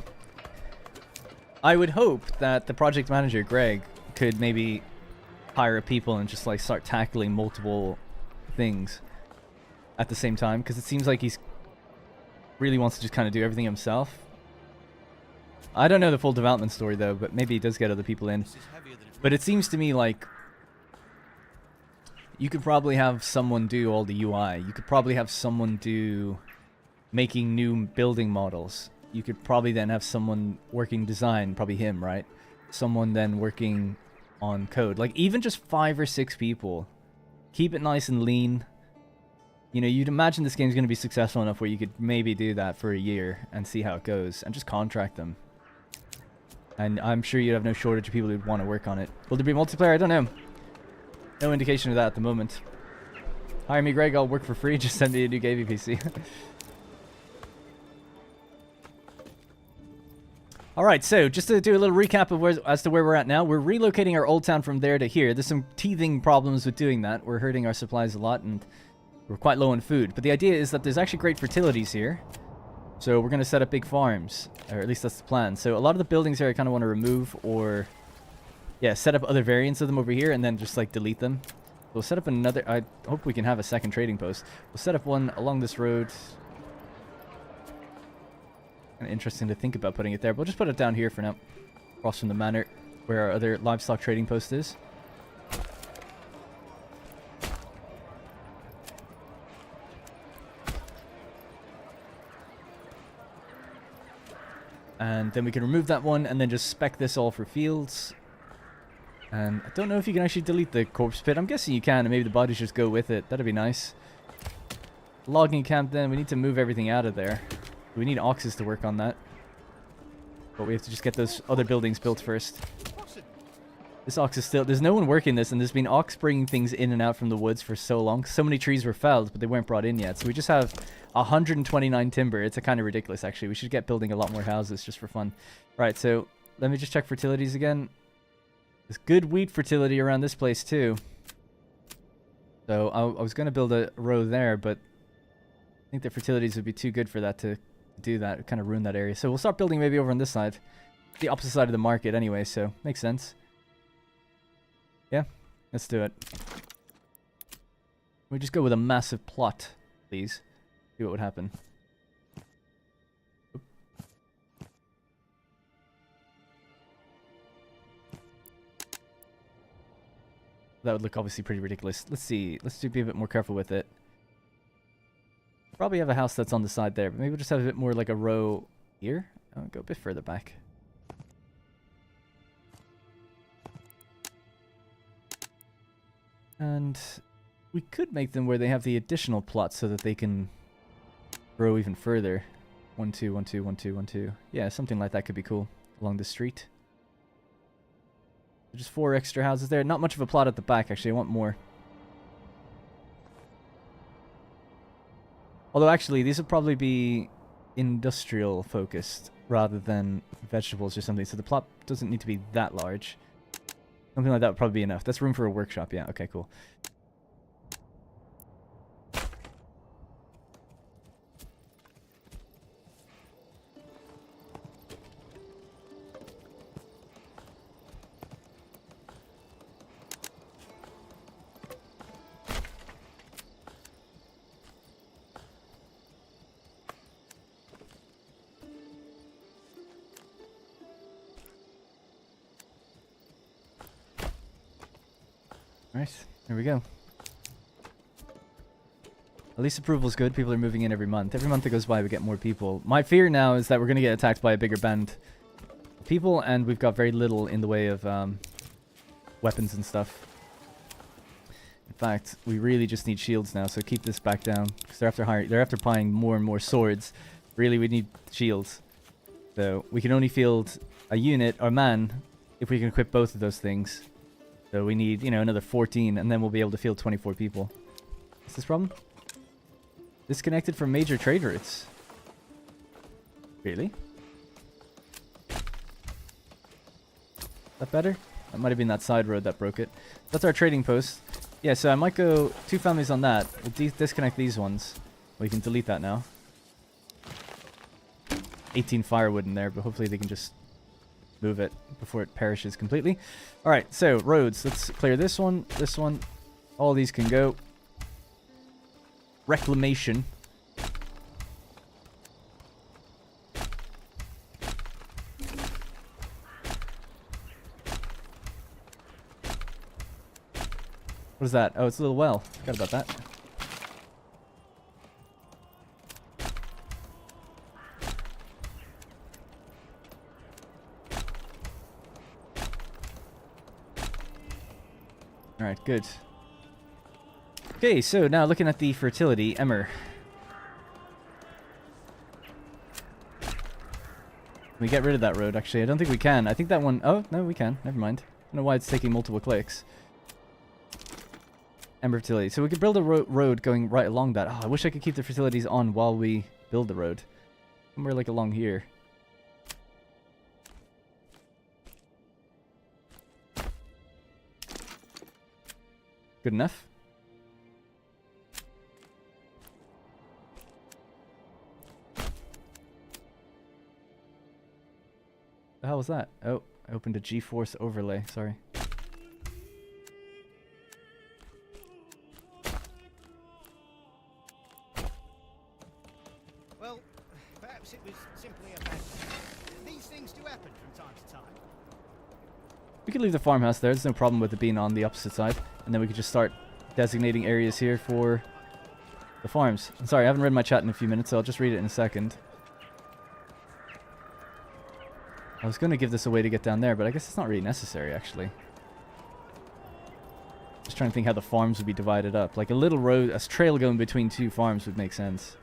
I would hope that the project manager, Greg, could maybe... hire people and just like start tackling multiple things at the same time, because it seems like he's really wants to just kind of do everything himself. I don't know the full development story though, but maybe he does get other people in. But it seems to me like you could probably have someone do all the UI. You could probably have someone do making new building models. You could probably then have someone working design, probably him, right? someone then working on code. Like, even just 5 or 6 people. Keep it nice and lean. You know, you'd imagine this game's going to be successful enough where you could maybe do that for a year and see how it goes. And just contract them. And I'm sure you'd have no shortage of people who'd want to work on it. Will there be multiplayer? I don't know. No indication of that at the moment. Hire me, Greg. I'll work for free. Just send me a new gaming PC. Alright, so just to do a little recap of as to where we're at now. We're relocating our old town from there to here. There's some teething problems with doing that. We're hurting our supplies a lot and we're quite low on food. But the idea is that there's actually great fertilities here. So we're going to set up big farms. Or at least that's the plan. So a lot of the buildings here I kind of want to remove or... yeah, set up other variants of them over here and then just like delete them. We'll set up another... I hope we can have a second trading post. We'll set up one along this road. Interesting to think about putting it there. We'll just put it down here for now. Across from the manor, where our other livestock trading post is. And then we can remove that one and then just spec this all for fields. And I don't know if you can actually delete the corpse pit. I'm guessing you can, and maybe the bodies just go with it. That'd be nice. Logging camp then. We need to move everything out of there. We need oxes to work on that. But we have to just get those other buildings built first. This ox is still... there's no one working this, and there's been ox bringing things in and out from the woods for so long. So many trees were felled, but they weren't brought in yet. So we just have 129 timber. It's a kind of ridiculous, actually. We should get building a lot more houses just for fun. Right, so let me just check fertilities again. There's good wheat fertility around this place, too. So I was going to build a row there, but I think the fertilities would be too good for that to do that. It kind of ruin that area. So we'll start building maybe over on this side. The opposite side of the market anyway, so makes sense. Yeah, let's do it. We just go with a massive plot, please. See what would happen. Oop. That would look obviously pretty ridiculous. Let's see. Let's be a bit more careful with it. Probably have a house that's on the side there, but maybe we'll just have a bit more like a row here. I'll go a bit further back. And we could make them where they have the additional plots so that they can grow even further. 1, 2, 1, 2, 1, 2, 1, 2. Yeah, something like that could be cool along the street. Just 4 extra houses there. Not much of a plot at the back, actually. I want more. Although, actually, these would probably be industrial focused rather than vegetables or something. So the plot doesn't need to be that large. Something like that would probably be enough. That's room for a workshop. Yeah, okay, cool. Right, here we go. At least approval's good. People are moving in every month. Every month that goes by, we get more people. My fear now is that we're going to get attacked by a bigger band of people, and we've got very little in the way of weapons and stuff. In fact, we really just need shields now, so keep this back down. Because they're after buying more and more swords. Really, we need shields. So we can only field a unit or man if we can equip both of those things. So we need, you know, another 14, and then we'll be able to field 24 people. What's this problem? Disconnected from major trade routes. Really? That better? That might have been that side road that broke it. That's our trading post. Yeah, so I might go 2 families on that. We'll disconnect these ones. We can delete that now. 18 firewood in there, but hopefully they can just move it before it perishes completely. Alright, so roads. Let's clear this one, this one. All these can go. Reclamation. What is that? Oh, it's a little well. Forgot about that. Alright, good. Okay, so now looking at the fertility, Emmer. Can we get rid of that road, actually? I don't think we can. I think that one... Oh, no, we can. Never mind. I don't know why it's taking multiple clicks. Ember fertility. So we could build a road going right along that. Oh, I wish I could keep the fertilities on while we build the road. Somewhere like along here. Good enough. The hell was that? Oh, I opened a G-force overlay. Sorry. Well, perhaps it was simply a bad thing. These things do happen from time to time. We could leave the farmhouse there. There's no problem with it being on the opposite side. And then we could just start designating areas here for the farms. I'm sorry, I haven't read my chat in a few minutes, so I'll just read it in a second. I was going to give this a way to get down there, but I guess it's not really necessary, actually. Just trying to think how the farms would be divided up. Like a little road, a trail going between two farms would make sense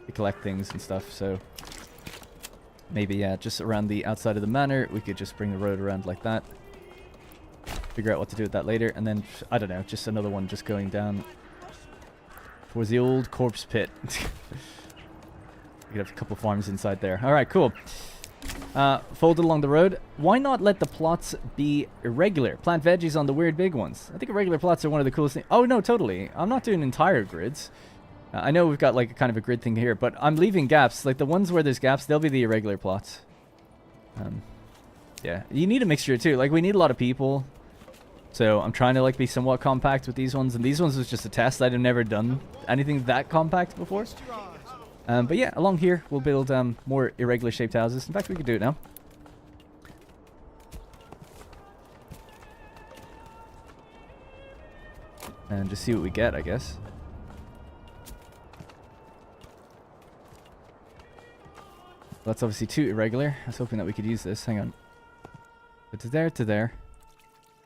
to collect things and stuff, so... Maybe, yeah, just around the outside of the manor, we could just bring the road around like that. Figure out what to do with that later, and then, I don't know, just another one just going down towards the old corpse pit. We could have a couple farms inside there. Alright, cool. Folded along the road. Why not let the plots be irregular? Plant veggies on the weird big ones. I think irregular plots are one of the coolest things. Oh, no, totally. I'm not doing entire grids. I know we've got like kind of a grid thing here, but I'm leaving gaps. Like the ones where there's gaps, they'll be the irregular plots. Yeah, you need a mixture too. Like we need a lot of people. So I'm trying to like be somewhat compact with these ones. And these ones was just a test. I'd have never done anything that compact before. But yeah, along here, we'll build more irregular shaped houses. In fact, we could do it now. And just see what we get, I guess. Well, that's obviously too irregular. I was hoping that we could use this. Hang on. But to there, to there.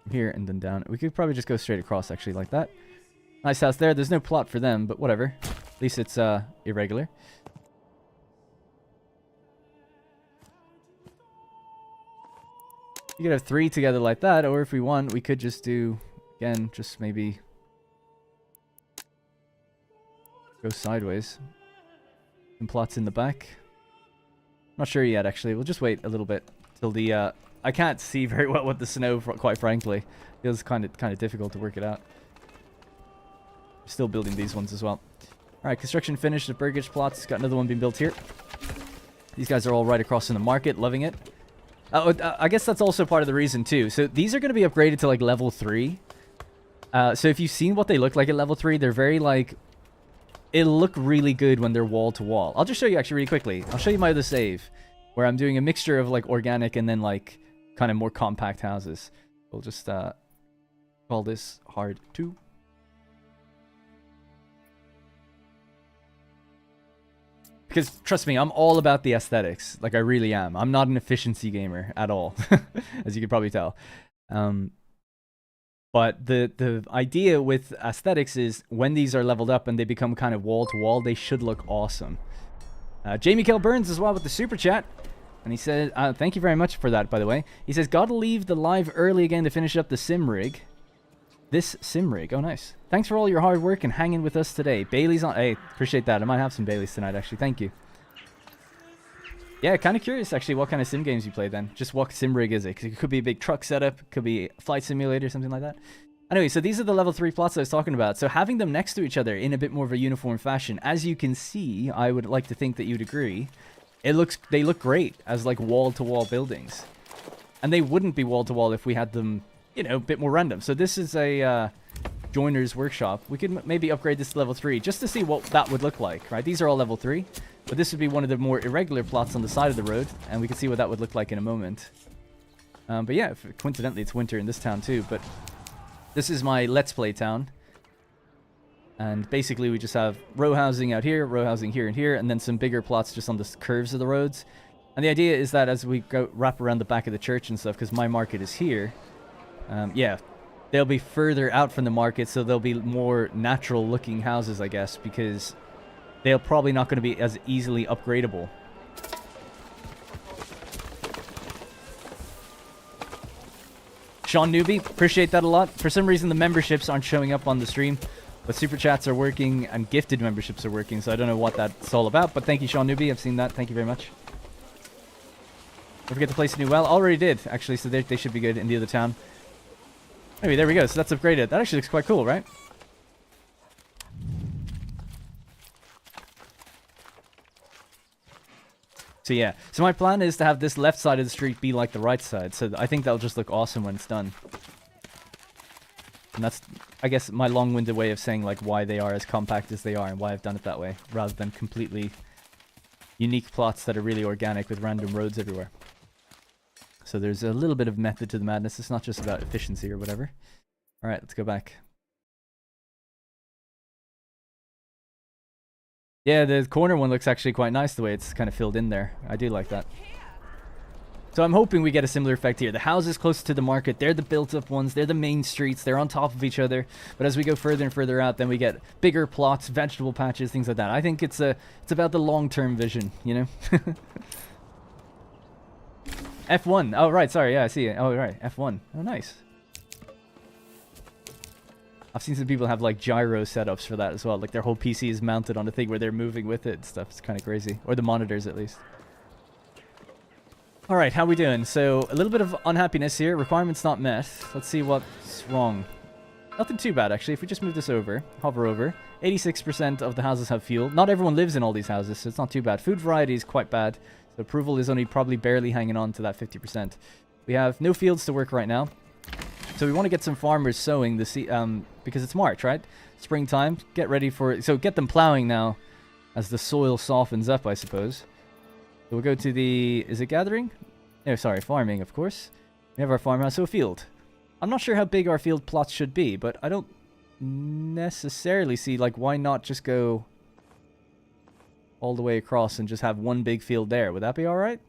From here and then down. We could probably just go straight across, actually, like that. Nice house there. There's no plot for them, but whatever. At least it's irregular. You could have 3 together like that, or if we want, we could just do, again, just maybe go sideways. And plots in the back. Not sure yet, actually. We'll just wait a little bit till the, I can't see very well with the snow, quite frankly. Feels kind of difficult to work it out. Still building these ones as well. Alright, construction finished at Burgage plots. Got another one being built here. These guys are all right across in the market, loving it. I guess that's also part of the reason too. So these are going to be upgraded to like level 3. So if you've seen what they look like at level 3, they're very like... It'll look really good when they're wall to wall. I'll just show you actually really quickly. I'll show you my other save. Where I'm doing a mixture of like organic and then like kind of more compact houses. We'll just call this hard 2. Because, trust me, I'm all about the aesthetics. Like, I really am. I'm not an efficiency gamer at all, as you can probably tell. But the idea with aesthetics is when these are leveled up and they become kind of wall-to-wall, they should look awesome. Jamie Kell Burns as well with the super chat. And he said, thank you very much for that, by the way. He says, gotta leave the live early again to finish up the sim rig. This sim rig. Oh, nice. Thanks for all your hard work and hanging with us today. Bailey's on... Hey, appreciate that. I might have some Baileys tonight, actually. Thank you. Yeah, kind of curious, actually, what kind of sim games you play then. Just what sim rig is it? 'Cause it could be a big truck setup. It could be a flight simulator, something like that. Anyway, so these are the level 3 plots I was talking about. So having them next to each other in a bit more of a uniform fashion, as you can see, I would like to think that you'd agree, they look great as like wall-to-wall buildings. And they wouldn't be wall-to-wall if we had them, you know, a bit more random. So this is a joiner's workshop. We could maybe upgrade this to level 3 just to see what that would look like, right? These are all level 3, but this would be one of the more irregular plots on the side of the road, and we can see what that would look like in a moment. But yeah, coincidentally, it's winter in this town too, but this is my Let's Play town. And basically, we just have row housing out here, row housing here and here, and then some bigger plots just on the curves of the roads. And the idea is that as we go wrap around the back of the church and stuff, because my market is here, yeah, they'll be further out from the market, so they'll be more natural looking houses, I guess, because they're probably not going to be as easily upgradable. Sean Newbie, appreciate that a lot. For some reason, the memberships aren't showing up on the stream, but super chats are working and gifted memberships are working, so I don't know what that's all about, but thank you, Sean Newbie. I've seen that. Thank you very much. Don't forget to place a new well. Already did, actually, so they should be good in the other town. Maybe, there we go. So that's upgraded. That actually looks quite cool, right? So yeah, so my plan is to have this left side of the street be like the right side. So I think that'll just look awesome when it's done. And that's, I guess, my long-winded way of saying like why they are as compact as they are and why I've done it that way, rather than completely unique plots that are really organic with random roads everywhere. So there's a little bit of method to the madness. It's not just about efficiency or whatever. All right, let's go back. Yeah, the corner one looks actually quite nice the way it's kind of filled in there. I do like that. So I'm hoping we get a similar effect here. The houses close to the market, they're the built-up ones. They're the main streets. They're on top of each other. But as we go further and further out, then we get bigger plots, vegetable patches, things like that. I think it's about the long-term vision, you know? F1. Oh, right. Sorry. Yeah, I see it. Oh, right. F1. Oh, nice. I've seen some people have like gyro setups for that as well. Like their whole PC is mounted on a thing where they're moving with it and stuff. It's kind of crazy. Or the monitors at least. Alright, how we doing? So a little bit of unhappiness here. Requirements not met. Let's see what's wrong. Nothing too bad actually. If we just move this over, hover over. 86% of the houses have fuel. Not everyone lives in all these houses, so it's not too bad. Food variety is quite bad. So approval is only probably barely hanging on to that 50%. We have no fields to work right now. So we want to get some farmers sowing because it's March, right? Springtime. Get ready for it. So get them plowing now as the soil softens up, I suppose. So we'll go to the... Is it gathering? No, sorry, farming, of course. We have our farmhouse. So a field. I'm not sure how big our field plots should be, but I don't necessarily see, like, why not just go all the way across and just have one big field there? Would that be alright?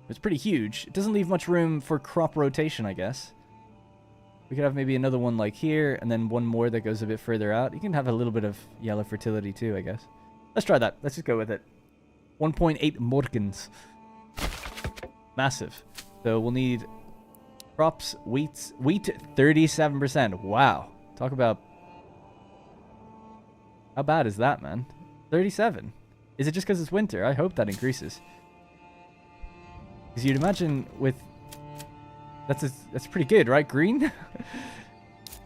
It's pretty huge. It doesn't leave much room for crop rotation, I guess. We could have maybe another one like here, and then one more that goes a bit further out. You can have a little bit of yellow fertility too, I guess. Let's try that. Let's just go with it. 1.8 morgens. Massive. So we'll need crops, wheat 37%. Wow. Talk about... How bad is that, man? 37. Is it just because it's winter? I hope that increases. Because you'd imagine with... That's pretty good, right? Green? It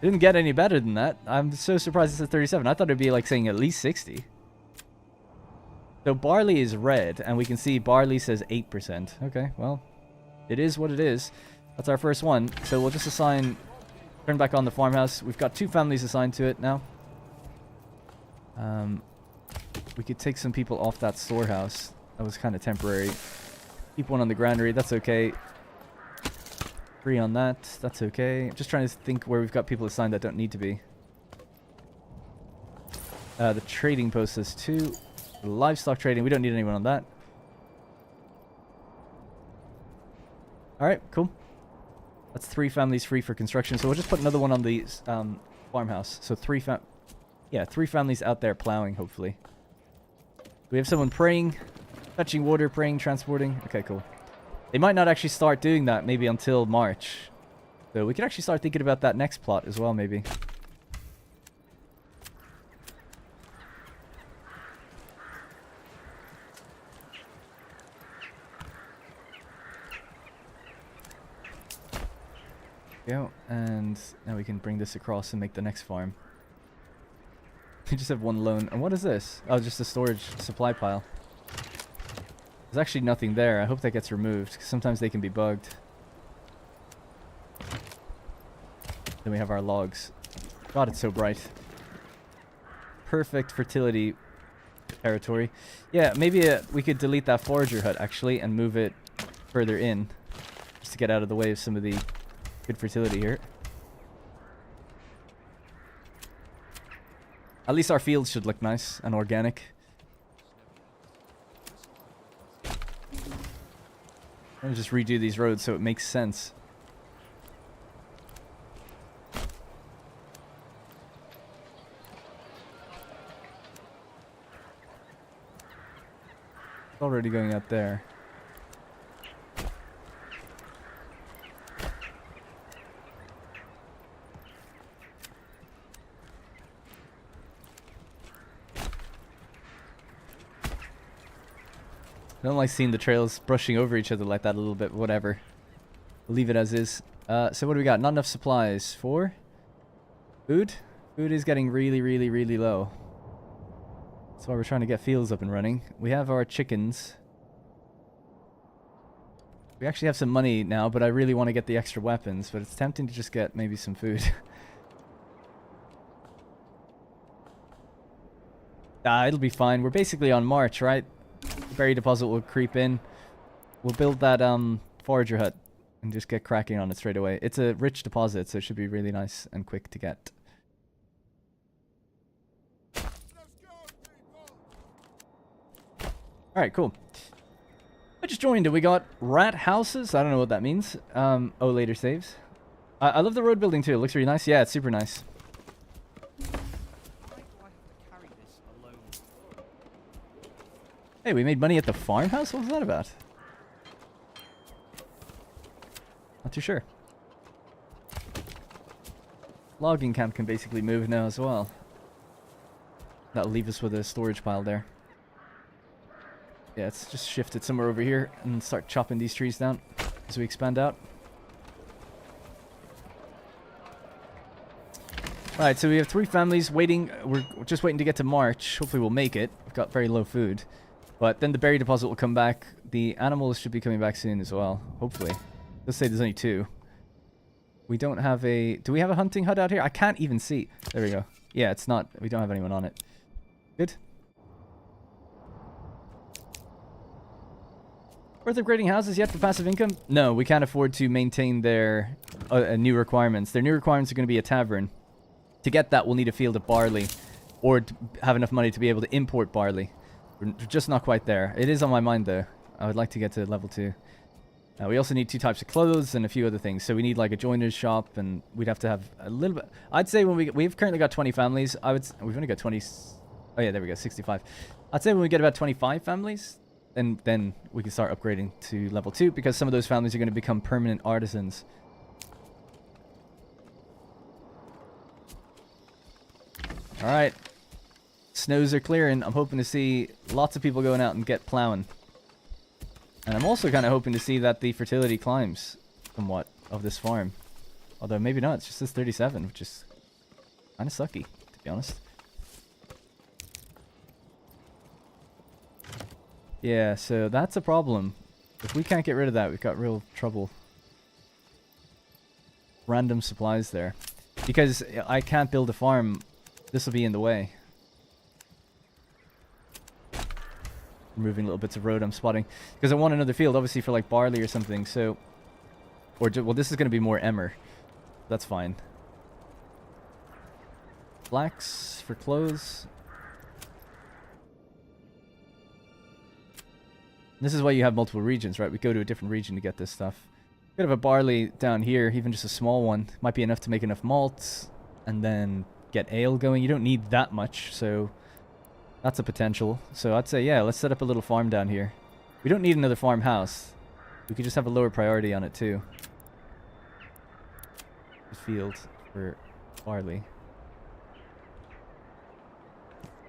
didn't get any better than that. I'm so surprised it says 37. I thought it'd be like saying at least 60. So barley is red, and we can see barley says 8%. Okay, well, it is what it is. That's our first one. So we'll just assign... Turn back on the farmhouse. We've got 2 families assigned to it now. We could take some people off that storehouse. That was kind of temporary. Keep one on the granary. That's okay. 3 on that. That's okay. I'm just trying to think where we've got people assigned that don't need to be. The trading post says 2. The livestock trading. We don't need anyone on that. Alright, cool. That's 3 families free for construction. So we'll just put another one on the farmhouse. So 3 families out there plowing, hopefully. We have someone praying, fetching water, praying, transporting. Okay, cool. They might not actually start doing that maybe until March. So we could actually start thinking about that next plot as well, maybe. Go, and now we can bring this across and make the next farm. We just have one lone. And what is this? Oh, just a storage supply pile. There's actually nothing there. I hope that gets removed, because sometimes they can be bugged. Then we have our logs. God, it's so bright. Perfect fertility territory. Yeah, maybe we could delete that forager hut, actually, and move it further in. Just to get out of the way of some of the good fertility here. At least our fields should look nice and organic. I'm gonna just redo these roads so it makes sense. already going out there. I don't like seeing the trails brushing over each other like that a little bit, but whatever. We'll leave it as is. So what do we got? Not enough supplies for food? Food is getting really, really, really low. That's why we're trying to get fields up and running. We have our chickens. We actually have some money now, but I really want to get the extra weapons, but it's tempting to just get maybe some food. It'll be fine. We're basically on march, right? The berry deposit will creep in. We'll build that forager hut and just get cracking on it straight away. It's a rich deposit, so it should be really nice and quick to get. Alright, cool. I just joined and we got rat houses. I don't know what that means. Oh, later saves. I love the road building too. It looks really nice. Yeah, it's super nice. Hey, we made money at the farmhouse? What was that about? Not too sure. Logging camp can basically move now as well. That'll leave us with a storage pile there. Yeah, let's just shift it somewhere over here and start chopping these trees down as we expand out. Alright, so we have 3 families waiting. We're just waiting to get to March. Hopefully we'll make it. We've got very low food. But then the berry deposit will come back. The animals should be coming back soon as well. Hopefully. Let's say there's only 2. We don't have a... Do we have a hunting hut out here? I can't even see. There we go. Yeah, it's not... We don't have anyone on it. Good. Worth upgrading houses yet for passive income? No, we can't afford to maintain their new requirements. Their new requirements are going to be a tavern. To get that, we'll need a field of barley. Or to have enough money to be able to import barley. We're just not quite there. It is on my mind, though. I would like to get to level 2. We also need 2 types of clothes and a few other things. So we need like a joiner's shop, and we'd have to have a little bit... I'd say when we've currently got 20 families. We've only got 20... Oh yeah, there we go, 65. I'd say when we get about 25 families... And then we can start upgrading to level 2, because some of those families are going to become permanent artisans. Alright. Snows are clearing. I'm hoping to see lots of people going out and get plowing. And I'm also kind of hoping to see that the fertility climbs somewhat of this farm. Although maybe not. It's just this 37, which is kind of sucky, to be honest. Yeah, so that's a problem. If we can't get rid of that, we've got real trouble. Random supplies there. Because I can't build a farm, this will be in the way. Removing little bits of road I'm spotting. Because I want another field, obviously, for like barley or something, so... Or, well, this is going to be more emmer. That's fine. Flax for clothes. This is why you have multiple regions, right? We go to a different region to get this stuff. Bit of a barley down here, even just a small one. Might be enough to make enough malts and then get ale going. You don't need that much, so that's a potential. So I'd say, yeah, let's set up a little farm down here. We don't need another farmhouse. We could just have a lower priority on it too. The field for barley.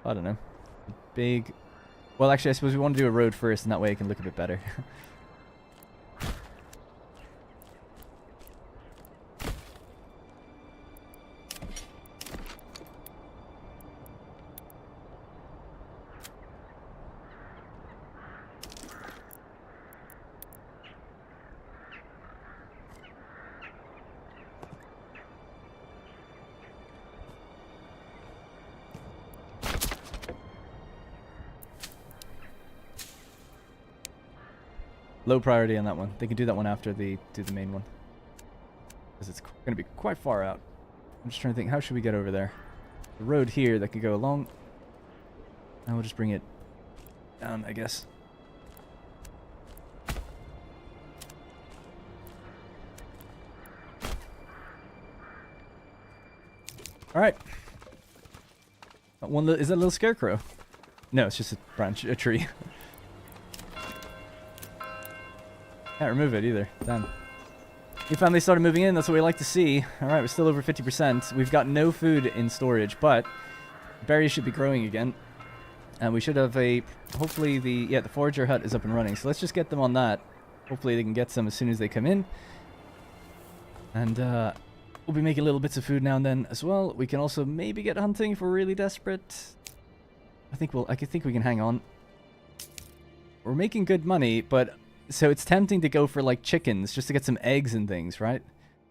I don't know. Big... Well, actually, I suppose we want to do a road first, and that way it can look a bit better. Low priority on that one. They can do that one after they do the main one. Because it's going to be quite far out. I'm just trying to think, how should we get over there? The road here that could go along. And we'll just bring it down, I guess. Alright. Is that a little scarecrow? No, it's just a branch, a tree. Can't remove it either. Damn. New family started moving in. That's what we like to see. Alright, we're still over 50%. We've got no food in storage, but berries should be growing again. And we should have a... Hopefully the forager hut is up and running. So let's just get them on that. Hopefully they can get some as soon as they come in. And we'll be making little bits of food now and then as well. We can also maybe get hunting if we're really desperate. I think we can hang on. We're making good money, but... So it's tempting to go for, like, chickens, just to get some eggs and things, right?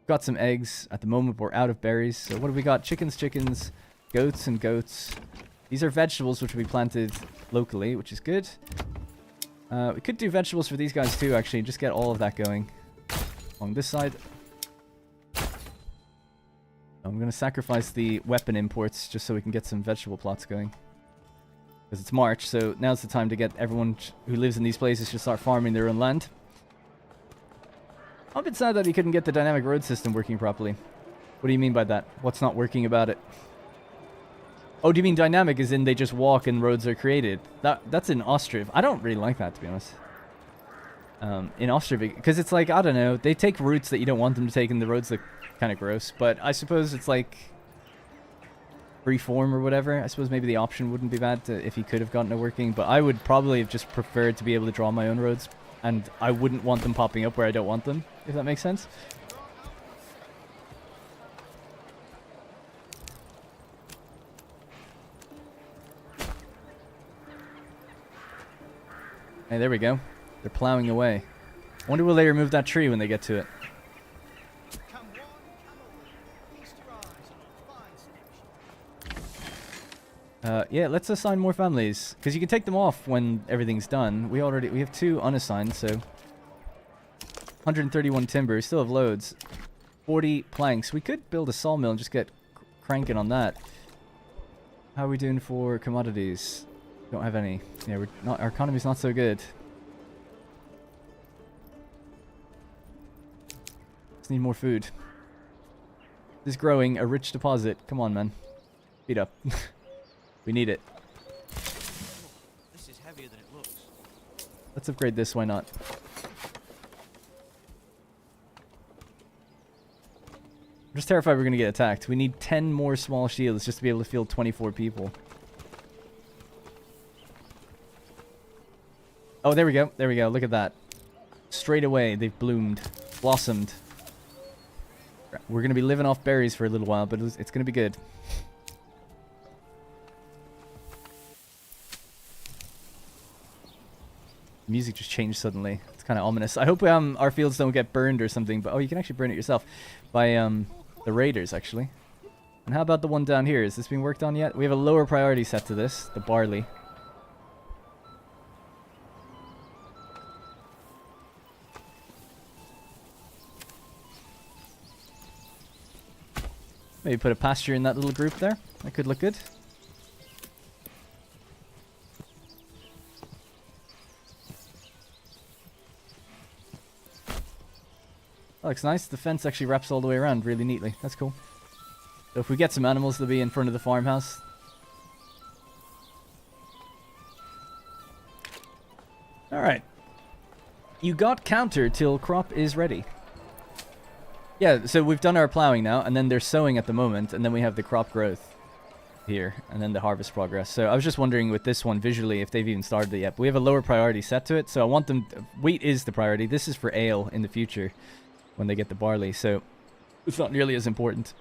Got some eggs. At the moment, we're out of berries. So what have we got? Chickens, goats, and goats. These are vegetables which will be planted locally, which is good. We could do vegetables for these guys, too, actually. Just get all of that going on this side. I'm going to sacrifice the weapon imports just so we can get some vegetable plots going. Because it's March, so now's the time to get everyone who lives in these places to start farming their own land. I'm a bit sad that he couldn't get the dynamic road system working properly. What do you mean by that? What's not working about it? Oh, do you mean dynamic as in they just walk and roads are created? That's in Austria. I don't really like that, to be honest. In Austria, because it's like, I don't know, they take routes that you don't want them to take and the roads look kind of gross. But I suppose it's like... freeform or whatever. I suppose maybe the option wouldn't be bad if he could have gotten it working, but I would probably have just preferred to be able to draw my own roads, and I wouldn't want them popping up where I don't want them, if that makes sense. Hey, there we go. They're plowing away. I wonder will they remove that tree when they get to it. Yeah, let's assign more families, because you can take them off when everything's done. We have 2 unassigned, so 131 timber, still have loads. 40 planks. We could build a sawmill and just get cranking on that. How are we doing for commodities? Don't have any. Yeah, our economy's not so good. Just need more food. This is growing a rich deposit. Come on, man. Speed up. We need it. This is heavier than it looks. Let's upgrade this, why not? I'm just terrified we're going to get attacked. We need 10 more small shields just to be able to field 24 people. Oh, there we go. There we go. Look at that. Straight away, they've bloomed. Blossomed. We're going to be living off berries for a little while, but it's going to be good. Music just changed suddenly. It's kind of ominous. I hope our fields don't get burned or something. But oh, you can actually burn it yourself by the raiders, actually. And how about the one down here? Is this being worked on yet? We have a lower priority set to this, the barley. Maybe put a pasture in that little group there. That could look good. That looks nice. The fence actually wraps all the way around really neatly. That's cool. So if we get some animals, they'll be in front of the farmhouse. Alright. You got counter till crop is ready. Yeah, so we've done our plowing now, and then they're sowing at the moment, and then we have the crop growth here, and then the harvest progress. So I was just wondering with this one visually if they've even started it yet. But we have a lower priority set to it, so I want them... Wheat is the priority. This is for ale in the future when they get the barley, so it's not nearly as important.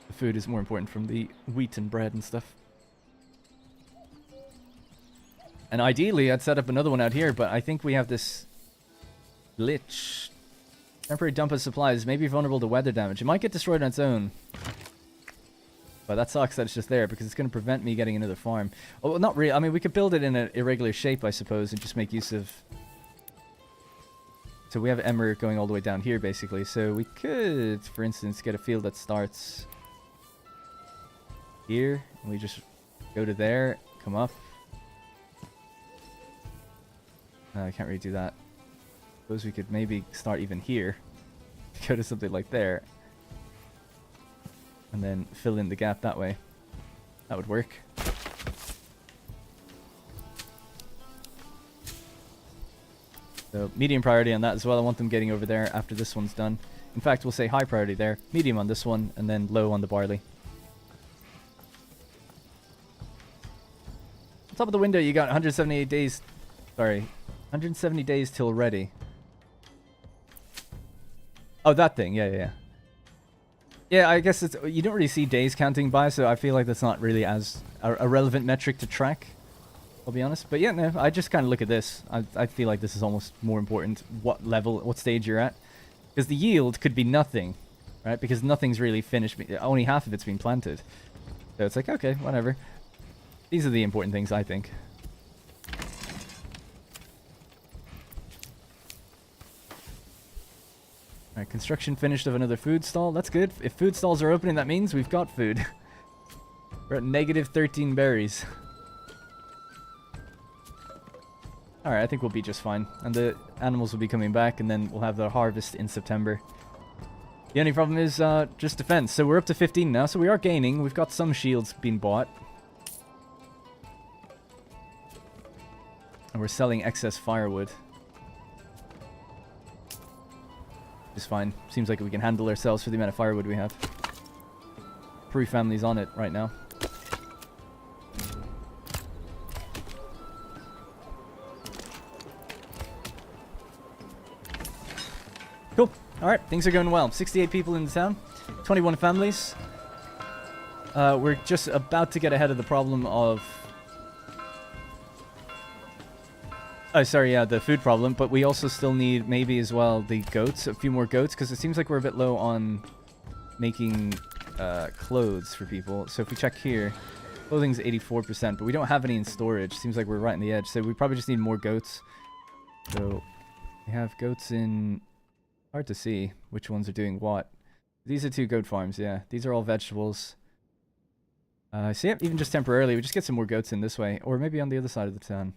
The food is more important from the wheat and bread and stuff. And ideally, I'd set up another one out here, but I think we have this glitch. Temporary dump of supplies may be vulnerable to weather damage. It might get destroyed on its own. But that sucks that it's just there, because it's going to prevent me getting another farm. Oh, well, not really. I mean, we could build it in an irregular shape, I suppose, and just make use of... So we have Emmer going all the way down here, basically. So we could, for instance, get a field that starts here. And we just go to there, come up. I can't really do that. Suppose we could maybe start even here. Go to something like there. And then fill in the gap that way. That would work. So medium priority on that as well. I want them getting over there after this one's done. In fact, we'll say high priority there, medium on this one, and then low on the barley. On top of the window, you got 178 days. Sorry, 170 days till ready. Oh, that thing. Yeah, yeah, yeah. Yeah, I guess it's, you don't really see days counting by, so I feel like that's not really as a relevant metric to track. I'll be honest. But yeah, no, I just kind of look at this. I feel like this is almost more important, what level, what stage you're at. Because the yield could be nothing, right? Because nothing's really finished. Only half of it's been planted. So it's like, okay, whatever. These are the important things, I think. Alright, construction finished of another food stall. That's good. If food stalls are opening, that means we've got food. We're at negative 13 berries. Alright, I think we'll be just fine. And the animals will be coming back, and then we'll have the harvest in September. The only problem is just defense. So we're up to 15 now, so we are gaining. We've got some shields being bought. And we're selling excess firewood. It's fine. Seems like we can handle ourselves for the amount of firewood we have. 3 families on it right now. Cool. Alright, things are going well. 68 people in the town. 21 families. We're just about to get ahead of the problem of... Oh, sorry, yeah, the food problem, but we also still need, maybe as well, the goats, a few more goats, because it seems like we're a bit low on making clothes for people. So if we check here, clothing's 84%, but we don't have any in storage. Seems like we're right on the edge, so we probably just need more goats. So we have goats in... Hard to see which ones are doing what. These are 2 goat farms, yeah. These are all vegetables. So yeah, even just temporarily, we just get some more goats in this way, or maybe on the other side of the town.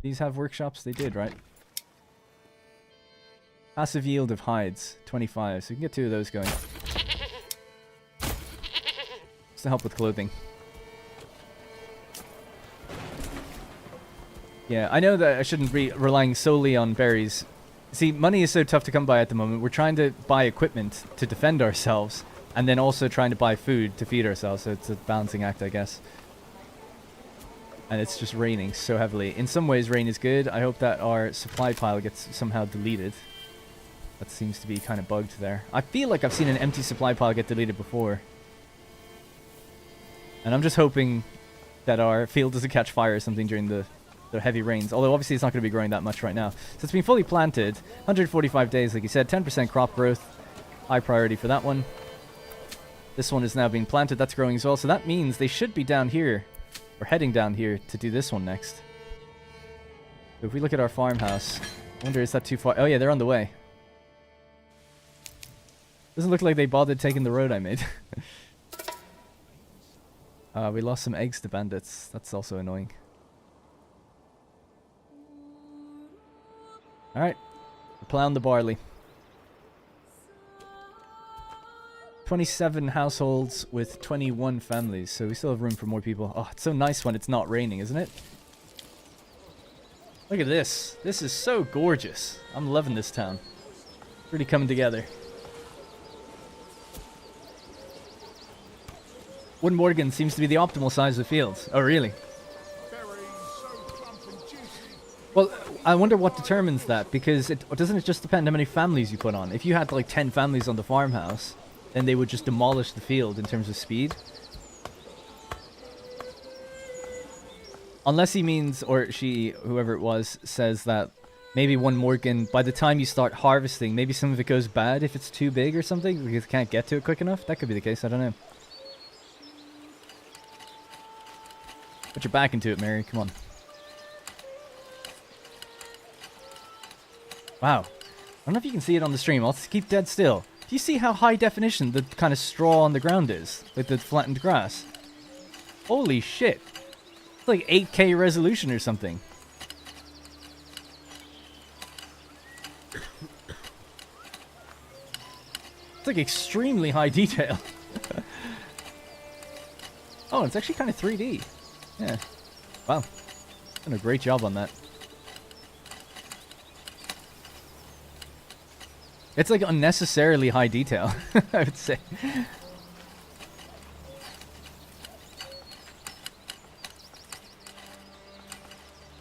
These have workshops? They did, right? Passive yield of hides, 25. So we can get 2 of those going. Just to help with clothing. Yeah, I know that I shouldn't be relying solely on berries. See, money is so tough to come by at the moment. We're trying to buy equipment to defend ourselves, and then also trying to buy food to feed ourselves. So it's a balancing act, I guess. And it's just raining so heavily. In some ways, rain is good. I hope that our supply pile gets somehow deleted. That seems to be kind of bugged there. I feel like I've seen an empty supply pile get deleted before. And I'm just hoping that our field doesn't catch fire or something during the heavy rains. Although, obviously, it's not going to be growing that much right now. So it's been fully planted. 145 days, like you said. 10% crop growth. High priority for that one. This one is now being planted. That's growing as well. So that means they should be down here. We're heading down here to do this one next. So if we look at our farmhouse, I wonder, is that too far? Oh yeah, they're on the way. Doesn't look like they bothered taking the road I made. We lost some eggs to bandits. That's also annoying. Alright. We're plowing the barley. 27 households with 21 families, so we still have room for more people. Oh, it's so nice when it's not raining, isn't it? Look at this. This is so gorgeous. I'm loving this town. Really coming together. One Morgan seems to be the optimal size of the field. Oh, really? Berries so plump and juicy. Well, I wonder what determines that, because doesn't it just depend how many families you put on? If you had like 10 families on the farmhouse, then they would just demolish the field in terms of speed. Unless he means, or she, whoever it was, says that maybe one Morgan, by the time you start harvesting, maybe some of it goes bad if it's too big or something, because you can't get to it quick enough. That could be the case, I don't know. Put your back into it, Mary, come on. Wow. I don't know if you can see it on the stream. I'll keep dead still. Do you see how high definition the kind of straw on the ground is? Like the flattened grass? Holy shit. It's like 8K resolution or something. It's like extremely high detail. Oh, it's actually kind of 3D. Yeah. Wow. Done a great job on that. It's like unnecessarily high detail, I would say.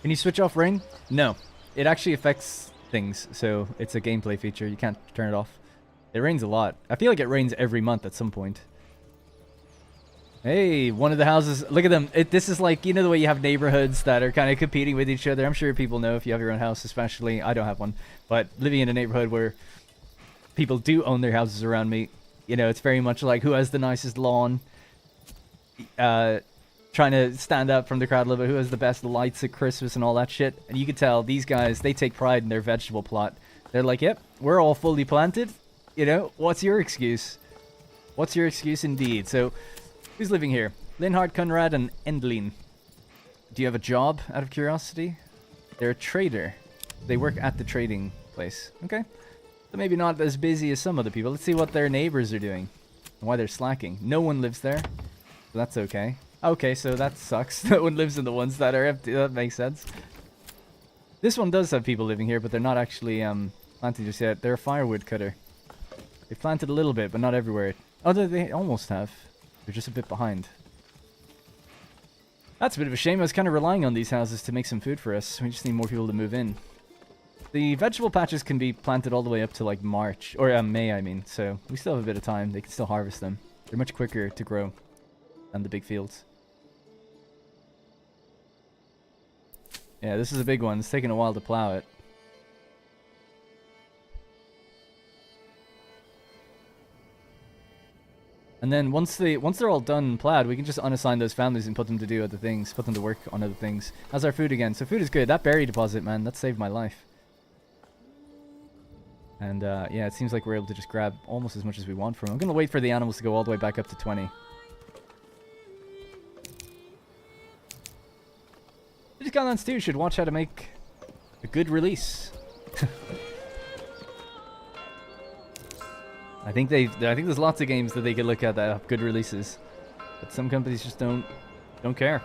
Can you switch off rain? No. It actually affects things, so it's a gameplay feature. You can't turn it off. It rains a lot. I feel like it rains every month at some point. Hey, one of the houses. Look at them. This is like, you know the way you have neighborhoods that are kind of competing with each other? I'm sure people know if you have your own house, especially. I don't have one. But living in a neighborhood where people do own their houses around me, you know, it's very much like who has the nicest lawn. Trying to stand up from the crowd a little bit. Who has the best lights at Christmas and all that shit. And you can tell these guys, they take pride in their vegetable plot. They're like, yep, we're all fully planted. You know, what's your excuse? What's your excuse indeed? So, who's living here? Linhard, Conrad, and Endlin. Do you have a job, out of curiosity? They're a trader. They work at the trading place. Okay. So maybe not as busy as some other people. Let's see what their neighbors are doing. And why they're slacking. No one lives there. So that's okay. Okay, so that sucks. No one lives in the ones that are empty. That makes sense. This one does have people living here, but they're not actually planting just yet. They're a firewood cutter. They planted a little bit, but not everywhere. Oh, they almost have. They're just a bit behind. That's a bit of a shame. I was kind of relying on these houses to make some food for us. We just need more people to move in. The vegetable patches can be planted all the way up to like March. Or May, I mean. So we still have a bit of time. They can still harvest them. They're much quicker to grow than the big fields. Yeah, this is a big one. It's taking a while to plow it. And then once they're all done and plowed, we can just unassign those families and put them to do other things, put them to work on other things. How's our food again? So food is good. That berry deposit, man, that saved my life. And yeah, it seems like we're able to just grab almost as much as we want from them. I'm gonna wait for the animals to go all the way back up to 20. These Godlands 2 should watch how to make a good release. I think there's lots of games that they could look at that have good releases, but some companies just don't care.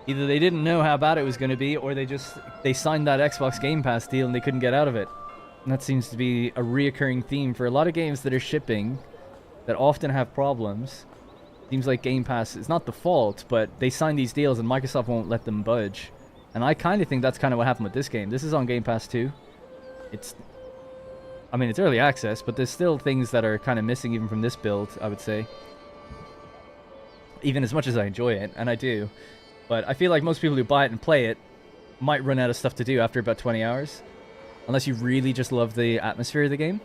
Either they didn't know how bad it was going to be, or they signed that Xbox Game Pass deal and they couldn't get out of it. And that seems to be a reoccurring theme for a lot of games that are shipping that often have problems. Seems like Game Pass is not the fault, but they sign these deals and Microsoft won't let them budge. And I kind of think that's kind of what happened with this game. This is on Game Pass too. I mean, it's early access, but there's still things that are kind of missing even from this build, I would say. Even as much as I enjoy it, and I do. But I feel like most people who buy it and play it might run out of stuff to do after about 20 hours. Unless you really just love the atmosphere of the game.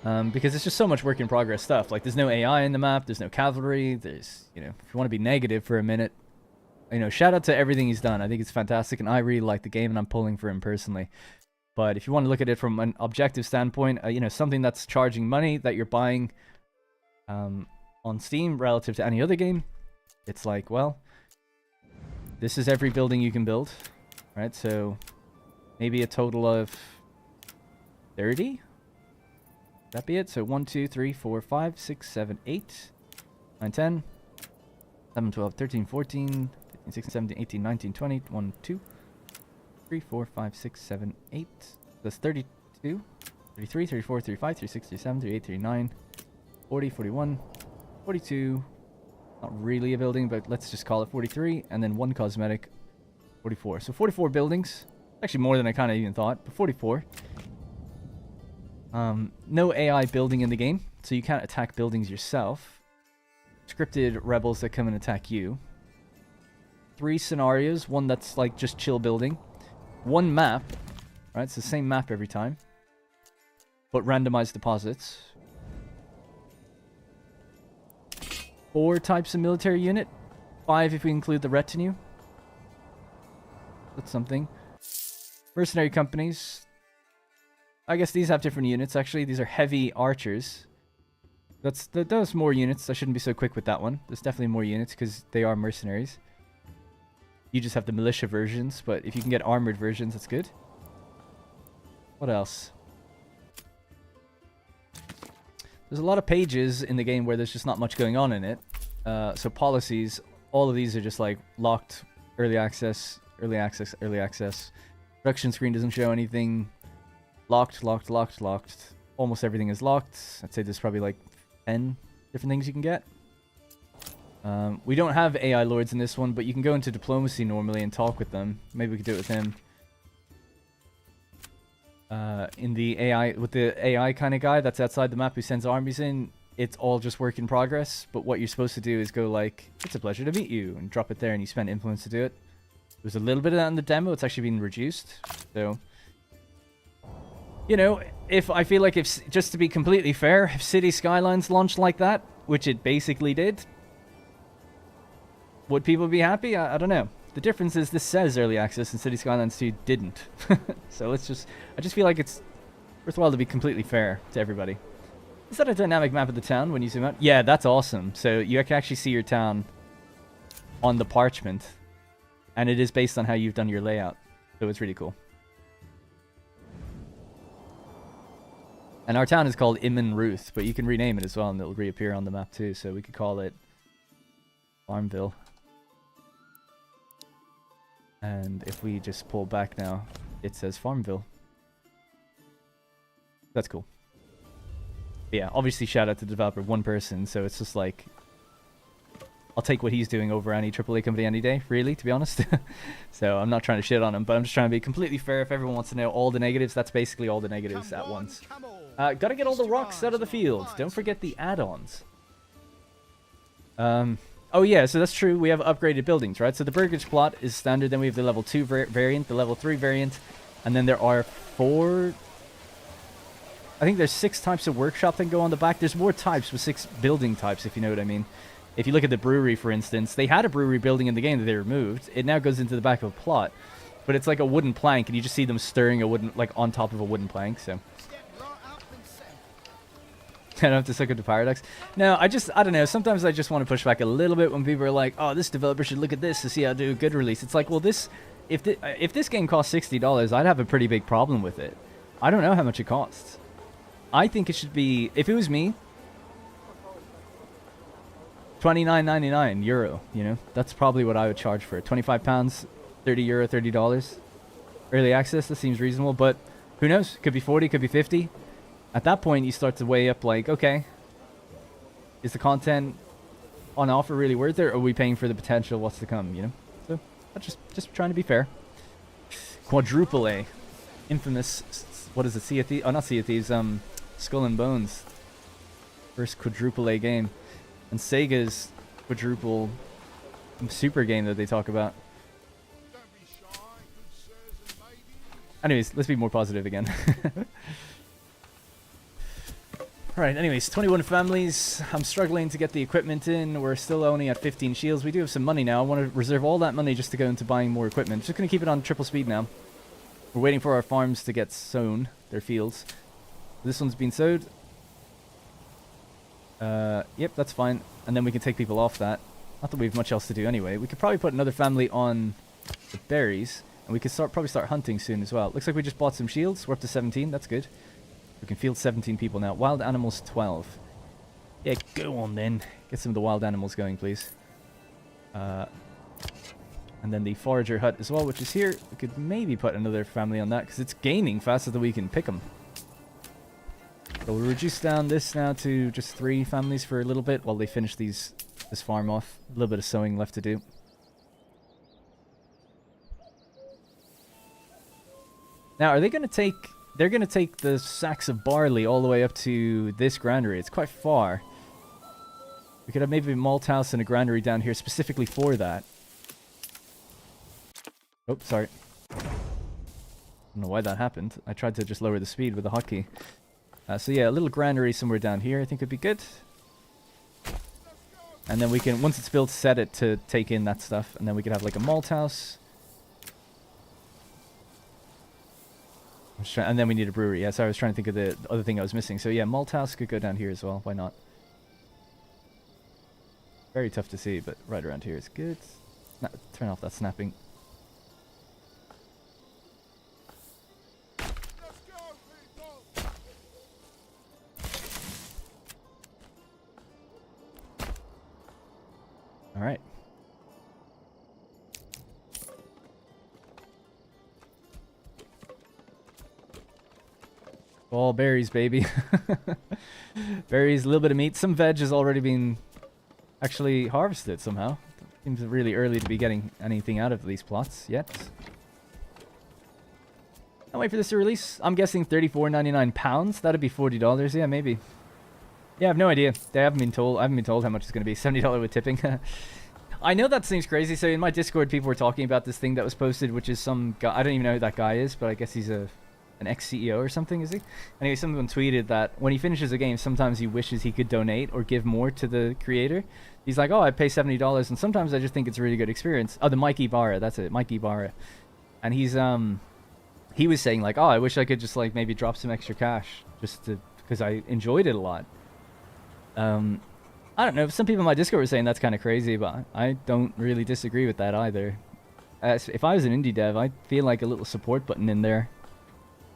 Because it's just so much work in progress stuff. Like, there's no AI in the map, there's no cavalry, there's, you know, if you want to be negative for a minute, you know, shout out to everything he's done. I think it's fantastic, and I really like the game, and I'm pulling for him personally. But if you want to look at it from an objective standpoint, you know, something that's charging money that you're buying on Steam relative to any other game, it's like, well, this is every building you can build, right? So maybe a total of 30? That be it? So 1, 2, 3, 4, 5, 6, 7, 8, 9, 10, 11, 12, 13, 14, 15, 16, 17, 18, 19, 20, 1, 2, 3, 4, 5, 6, 7, 8. That's 32, 33, 34, 35, 36, 37, 38, 39, 40, 41, 42. Not really a building, but let's just call it 43. And then one cosmetic, 44. So 44 buildings. Actually more than I kind of even thought, but 44. No AI building in the game, so you can't attack buildings yourself. Scripted rebels that come and attack you. 3 scenarios, one that's like just chill building. 1 map, right? It's the same map every time, but randomized deposits. 4 types of military unit. 5 if we include the retinue. That's something. Mercenary companies. I guess these have different units, actually. These are heavy archers. Those more units. I shouldn't be so quick with that one. There's definitely more units because they are mercenaries. You just have the militia versions, but if you can get armored versions, that's good. What else? There's a lot of pages in the game where there's just not much going on in it. So policies, all of these are just like locked, early access, early access, early access. Production screen doesn't show anything. Locked, locked, locked, locked. Almost everything is locked. I'd say there's probably like 10 different things you can get. We don't have AI lords in this one, but you can go into diplomacy normally and talk with them. Maybe we could do it with him. In the AI, with the AI kind of guy that's outside the map who sends armies in, it's all just work in progress. But what you're supposed to do is go like, it's a pleasure to meet you, and drop it there, and you spend influence to do it. There's a little bit of that in the demo. It's actually been reduced. So, you know, if I feel like if, just to be completely fair, if City Skylines launched like that, which it basically did, would people be happy? I don't know. The difference is this says early access and City Skylines 2 didn't. So let's just... I just feel like it's worthwhile to be completely fair to everybody. Is that a dynamic map of the town when you zoom out? Yeah, that's awesome. So you can actually see your town on the parchment. And it is based on how you've done your layout. So it's really cool. And our town is called Iman Ruth, but you can rename it as well and it'll reappear on the map too. So we could call it Farmville. And if we just pull back now, it says Farmville. That's cool. But yeah, obviously shout out to the developer, one person, so it's just like... I'll take what he's doing over any AAA company any day, really, to be honest. So I'm not trying to shit on him, but I'm just trying to be completely fair. If everyone wants to know all the negatives, that's basically all the negatives at once. Gotta get all the rocks out of the field. Don't forget the add-ons. Oh yeah, so that's true. We have upgraded buildings, right? So the Burgage plot is standard. Then we have the level 2 variant, the level 3 variant. And then there are 4... I think there's 6 types of workshop that go on the back. There's more types with 6 building types, if you know what I mean. If you look at the brewery, for instance, they had a brewery building in the game that they removed. It now goes into the back of a plot. But it's like a wooden plank, and you just see them stirring a wooden... like, on top of a wooden plank, so... I don't have to suck up to Paradox. No, I don't know. Sometimes I just want to push back a little bit when people are like, oh, this developer should look at this to see how to do a good release. It's like, well, if this game costs $60, I'd have a pretty big problem with it. I don't know how much it costs. I think it should be, if it was me, €29.99, you know? That's probably what I would charge for it. £25, €30, $30. Early access, that seems reasonable, but who knows? Could be 40, could be 50. At that point, you start to weigh up, like, okay, is the content on offer really worth it, or are we paying for the potential of what's to come, you know? So, I'm just trying to be fair. Quadruple A. Infamous, what is it, Sea of Thieves? Oh, not Sea of Thieves, Skull and Bones. First quadruple A game. And Sega's quadruple super game that they talk about. Anyways, let's be more positive again. Right, anyways, 21 families. I'm struggling to get the equipment in. We're still only at 15 shields. We do have some money now. I want to reserve all that money just to go into buying more equipment. Just going to keep it on triple speed now. We're waiting for our farms to get sown, their fields. This one's been sowed. Yep, that's fine. And then we can take people off that. Not that we have much else to do anyway. We could probably put another family on the berries. And we could probably start hunting soon as well. Looks like we just bought some shields. We're up to 17. That's good. We can field 17 people now. Wild animals 12. Yeah, go on then. Get some of the wild animals going, please. And then the forager hut as well, which is here. We could maybe put another family on that, because it's gaining faster than we can pick them. So we'll reduce down this now to just 3 families for a little bit while they finish this farm off. A little bit of sowing left to do. Now, are they going to take... They're going to take the sacks of barley all the way up to this granary. It's quite far. We could have maybe a malt house and a granary down here specifically for that. Oh, sorry. I don't know why that happened. I tried to just lower the speed with the hotkey. So yeah, a little granary somewhere down here I think would be good. And then we can, once it's built, set it to take in that stuff. And then we could have like a malt house. And then we need a brewery. Yeah, so I was trying to think of the other thing I was missing. So yeah, malt house could go down here as well. Why not? Very tough to see, but right around here is good. Turn off that snapping. All right. all berries, baby. Berries, a little bit of meat. Some veg has already been actually harvested somehow. Seems really early to be getting anything out of these plots yet. I'll wait for this to release. I'm guessing £34.99. That'd be $40. Yeah, maybe. Yeah, I have no idea. They haven't been told. I haven't been told how much it's going to be. $70 with tipping. I know that seems crazy. So in my Discord, people were talking about this thing that was posted, which is some guy. I don't even know who that guy is, but I guess he's an ex-CEO or something, is he? Anyway, someone tweeted that when he finishes a game, sometimes he wishes he could donate or give more to the creator. He's like, oh, I pay $70, and sometimes I just think it's a really good experience. Oh, the Mikey Barra. That's it. Mikey Barra. And he's, he was saying like, oh, I wish I could just like maybe drop some extra cash just to, because I enjoyed it a lot. I don't know. Some people in my Discord were saying that's kind of crazy, but I don't really disagree with that either. If I was an indie dev, I feel like a little support button in there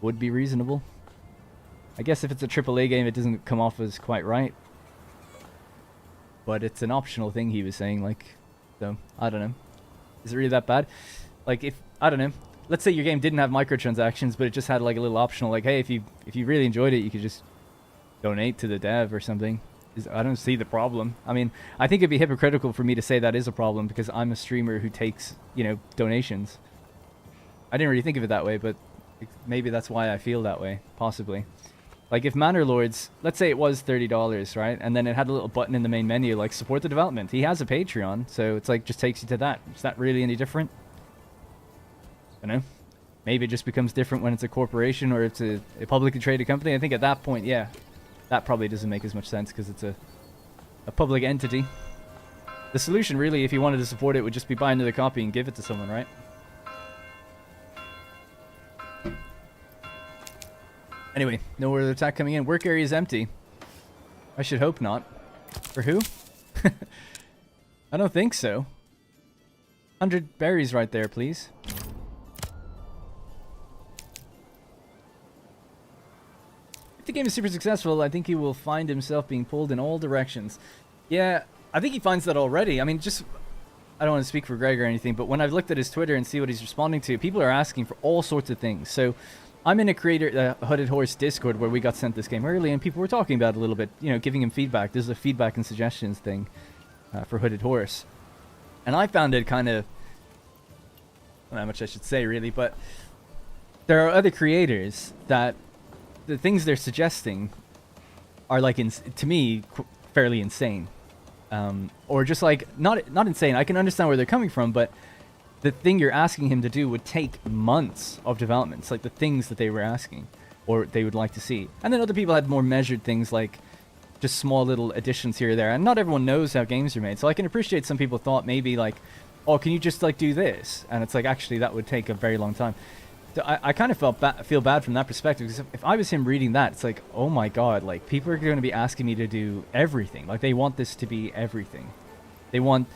would be reasonable. I guess if it's a AAA game, it doesn't come off as quite right. But it's an optional thing, he was saying, like, so, I don't know. Is it really that bad? Like, if, I don't know, let's say your game didn't have microtransactions, but it just had, like, a little optional, like, hey, if you really enjoyed it, you could just donate to the dev or something. I don't see the problem. I mean, I think it'd be hypocritical for me to say that is a problem, because I'm a streamer who takes, you know, donations. I didn't really think of it that way, but maybe that's why I feel that way, possibly. Like, if Manor Lords, let's say it was $30, right? And then it had a little button in the main menu, like, support the development. He has a Patreon, so it's like, just takes you to that. Is that really any different? I don't know. Maybe it just becomes different when it's a corporation or it's a publicly traded company. I think at that point, yeah, that probably doesn't make as much sense because it's a public entity. The solution, really, if you wanted to support it, would just be buy another copy and give it to someone, right? Anyway, no other attack coming in. Work area is empty. I should hope not. For who? I don't think so. 100 berries right there, please. If the game is super successful, I think he will find himself being pulled in all directions. Yeah, I think he finds that already. I mean, just... I don't want to speak for Greg or anything, but when I've looked at his Twitter and see what he's responding to, people are asking for all sorts of things. So... I'm in a creator, Hooded Horse Discord where we got sent this game early and people were talking about it a little bit, you know, giving him feedback. This is a feedback and suggestions thing for Hooded Horse. And I found it kind of, I don't know how much I should say really, but there are other creators that the things they're suggesting are like, to me, fairly insane. Or just like, not insane, I can understand where they're coming from, but the thing you're asking him to do would take months of development. It's like the things that they were asking or they would like to see. And then other people had more measured things like just small little additions here or there. And not everyone knows how games are made. So I can appreciate some people thought maybe like, oh, can you just like do this? And it's like, actually, that would take a very long time. So I kind of feel bad from that perspective. Because if I was him reading that, it's like, oh my God, like people are going to be asking me to do everything. Like they want this to be everything. They want...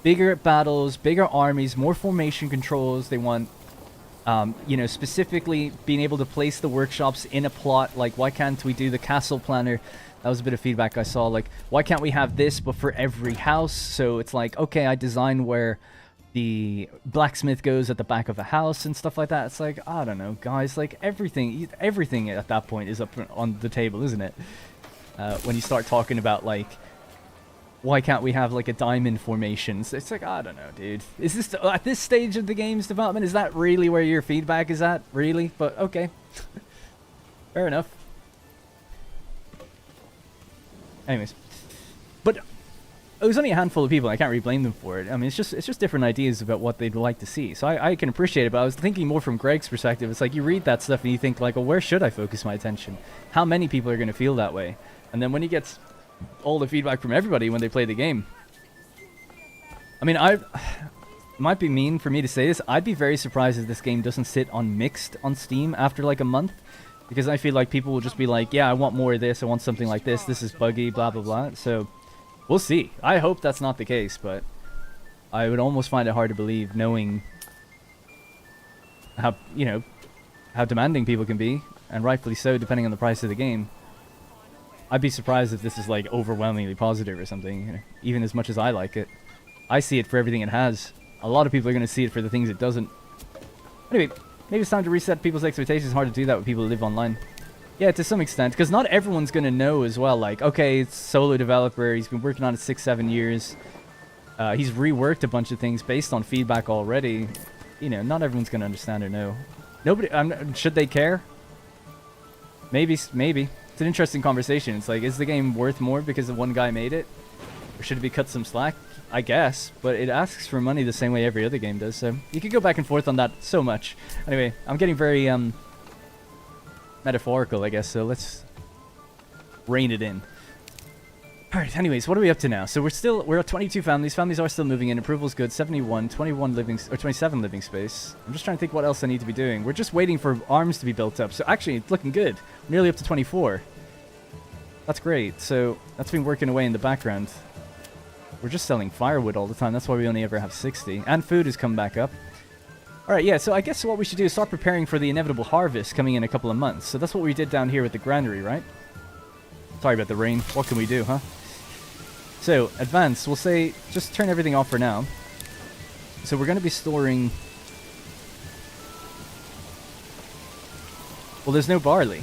bigger battles, bigger armies, more formation controls. They want, you know, specifically being able to place the workshops in a plot. Like, why can't we do the castle planner? That was a bit of feedback I saw. Like, why can't we have this, but for every house? So it's like, okay, I design where the blacksmith goes at the back of a house and stuff like that. It's like, I don't know, guys. Like, everything at that point is up on the table, isn't it? When you start talking about, like, why can't we have like a diamond formation? So it's like, I don't know, dude. Is this at this stage of the game's development? Is that really where your feedback is at? Really? But okay, fair enough. Anyways, but it was only a handful of people. I can't really blame them for it. I mean, it's just different ideas about what they'd like to see. So I can appreciate it. But I was thinking more from Greg's perspective. It's like you read that stuff and you think like, well, where should I focus my attention? How many people are going to feel that way? And then when he gets all the feedback from everybody when they play the game. I mean, might be mean for me to say this. I'd be very surprised if this game doesn't sit on mixed on Steam after like a month, because I feel like people will just be like, yeah, I want more of this. I want something like this. This is buggy, blah, blah, blah. So we'll see. I hope that's not the case, but I would almost find it hard to believe knowing how, you know, how demanding people can be, and rightfully so, depending on the price of the game. I'd be surprised if this is like overwhelmingly positive or something, you know, even as much as I like it. I see it for everything it has. A lot of people are going to see it for the things it doesn't. Anyway, maybe it's time to reset people's expectations. It's hard to do that with people who live online. Yeah, to some extent, because not everyone's gonna know as well. Like, okay, it's solo developer. He's been working on it 6-7 years. He's reworked a bunch of things based on feedback already. You know, not everyone's gonna understand or know. Nobody. Should they care? Maybe. Maybe. It's an interesting conversation. It's like, is the game worth more because the one guy made it, or should it be cut some slack? I guess, but it asks for money the same way every other game does. So you could go back and forth on that so much. Anyway, I'm getting very metaphorical, I guess. So let's rein it in. All right. Anyways, what are we up to now? So we're at 22 families. Families are still moving in. Approval's good. 71, 21 living or 27 living space. I'm just trying to think what else I need to be doing. We're just waiting for arms to be built up. So actually, it's looking good. We're nearly up to 24. That's great. So that's been working away in the background. We're just selling firewood all the time. That's why we only ever have 60. And food has come back up. All right, yeah, so I guess what we should do is start preparing for the inevitable harvest coming in a couple of months. So that's what we did down here with the granary, right? Sorry about the rain. What can we do, huh? So, advance. We'll say just turn everything off for now. So we're going to be storing... Well, there's no barley.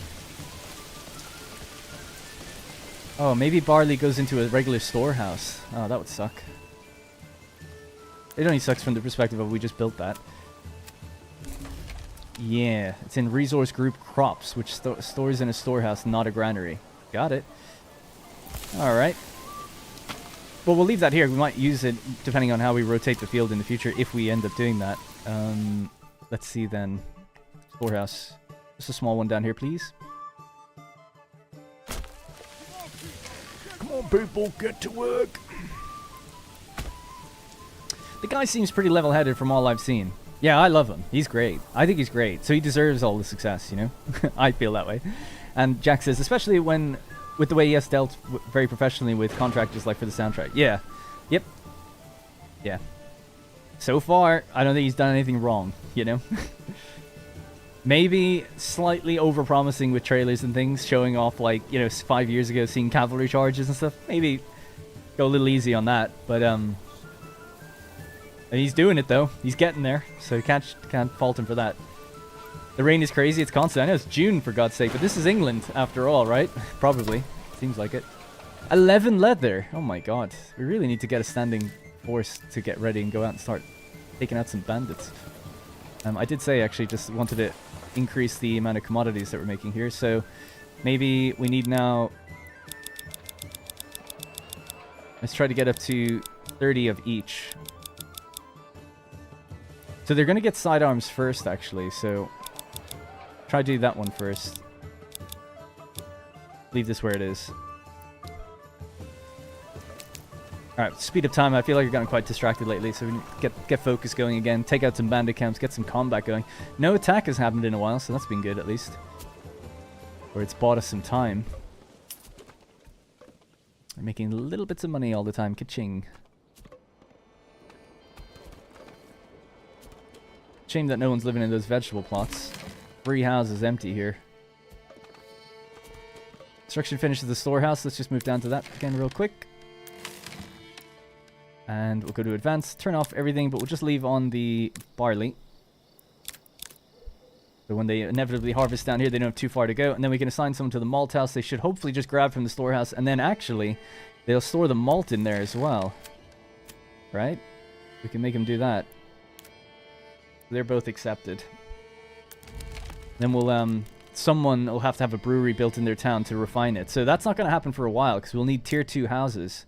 Oh, maybe barley goes into a regular storehouse. Oh, that would suck. It only sucks from the perspective of we just built that. Yeah, it's in resource group crops, which stores in a storehouse, not a granary. Got it. Alright. Well, we'll leave that here. We might use it depending on how we rotate the field in the future if we end up doing that. Let's see then. Storehouse. Just a small one down here, please. Come on, people, get to work. The guy seems pretty level-headed from all I've seen. Yeah, I love him. He's great. I think he's great. So he deserves all the success, you know? I feel that way. And Jack says, especially when, with the way he has dealt very professionally with contractors like for the soundtrack. Yeah. Yep. Yeah. So far, I don't think he's done anything wrong, you know? Maybe slightly over-promising with trailers and things, showing off, like, you know, 5 years ago, seeing cavalry charges and stuff. Maybe go a little easy on that, but, and he's doing it, though. He's getting there, so you can't fault him for that. The rain is crazy. It's constant. I know it's June, for God's sake, but this is England, after all, right? Probably. Seems like it. 11 leather. Oh, my God. We really need to get a standing force to get ready and go out and start taking out some bandits. I did say, actually, just wanted to increase the amount of commodities that we're making here, so maybe we need now... Let's try to get up to 30 of each. So they're going to get sidearms first, actually, so try to do that one first. Leave this where it is. Alright, speed of time. I feel like I've gotten quite distracted lately, so we need to get focus going again, take out some bandit camps, get some combat going. No attack has happened in a while, so that's been good at least. Or it's bought us some time. We're making little bits of money all the time. Ka-ching. Shame that no one's living in those vegetable plots. 3 houses empty here. Construction finishes the storehouse. Let's just move down to that again real quick. And we'll go to advance. Turn off everything, but we'll just leave on the barley. So when they inevitably harvest down here, they don't have too far to go. And then we can assign someone to the malt house. They should hopefully just grab from the storehouse. And then actually, they'll store the malt in there as well. Right? We can make them do that. They're both accepted. Then we'll, someone will have to have a brewery built in their town to refine it. So that's not going to happen for a while, because we'll need tier 2 houses.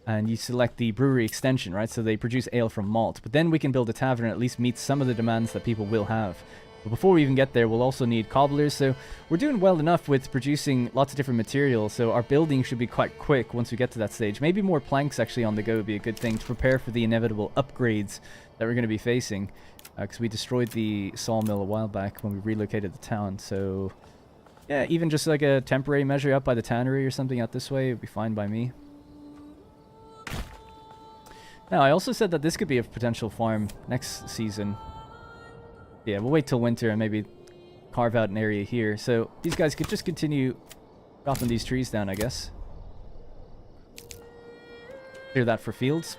And you select the brewery extension, right? So they produce ale from malt. But then we can build a tavern and at least meet some of the demands that people will have. But before we even get there, we'll also need cobblers. So we're doing well enough with producing lots of different materials. So our building should be quite quick once we get to that stage. Maybe more planks actually on the go would be a good thing to prepare for the inevitable upgrades that we're going to be facing. Because we destroyed the sawmill a while back when we relocated the town. So yeah, even just like a temporary measure up by the tannery or something out this way would be fine by me. Now, I also said that this could be a potential farm next season. Yeah, we'll wait till winter and maybe carve out an area here. So these guys could just continue chopping these trees down, I guess. Clear that for fields.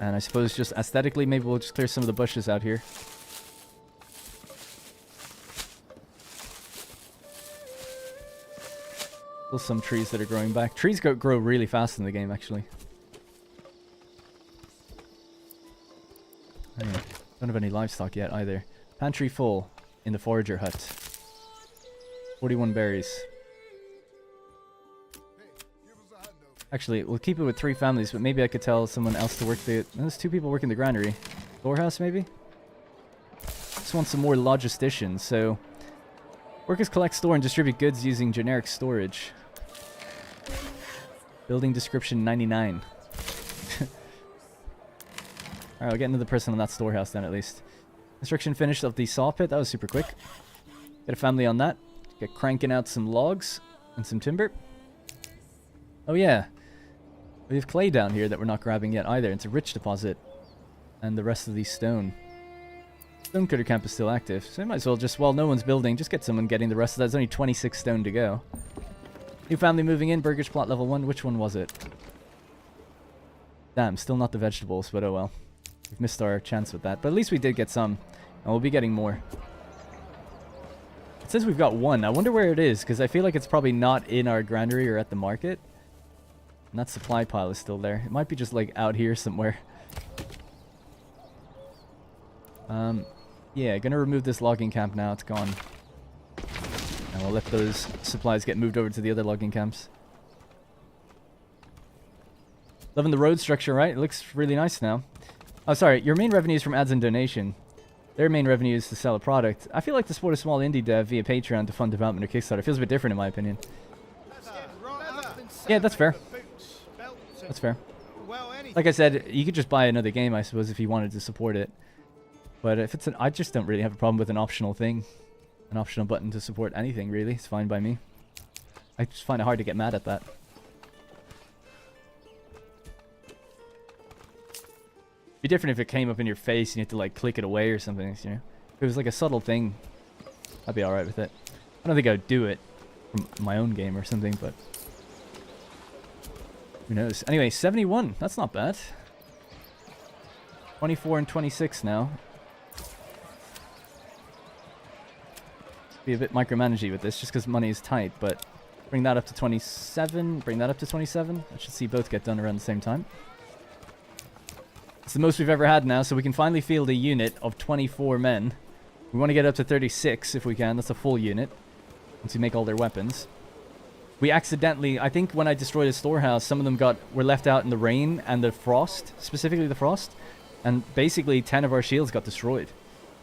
And I suppose just aesthetically, maybe we'll just clear some of the bushes out here. Still some trees that are growing back. Trees grow really fast in the game, actually. Anyway, don't have any livestock yet either. Pantry full in the forager hut. 41 berries. Actually, we'll keep it with 3 families, but maybe I could tell someone else to work the... There's 2 people working the granary. Storehouse, maybe? Just want some more logisticians, so... Workers collect, store, and distribute goods using generic storage. Building description 99. Alright, I'll get into the person on that storehouse then, at least. Construction finished of the saw pit. That was super quick. Get a family on that. Get cranking out some logs and some timber. Oh yeah. We have clay down here that we're not grabbing yet either. It's a rich deposit. And the rest of the stone. Stonecutter camp is still active. So I might as well just, while no one's building, just get someone getting the rest of that. There's only 26 stone to go. New family moving in. Burgers plot level 1. Which one was it? Damn, still not the vegetables, but oh well. We've missed our chance with that. But at least we did get some. And we'll be getting more. It says we've got 1. I wonder where it is, because I feel like it's probably not in our granary or at the market. And that supply pile is still there. It might be just like out here somewhere. Yeah, gonna remove this logging camp now. It's gone. And we'll let those supplies get moved over to the other logging camps. Loving the road structure, right? It looks really nice now. Oh, sorry. Your main revenue is from ads and donation. Their main revenue is to sell a product. I feel like to support a small indie dev via Patreon to fund development or Kickstarter feels a bit different in my opinion. Yeah, that's fair. That's fair. Like I said, you could just buy another game, I suppose, if you wanted to support it. But if it's an... I just don't really have a problem with an optional thing. An optional button to support anything, really. It's fine by me. I just find it hard to get mad at that. It'd be different if it came up in your face and you had to, like, click it away or something, you know? If it was, like, a subtle thing, I'd be alright with it. I don't think I would do it from my own game or something, but... Who knows? Anyway, 71. That's not bad. 24 and 26 now. Be a bit micromanagey with this just because money is tight, but bring that up to 27, bring that up to 27. I should see both get done around the same time. It's the most we've ever had now, so we can finally field a unit of 24 men. We want to get up to 36 if we can. That's a full unit once we make all their weapons. We accidentally, I think when I destroyed a storehouse, some of them were left out in the rain and the frost, specifically the frost, and basically 10 of our shields got destroyed.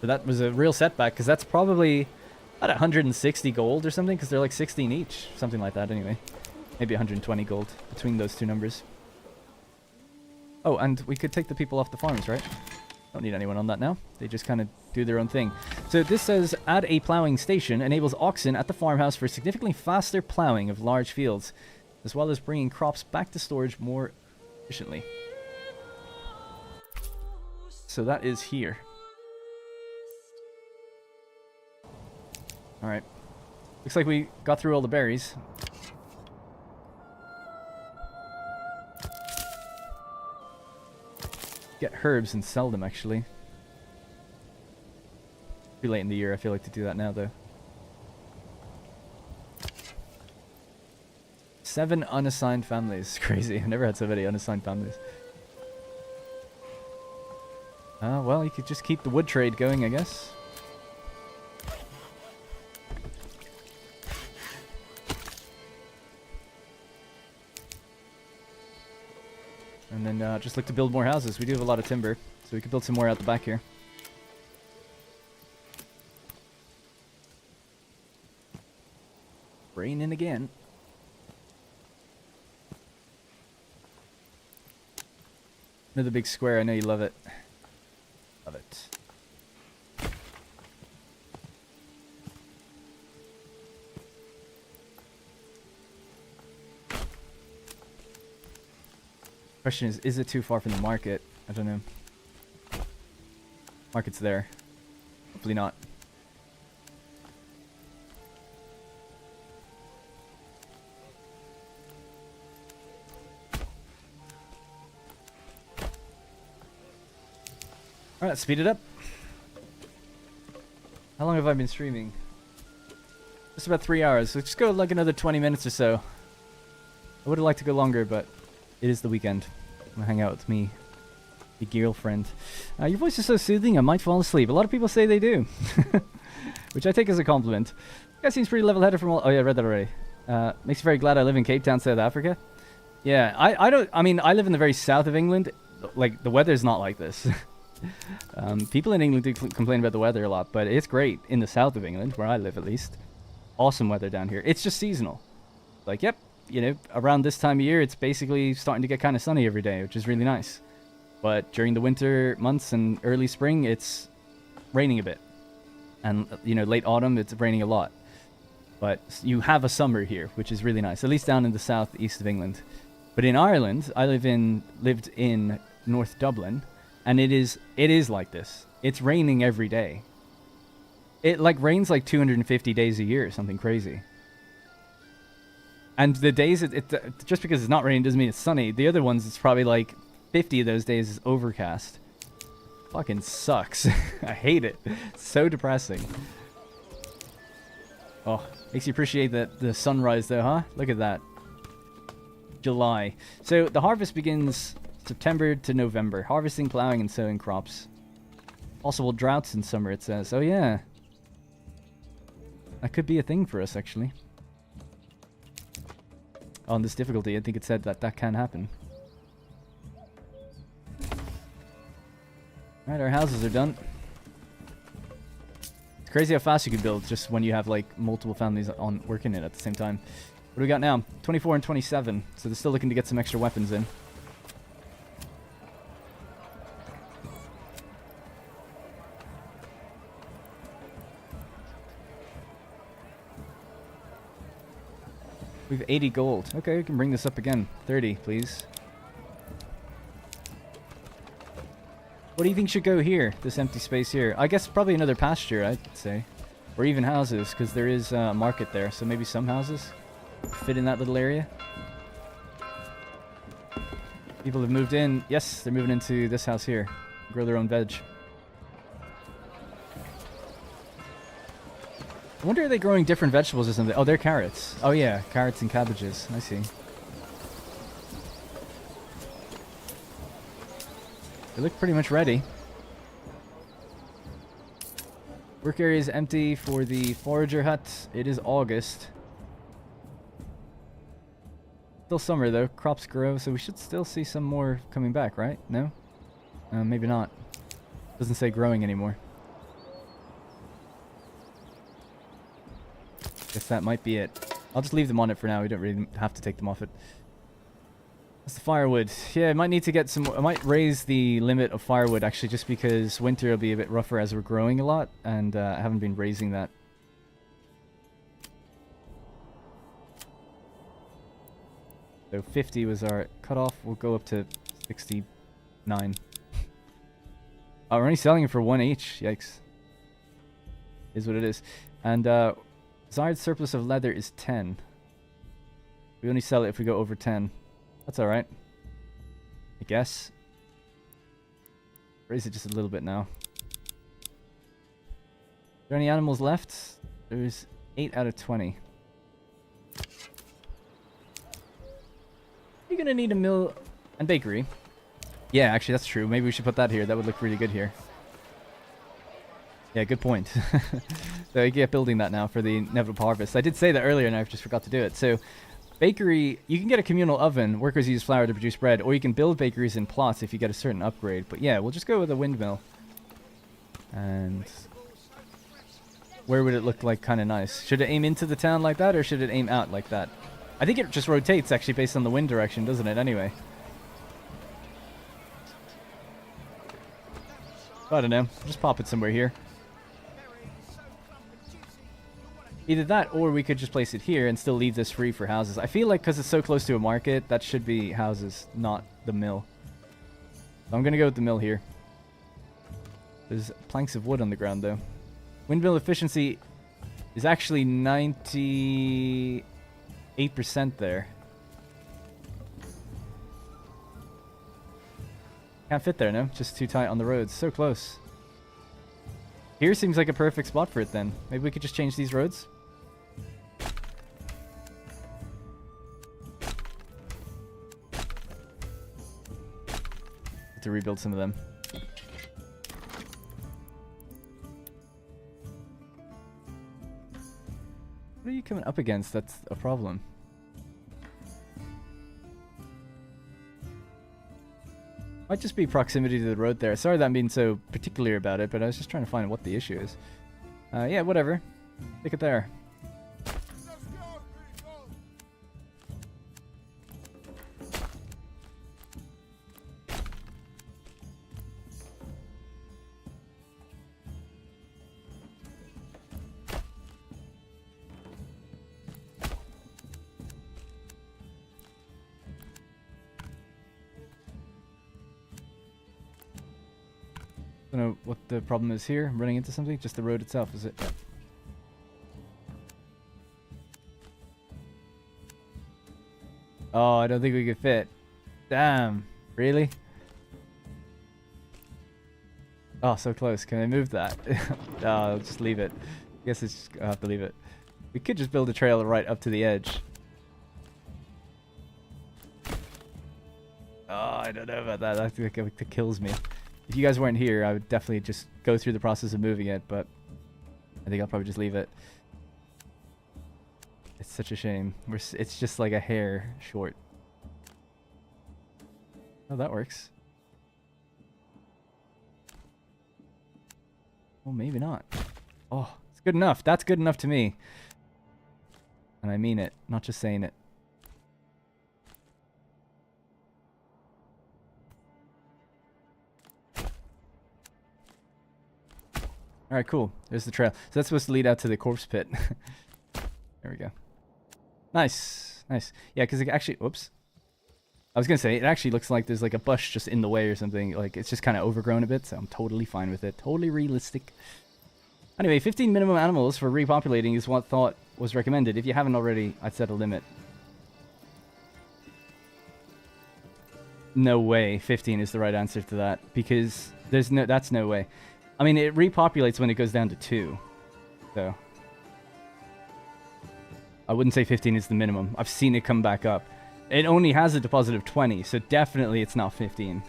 So that was a real setback, because that's probably about 160 gold or something, because they're like 16 each, something like that anyway. Maybe 120 gold between those two numbers. Oh, and we could take the people off the farms, right? Don't need anyone on that now. They just kind of do their own thing. So this says, add a plowing station enables oxen at the farmhouse for significantly faster plowing of large fields, as well as bringing crops back to storage more efficiently. So that is here. Alright. Looks like we got through all the berries. Get herbs and sell them, actually. Too late in the year, I feel like, to do that now, though. 7 unassigned families. Crazy. I've never had so many unassigned families. Well, you could just keep the wood trade going, I guess. And then just look to build more houses. We do have a lot of timber, so we could build some more out the back here. Raining again. Another big square. I know you love it. Love it. Question is it too far from the market? I don't know. Market's there. Hopefully not. Alright, let's speed it up. How long have I been streaming? Just about 3 hours. So just go like another 20 minutes or so. I would have liked to go longer, but it is the weekend. I'm gonna hang out with me, your girlfriend. Your voice is so soothing, I might fall asleep. A lot of people say they do, which I take as a compliment. Guy seems pretty level-headed from all... Oh yeah, I read that already. Makes me very glad I live in Cape Town, South Africa. Yeah, I mean, I live in the very south of England. Like, the weather's not like this. People in England do complain about the weather a lot, but it's great in the south of England, where I live at least. Awesome weather down here. It's just seasonal. Like, yep, you know, around this time of year, it's basically starting to get kind of sunny every day, which is really nice. But during the winter months and early spring, it's raining a bit. And, you know, late autumn, it's raining a lot. But you have a summer here, which is really nice, at least down in the southeast of England. But in Ireland, I lived in North Dublin, and it is like this. It's raining every day. It like rains like 250 days a year, something crazy. And the days just because it's not raining doesn't mean it's sunny. The other ones, it's probably like 50 of those days is overcast. Fucking sucks. I hate it. It's so depressing. Oh, makes you appreciate the sunrise though, huh? Look at that. July. So the harvest begins September to November. Harvesting, plowing, and sowing crops. Possible droughts in summer, it says. Oh yeah. That could be a thing for us, actually. On this difficulty, I think it said that can happen. Alright, our houses are done. It's crazy how fast you can build just when you have like multiple families on working it at the same time. What do we got now? 24 and 27. So they're still looking to get some extra weapons in. We have 80 gold. Okay, we can bring this up again. 30, please. What do you think should go here? This empty space here? I guess probably another pasture, I'd say. Or even houses, because there is a market there. So maybe some houses fit in that little area. People have moved in. Yes, they're moving into this house here. Grow their own veg. I wonder, are they growing different vegetables or something? Oh, they're carrots. Oh yeah, carrots and cabbages. I see. They look pretty much ready. Work area is empty for the forager hut. It is August. Still summer though. Crops grow, so we should still see some more coming back, right? No? Maybe not. Doesn't say growing anymore. Guess that might be it. I'll just leave them on it for now. We don't really have to take them off it. That's the firewood. Yeah, I might need to get some... I might raise the limit of firewood, actually, just because winter will be a bit rougher as we're growing a lot, and I haven't been raising that. So 50 was our cutoff. We'll go up to 69. Oh, we're only selling it for 1 each. Yikes. Is what it is. And desired surplus of leather is 10. We only sell it if we go over 10. That's alright. I guess. Raise it just a little bit now. Are there any animals left? There's 8 out of 20. You're gonna need a mill and bakery. Yeah, actually that's true. Maybe we should put that here. That would look really good here. Yeah, good point. So I get building that now for the inevitable harvest. I did say that earlier and I just forgot to do it. So bakery, you can get a communal oven. Workers use flour to produce bread, or you can build bakeries in plots if you get a certain upgrade. But yeah, we'll just go with a windmill. And where would it look like kind of nice? Should it aim into the town like that, or should it aim out like that? I think it just rotates actually based on the wind direction, doesn't it, anyway? I don't know. Just pop it somewhere here. Either that, or we could just place it here and still leave this free for houses. I feel like because it's so close to a market, that should be houses, not the mill. So I'm going to go with the mill here. There's planks of wood on the ground, though. Windmill efficiency is actually 98% there. Can't fit there, no? Just too tight on the roads. So close. Here seems like a perfect spot for it, then. Maybe we could just change these roads? to rebuild some of them. What are you coming up against? That's a problem. Might just be proximity to the road there. Sorry that I'm being so particular about it, but I was just trying to find what the issue is. Yeah, whatever. Stick it there. I don't know what the problem is here. I'm running into something? Just the road itself, is it? Yeah. Oh, I don't think we could fit. Damn. Really? Oh, so close. Can I move that? Oh, I'll just leave it. I guess it's just, I'll have to leave it. We could just build a trail right up to the edge. Oh, I don't know about that. That kills me. If you guys weren't here, I would definitely just go through the process of moving it, but I think I'll probably just leave it. It's such a shame. It's just like a hair short. Oh, that works. Well, maybe not. Oh, it's good enough. That's good enough to me. And I mean it, not just saying it. Alright, cool. There's the trail. So that's supposed to lead out to the corpse pit. There we go. Nice. Nice. Yeah, because it actually... Whoops. I was going to say, it actually looks like there's like a bush just in the way or something. Like, it's just kind of overgrown a bit, so I'm totally fine with it. Totally realistic. Anyway, 15 minimum animals for repopulating is what thought was recommended. If you haven't already, I'd set a limit. No way 15 is the right answer to that, because that's no way. I mean, it repopulates when it goes down to 2. So I wouldn't say 15 is the minimum. I've seen it come back up. It only has a deposit of 20, so definitely it's not 15.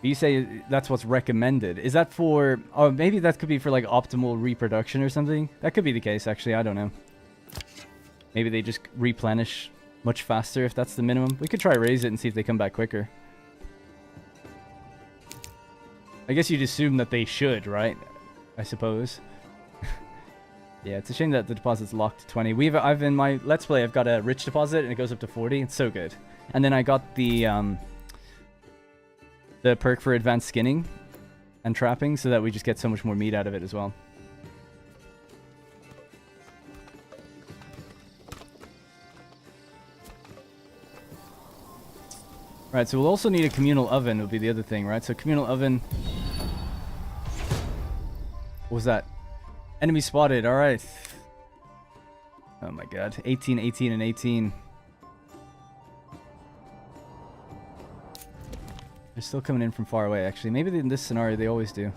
You say that's what's recommended. Is that for... Oh, maybe that could be for, like, optimal reproduction or something? That could be the case, actually. I don't know. Maybe they just replenish much faster if that's the minimum. We could try raise it and see if they come back quicker. I guess you'd assume that they should, right? I suppose. Yeah, it's a shame that the deposit's locked to 20. I've in my Let's Play, I've got a rich deposit and it goes up to 40. It's so good. And then I got the perk for advanced skinning and trapping so that we just get so much more meat out of it as well. Right, so we'll also need a communal oven would be the other thing, right? So communal oven... What was that? Enemy spotted, alright. Oh my god. 18, 18, and 18. They're still coming in from far away, actually. Maybe in this scenario they always do.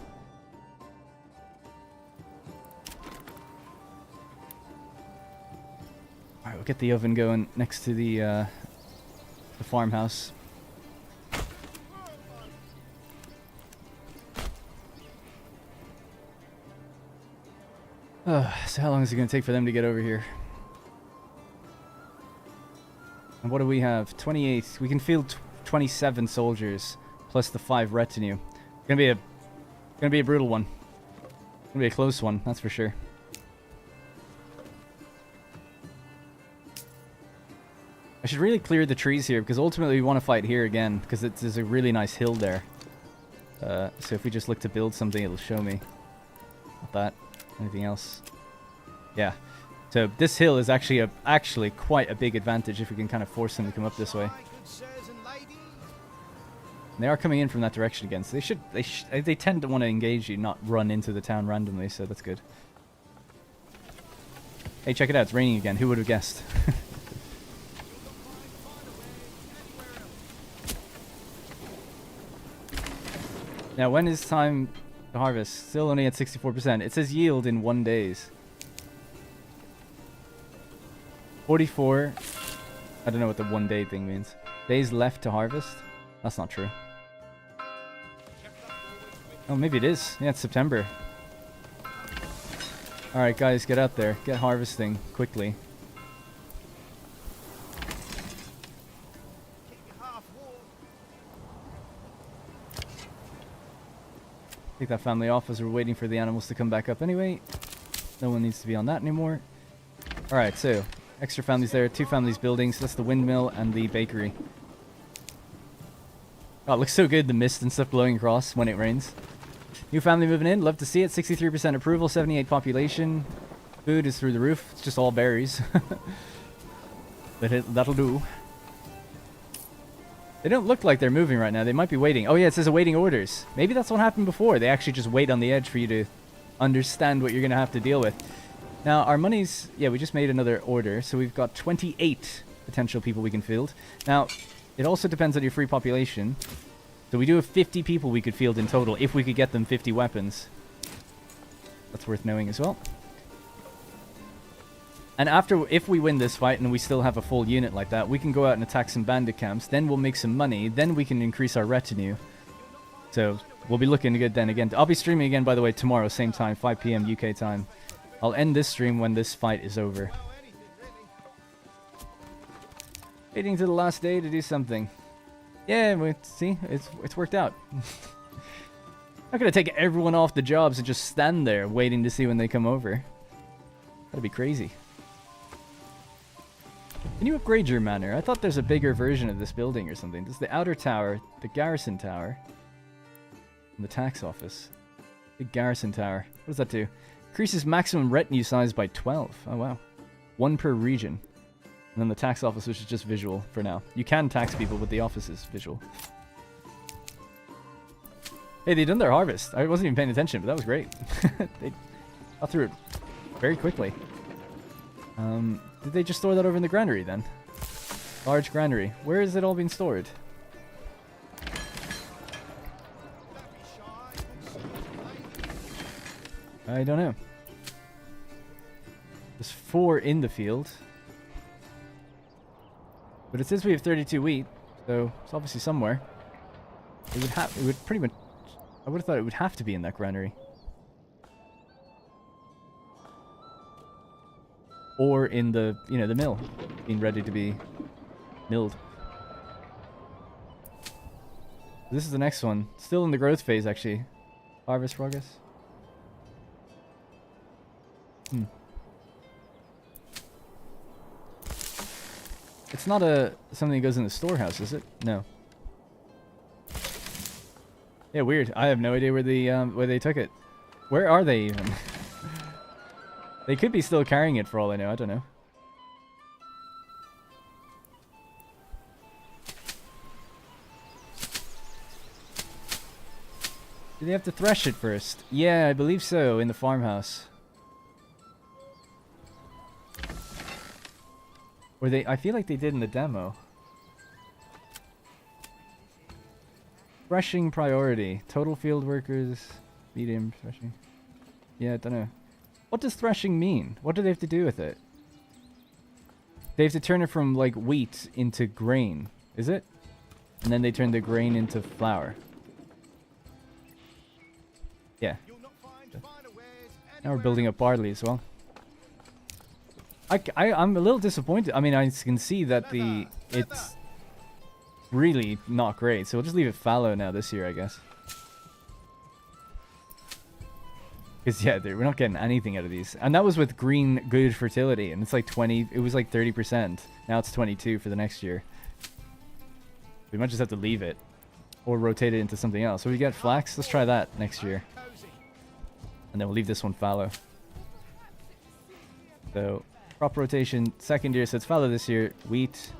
Alright, we'll get the oven going next to the farmhouse. So how long is it going to take for them to get over here? And what do we have? 28. We can field 27 soldiers plus the 5 retinue. Gonna be a brutal one. Gonna be a close one, that's for sure. I should really clear the trees here because ultimately we want to fight here again because there's a really nice hill there. So if we just look to build something, it'll show me. Not that. Anything else? Yeah. So this hill is actually quite a big advantage if we can kind of force them to come up this way. And they are coming in from that direction again, so they tend to want to engage you, not run into the town randomly, so that's good. Hey, check it out, it's raining again. Who would have guessed? Now, when is time to harvest? Still only at 64%. It says yield in 1 days. 44. I don't know what the 1 day thing means. Days left to harvest. That's not true. Oh, maybe it is. Yeah, it's September. Alright, guys, get out there. Get harvesting quickly. Take that family off as we're waiting for the animals to come back up anyway. No one needs to be on that anymore. Alright, so extra families there. 2 families building. So that's the windmill and the bakery. Oh, it looks so good, the mist and stuff blowing across when it rains. New family moving in. Love to see it. 63% approval, 78 population. Food is through the roof. It's just all berries. But that'll do. They don't look like they're moving right now. They might be waiting. Oh yeah, it says awaiting orders. Maybe that's what happened before. They actually just wait on the edge for you to understand what you're going to have to deal with. Now, our money's... Yeah, we just made another order. So we've got 28 potential people we can field. Now, it also depends on your free population. So we do have 50 people we could field in total if we could get them 50 weapons. That's worth knowing as well. And if we win this fight and we still have a full unit like that, we can go out and attack some bandit camps. Then we'll make some money. Then we can increase our retinue. So we'll be looking good then again. I'll be streaming again, by the way, tomorrow, same time, 5 p.m. UK time. I'll end this stream when this fight is over. Waiting to the last day to do something. Yeah, see, it's worked out. Not gonna take everyone off the jobs and just stand there waiting to see when they come over. That'd be crazy. Can you upgrade your manor? I thought there's a bigger version of this building or something. There's the outer tower, the garrison tower, and the tax office. The garrison tower. What does that do? Increases maximum retinue size by 12. Oh, wow. 1 per region. And then the tax office, which is just visual for now. You can tax people, but the office is visual. Hey, they done their harvest. I wasn't even paying attention, but that was great. They got through it very quickly. Did they just store that over in the granary then? Large granary. Where is it all being stored? I don't know. There's 4 in the field. But it says we have 32 wheat, so it's obviously somewhere. It would pretty much... I would have thought it would have to be in that granary. Or in the, you know, the mill, being ready to be milled. This is the next one. Still in the growth phase, actually. Harvest progress. It's not something that goes in the storehouse, is it? No. Yeah, weird. I have no idea where they took it. Where are they even? They could be still carrying it for all I know. I don't know. Do they have to thresh it first? Yeah, I believe so, in the farmhouse. Or I feel like they did in the demo. Threshing priority. Total field workers. Medium threshing. Yeah, I don't know. What does threshing mean? What do they have to do with it? They have to turn it from, like, wheat into grain. Is it? And then they turn the grain into flour. Yeah. Now we're building up barley as well. I'm a little disappointed. I mean, I can see that it's really not great. So we'll just leave it fallow now this year, I guess. Because, yeah, we're not getting anything out of these. And that was with green good fertility. And it's like 20... It was like 30%. Now it's 22 for the next year. We might just have to leave it. Or rotate it into something else. So we get flax. Let's try that next year. And then we'll leave this one fallow. So, crop rotation second year. So it's fallow this year. Wheat.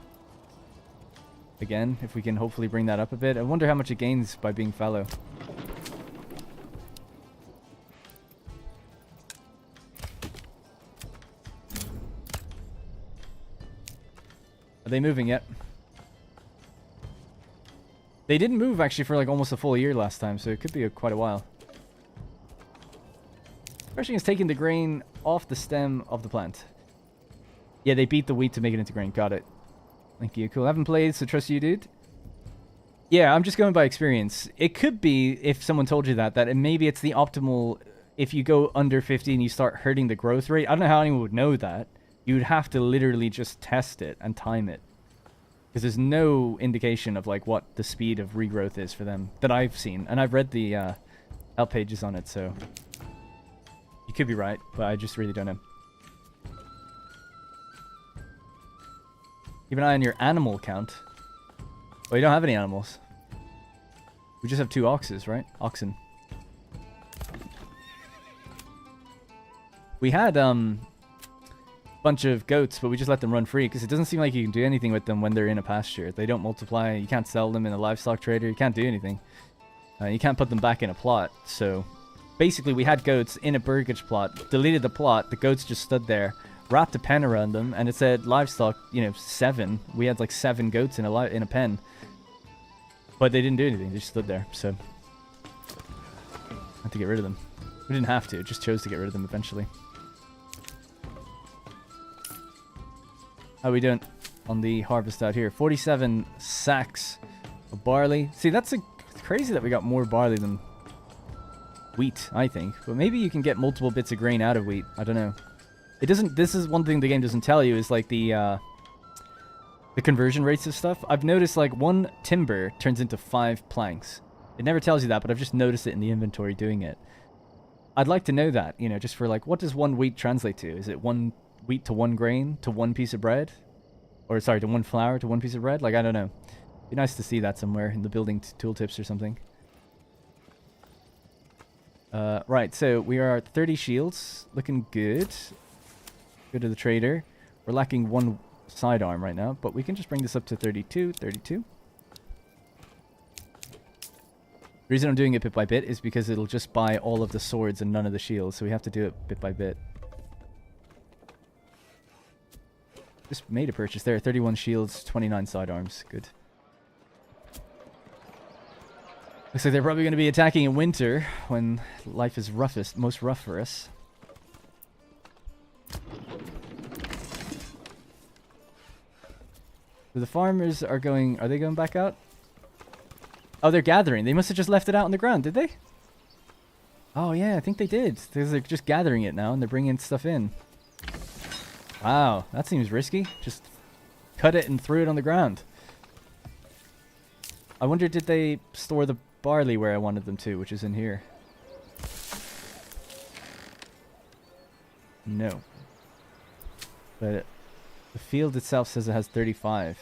Again, if we can hopefully bring that up a bit. I wonder how much it gains by being fallow. Are they moving yet? They didn't move actually for like almost a full year last time, so it could be quite a while. Threshing is taking the grain off the stem of the plant. Yeah, they beat the wheat to make it into grain. Got it. Thank you. Cool. I haven't played, so trust you, dude. Yeah, I'm just going by experience. It could be, if someone told you that maybe it's the optimal, if you go under 50 and you start hurting the growth rate. I don't know how anyone would know that. You would have to literally just test it and time it. Because there's no indication of like what the speed of regrowth is for them that I've seen. And I've read the help pages on it, so... You could be right, but I just really don't know. Keep an eye on your animal count. Well, you don't have any animals. We just have 2 oxes, right? Oxen. We had bunch of goats, but we just let them run free because it doesn't seem like you can do anything with them when they're in a pasture. They don't multiply. You can't sell them in a livestock trader. You can't do anything. You can't put them back in a plot. So basically, we had goats in a burgage plot, deleted the plot. The goats just stood there, wrapped a pen around them, and it said livestock, 7. We had like 7 goats in a pen. But they didn't do anything. They just stood there. So I had to get rid of them. We didn't have to. Just chose to get rid of them eventually. How are we doing on the harvest out here? 47 sacks of barley. See, it's crazy that we got more barley than wheat, I think. But maybe you can get multiple bits of grain out of wheat. I don't know. It doesn't... This is one thing the game doesn't tell you is like the conversion rates of stuff. I've noticed like 1 timber turns into 5 planks. It never tells you that, but I've just noticed it in the inventory doing it. I'd like to know that, just for like, what does 1 wheat translate to? Is it 1 wheat to 1 grain to 1 piece of bread? Or sorry, to 1 flour to 1 piece of bread? Like, I don't know. It'd be nice to see that somewhere in the building tooltips or something. Right, so we are at 30 shields. Looking good. Go to the trader. We're lacking 1 sidearm right now, but we can just bring this up to 32. 32. The reason I'm doing it bit by bit is because it'll just buy all of the swords and none of the shields, so we have to do it bit by bit. Just made a purchase there. 31 shields, 29 sidearms. Good. Looks like they're probably going to be attacking in winter when life is most rough for us. So the farmers are going back out? Oh, they're gathering. They must have just left it out on the ground, did they? Oh, yeah, I think they did. They're just gathering it now, and they're bringing stuff in. Wow, that seems risky. Just cut it and threw it on the ground. I wonder, did they store the barley where I wanted them to, which is in here? No. But the field itself says it has 35.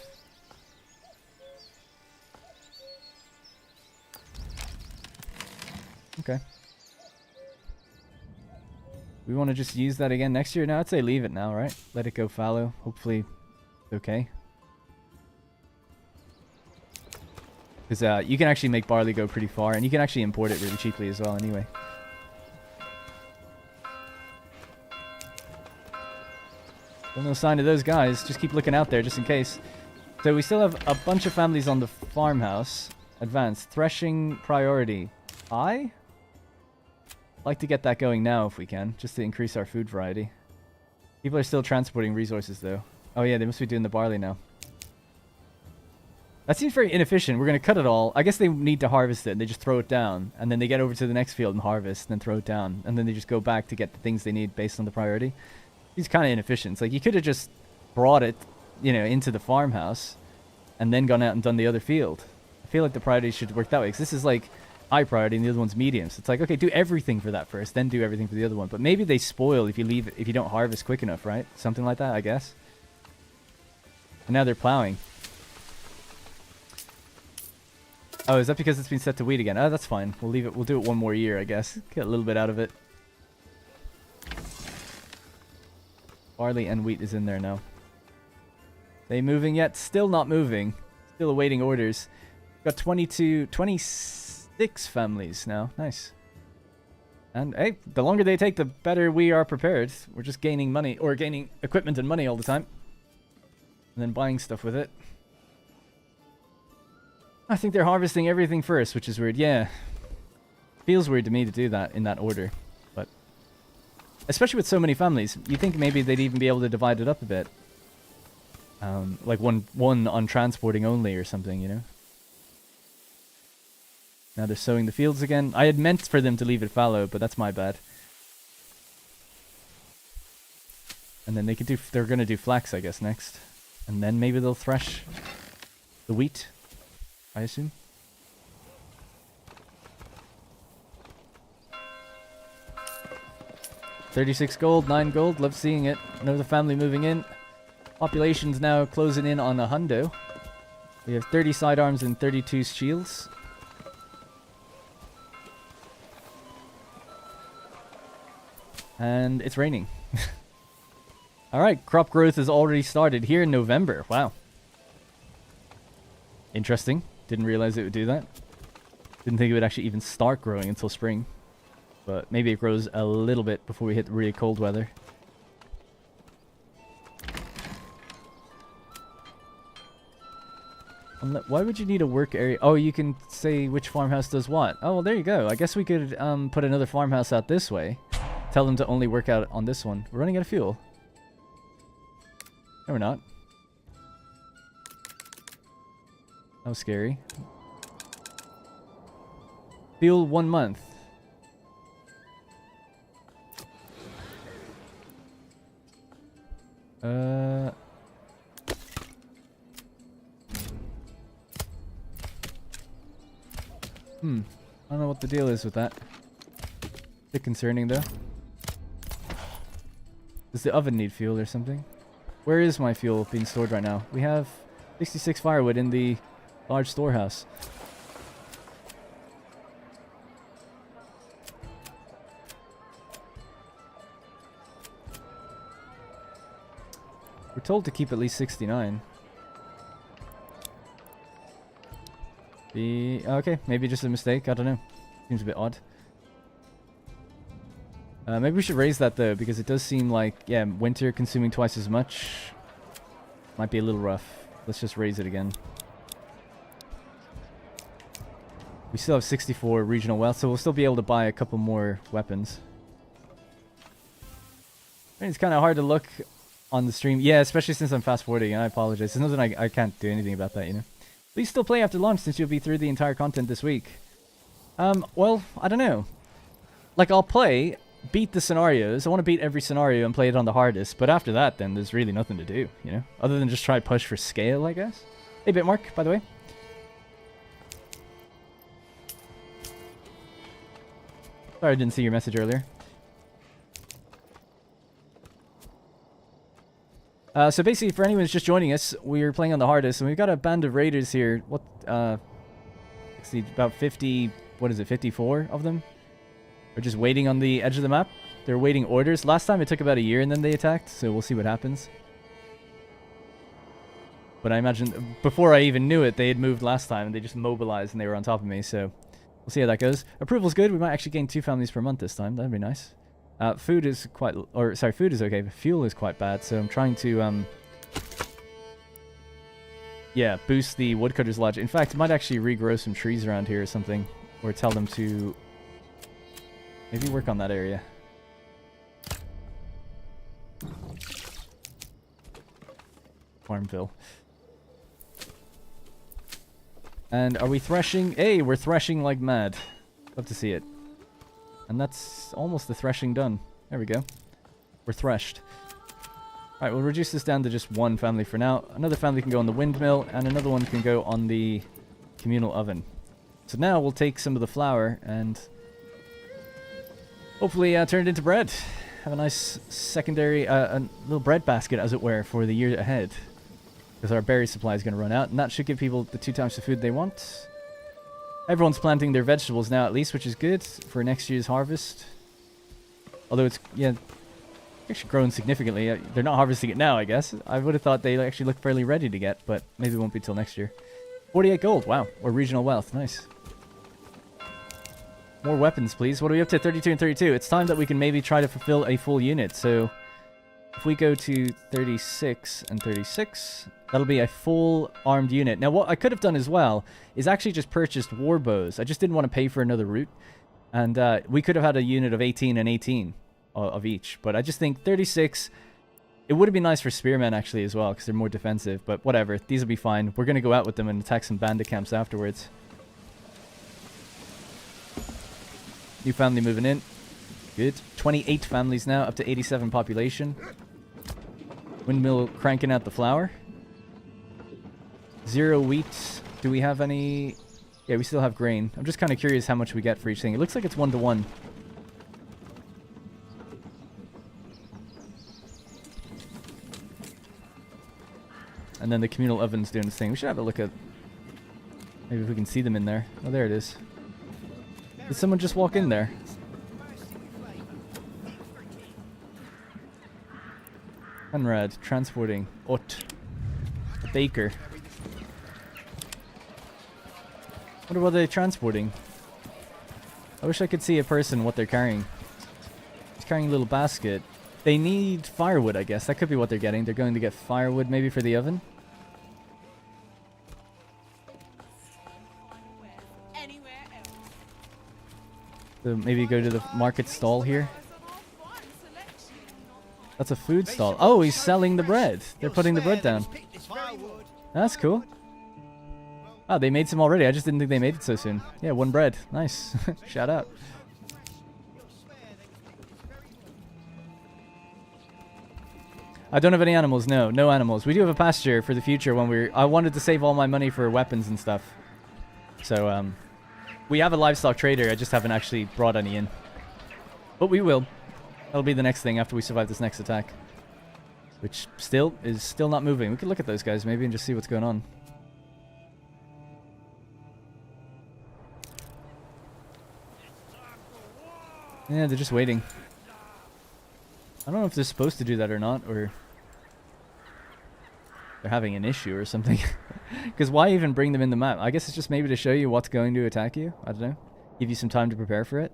Okay. We want to just use that again next year? No, I'd say leave it now, right? Let it go fallow. Hopefully it's okay. Because you can actually make barley go pretty far, and you can actually import it really cheaply as well anyway. Still no sign of those guys. Just keep looking out there just in case. So we still have a bunch of families on the farmhouse. Advanced. Threshing priority. I like to get that going now if we can, just to increase our food variety. People are still transporting resources though. Oh yeah, they must be doing the barley now. That seems very inefficient. We're going to cut it all. I guess they need to harvest it and they just throw it down. And then they get over to the next field and harvest and then throw it down. And then they just go back to get the things they need based on the priority. It's kind of inefficient. It's like you could have just brought it, into the farmhouse and then gone out and done the other field. I feel like the priority should work that way because this is like high priority and the other one's medium. So it's like, okay, do everything for that first, then do everything for the other one. But maybe they spoil if you don't harvest quick enough, right? Something like that, I guess. And now they're plowing. Oh, is that because it's been set to wheat again? Oh, that's fine. We'll leave it. We'll do it one more year, I guess. Get a little bit out of it. Barley and wheat is in there now. They moving yet? Still not moving. Still awaiting orders. Got 26 families now. Nice. And hey, the longer they take, the better we are prepared. We're just gaining money, or gaining equipment and money all the time. And then buying stuff with it. I think they're harvesting everything first, which is weird. Yeah. Feels weird to me to do that in that order. But especially with so many families, you think maybe they'd even be able to divide it up a bit. Like one on transporting only or something, Now they're sowing the fields again. I had meant for them to leave it fallow, but that's my bad. And then they're gonna do flax, I guess, next. And then maybe they'll thresh the wheat, I assume. $36 gold, 9 gold, love seeing it. Another family moving in. Population's now closing in on a hundo. We have 30 sidearms and 32 shields. And it's raining. Alright, crop growth has already started here in November. Wow. Interesting. Didn't realize it would do that. Didn't think it would actually even start growing until spring. But maybe it grows a little bit before we hit really cold weather. Why would you need a work area? Oh, you can say which farmhouse does what. Oh, well, there you go. I guess we could put another farmhouse out this way. Tell them to only work out on this one. We're running out of fuel. No, we're not. That was scary. Fuel 1 month. I don't know what the deal is with that. Bit concerning though. Does the oven need fuel or something? Where is my fuel being stored right now? We have 66 firewood in the large storehouse. We're told to keep at least 69. Okay, maybe just a mistake. I don't know. Seems a bit odd. Maybe we should raise that though, because it does seem like, yeah, winter consuming twice as much might be a little rough. Let's just raise it again. We still have 64 regional wealth, so we'll still be able to buy a couple more weapons. I mean, it's kind of hard to look on the stream. Yeah, especially since I'm fast forwarding, and I apologize. There's nothing I can't do anything about that, you know. Please still play after launch since you'll be through the entire content this week. Well, I don't know. Like, I'll play, beat the scenarios. I want to beat every scenario and play it on the hardest. But after that, then there's really nothing to do, you know? Other than just try to push for scale, I guess. Hey, Bitmark, by the way. Sorry I didn't see your message earlier. So basically, for anyone who's just joining us, we're playing on the hardest, and we've got a band of raiders here. What, see, about 50, what is it, 54 of them? They're just waiting on the edge of the map. They're waiting orders. Last time it took about a year and then they attacked, so we'll see what happens. But I imagine, before I even knew it, they had moved last time, and they just mobilized and they were on top of me, so we'll see how that goes. Approval's good. We might actually gain 2 families per month this time. That'd be nice. Food is quite, or sorry, food is okay, but fuel is quite bad, so I'm trying to, yeah, boost the woodcutter's lodge. In fact, I might actually regrow some trees around here or something, or tell them to maybe work on that area. Farmville. And are we threshing? Hey, we're threshing like mad. Love to see it. And that's almost the threshing done. There we go. We're threshed. Alright, we'll reduce this down to just 1 family for now. Another family can go on the windmill, and another one can go on the communal oven. So now we'll take some of the flour and hopefully turn it into bread. Have a nice secondary, a little bread basket, as it were, for the year ahead. Because our berry supply is going to run out, and that should give people the 2 types of food they want. Everyone's planting their vegetables now, at least, which is good for next year's harvest. Although it's, yeah, actually grown significantly. They're not harvesting it now, I guess. I would have thought they actually look fairly ready to get, but maybe it won't be till next year. 48 gold, wow. Or regional wealth, nice. More weapons, please. What are we up to? 32 and 32. It's time that we can maybe try to fulfill a full unit. So if we go to 36 and 36, that'll be a full armed unit. Now, what I could have done as well is actually just purchased war bows. I just didn't want to pay for another route. And we could have had a unit of 18 and 18 of each. But I just think 36, it would have been nice for spearmen actually as well, because they're more defensive. But whatever, these will be fine. We're going to go out with them and attack some bandit camps afterwards. New family moving in. Good. 28 families now, up to 87 population. Windmill cranking out the flour. 0 wheat. Do we have any... Yeah, we still have grain. I'm just kind of curious how much we get for each thing. It looks like it's 1-to-1. And then the communal oven's doing this thing. We should have a look at... Maybe if we can see them in there. Oh, there it is. Did someone just walk in there? Conrad, transporting. Ot. A baker. Wonder what they're transporting. I wish I could see a person what they're carrying. He's carrying a little basket. They need firewood, I guess. That could be what they're getting. They're going to get firewood maybe for the oven. So maybe go to the market stall here. That's a food stall. Oh, he's selling the bread. They're putting the bread down. That's cool. Oh, they made some already. I just didn't think they made it so soon. Yeah, 1 bread. Nice. Shout out. I don't have any animals. No, no animals. We do have a pasture for the future when I wanted to save all my money for weapons and stuff. So, we have a livestock trader. I just haven't actually brought any in. But we will. That'll be the next thing after we survive this next attack. Which is still not moving. We could look at those guys maybe and just see what's going on. Yeah, they're just waiting. I don't know if they're supposed to do that or not, or they're having an issue or something. Because why even bring them in the map? I guess it's just maybe to show you what's going to attack you. I don't know. Give you some time to prepare for it.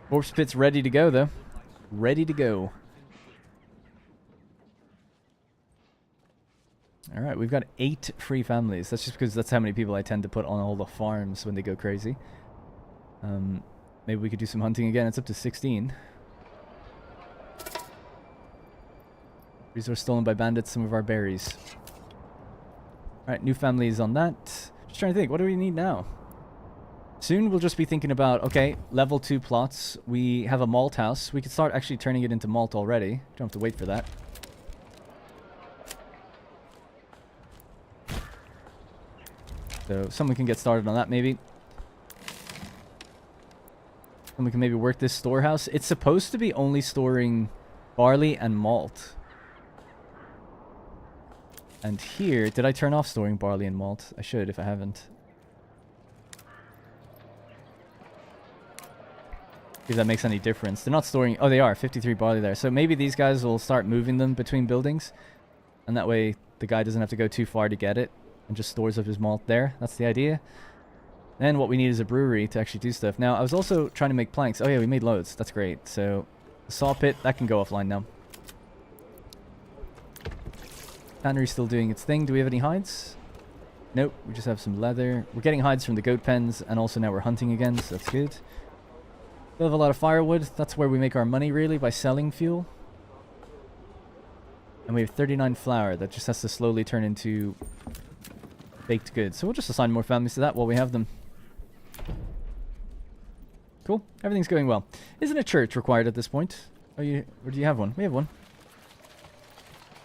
Corpse pit's ready to go, though. Ready to go. Alright, we've got 8 free families. That's just because that's how many people I tend to put on all the farms when they go crazy. Maybe we could do some hunting again. It's up to 16. Resource stolen by bandits, some of our berries. Alright, new families on that. Just trying to think, what do we need now? Soon we'll just be thinking about, okay, level 2 plots. We have a malt house. We could start actually turning it into malt already. Don't have to wait for that. So someone can get started on that maybe. Someone can maybe work this storehouse. It's supposed to be only storing barley and malt. And here, did I turn off storing barley and malt? I should if I haven't. If that makes any difference. They're not storing... Oh, they are. 53 barley there. So maybe these guys will start moving them between buildings. And that way the guy doesn't have to go too far to get it. And just stores up his malt there. That's the idea. Then what we need is a brewery to actually do stuff. Now, I was also trying to make planks. Oh yeah, we made loads. That's great. So, the saw pit, that can go offline now. Tannery's still doing its thing. Do we have any hides? Nope. We just have some leather. We're getting hides from the goat pens. And also now we're hunting again. So that's good. Still have a lot of firewood. That's where we make our money, really, by selling fuel. And we have 39 flour. That just has to slowly turn into baked goods. So we'll just assign more families to that while we have them. Cool. Everything's going well. Isn't a church required at this point? Or do you have one? We have one.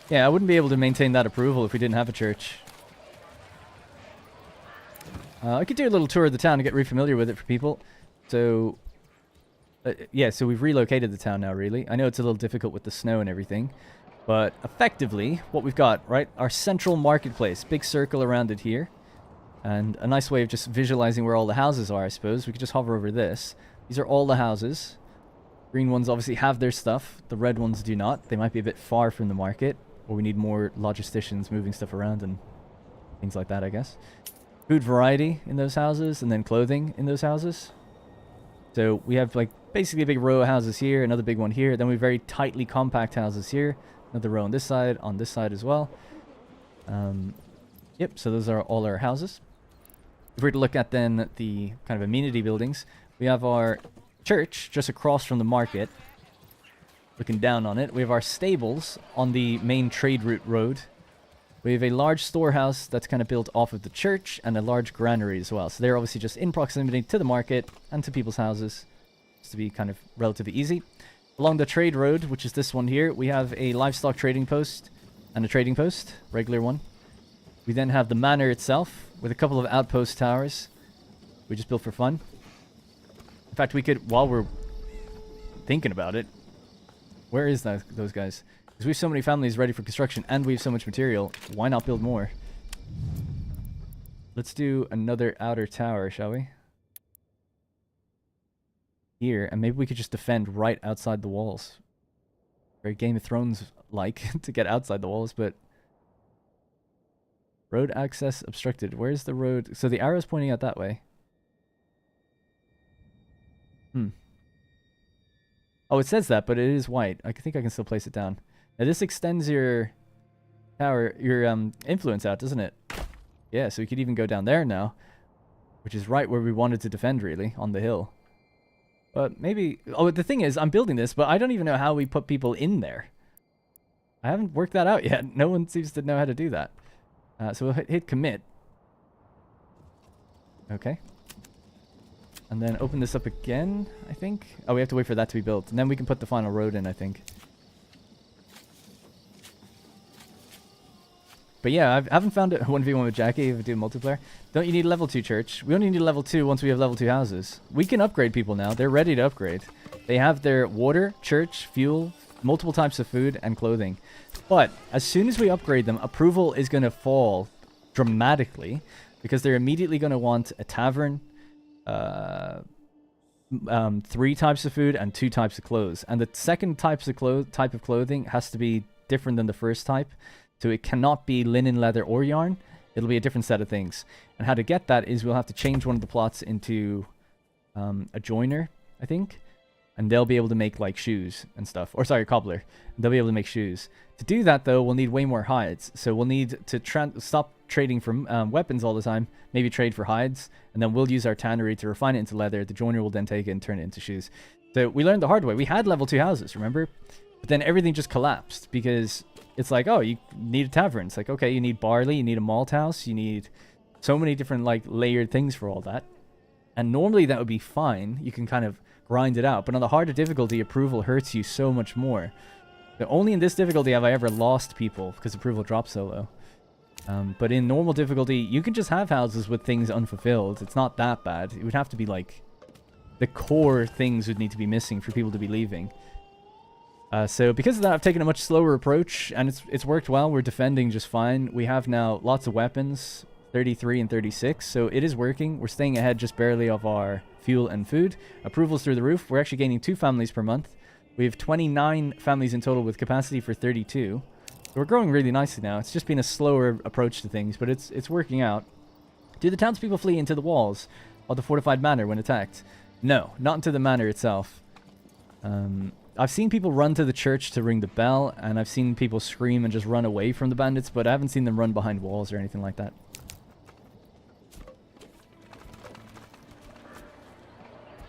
Yeah, I wouldn't be able to maintain that approval if we didn't have a church. I could do a little tour of the town to get re-familiar with it for people. So... yeah, so we've relocated the town now, really. I know it's a little difficult with the snow and everything. But effectively, what we've got, right? Our central marketplace. Big circle around it here. And a nice way of just visualizing where all the houses are, I suppose. We could just hover over this. These are all the houses. Green ones obviously have their stuff. The red ones do not. They might be a bit far from the market. Or we need more logisticians moving stuff around and things like that, I guess. Food variety in those houses. And then clothing in those houses. So we have like basically a big row of houses here, another big one here. Then we have very tightly compact houses here. Another row on this side as well. Yep, so those are all our houses. If we were to look at then the kind of amenity buildings, we have our church just across from the market. Looking down on it. We have our stables on the main trade route road. We have a large storehouse that's kind of built off of the church and a large granary as well. So they're obviously just in proximity to the market and to people's houses. Just to be kind of relatively easy. Along the trade road, which is this one here, we have a livestock trading post and a trading post, regular one. We then have the manor itself with a couple of outpost towers. We just built for fun. In fact, we could, while we're thinking about it, where is those guys? Because we have so many families ready for construction and we have so much material. Why not build more? Let's do another outer tower, shall we? Here, and maybe we could just defend right outside the walls. Very Game of Thrones-like to get outside the walls, but... Road access obstructed. Where's the road? So the arrow's pointing out that way. Oh, it says that, but it is white. I think I can still place it down. Now this extends your tower, your influence out, doesn't it? Yeah, so we could even go down there now, which is right where we wanted to defend, really, on the hill. But maybe... Oh, the thing is, I'm building this, but I don't even know how we put people in there. I haven't worked that out yet. No one seems to know how to do that. So we'll hit commit. Okay. And then open this up again, I think. Oh, we have to wait for that to be built. And then we can put the final road in, I think. But yeah, I haven't found it 1v1 with Jackie if we do multiplayer. Don't you need a level 2 church? We only need a level 2 once we have level 2 houses. We can upgrade people now. They're ready to upgrade. They have their water, church, fuel, multiple types of food, and clothing. But as soon as we upgrade them, approval is going to fall dramatically because they're immediately going to want a tavern, 3 types of food, and 2 types of clothes. And the second type of clothing has to be different than the first type. So it cannot be linen, leather, or yarn. It'll be a different set of things. And how to get that is we'll have to change one of the plots into a joiner, I think. And they'll be able to make, like, shoes and stuff. Or, sorry, cobbler. They'll be able to make shoes. To do that, though, we'll need way more hides. So we'll need to stop trading for weapons all the time. Maybe trade for hides. And then we'll use our tannery to refine it into leather. The joiner will then take it and turn it into shoes. So we learned the hard way. We had level 2 houses, remember? But then everything just collapsed because... It's like, oh, you need a tavern. It's like, okay, you need barley, you need a malt house, you need so many different, like, layered things for all that. And normally that would be fine. You can kind of grind it out. But on the harder difficulty, approval hurts you so much more. But only in this difficulty have I ever lost people because approval drops so low. But in normal difficulty, you can just have houses with things unfulfilled. It's not that bad. It would have to be, like, the core things would need to be missing for people to be leaving. So because of that, I've taken a much slower approach, and it's worked well. We're defending just fine. We have now lots of weapons, 33 and 36, so it is working. We're staying ahead just barely of our fuel and food. Approvals through the roof. We're actually gaining 2 families per month. We have 29 families in total with capacity for 32. So we're growing really nicely now. It's just been a slower approach to things, but it's working out. Do the townspeople flee into the walls of the fortified manor when attacked? No, not into the manor itself. I've seen people run to the church to ring the bell, and I've seen people scream and just run away from the bandits, but I haven't seen them run behind walls or anything like that.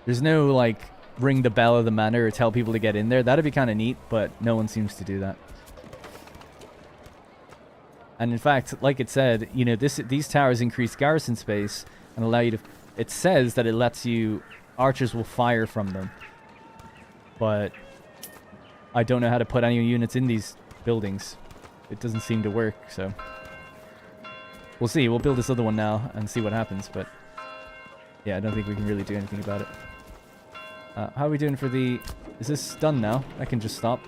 There's no, like, ring the bell of the manor or tell people to get in there. That'd be kind of neat, but no one seems to do that. And in fact, like it said, you know, these towers increase garrison space and allow you to... It says that it lets you... Archers will fire from them. But... I don't know how to put any units in these buildings. It doesn't seem to work, so... We'll see. We'll build this other one now and see what happens, but... Yeah, I don't think we can really do anything about it. How are we doing for the... Is this done now? I can just stop.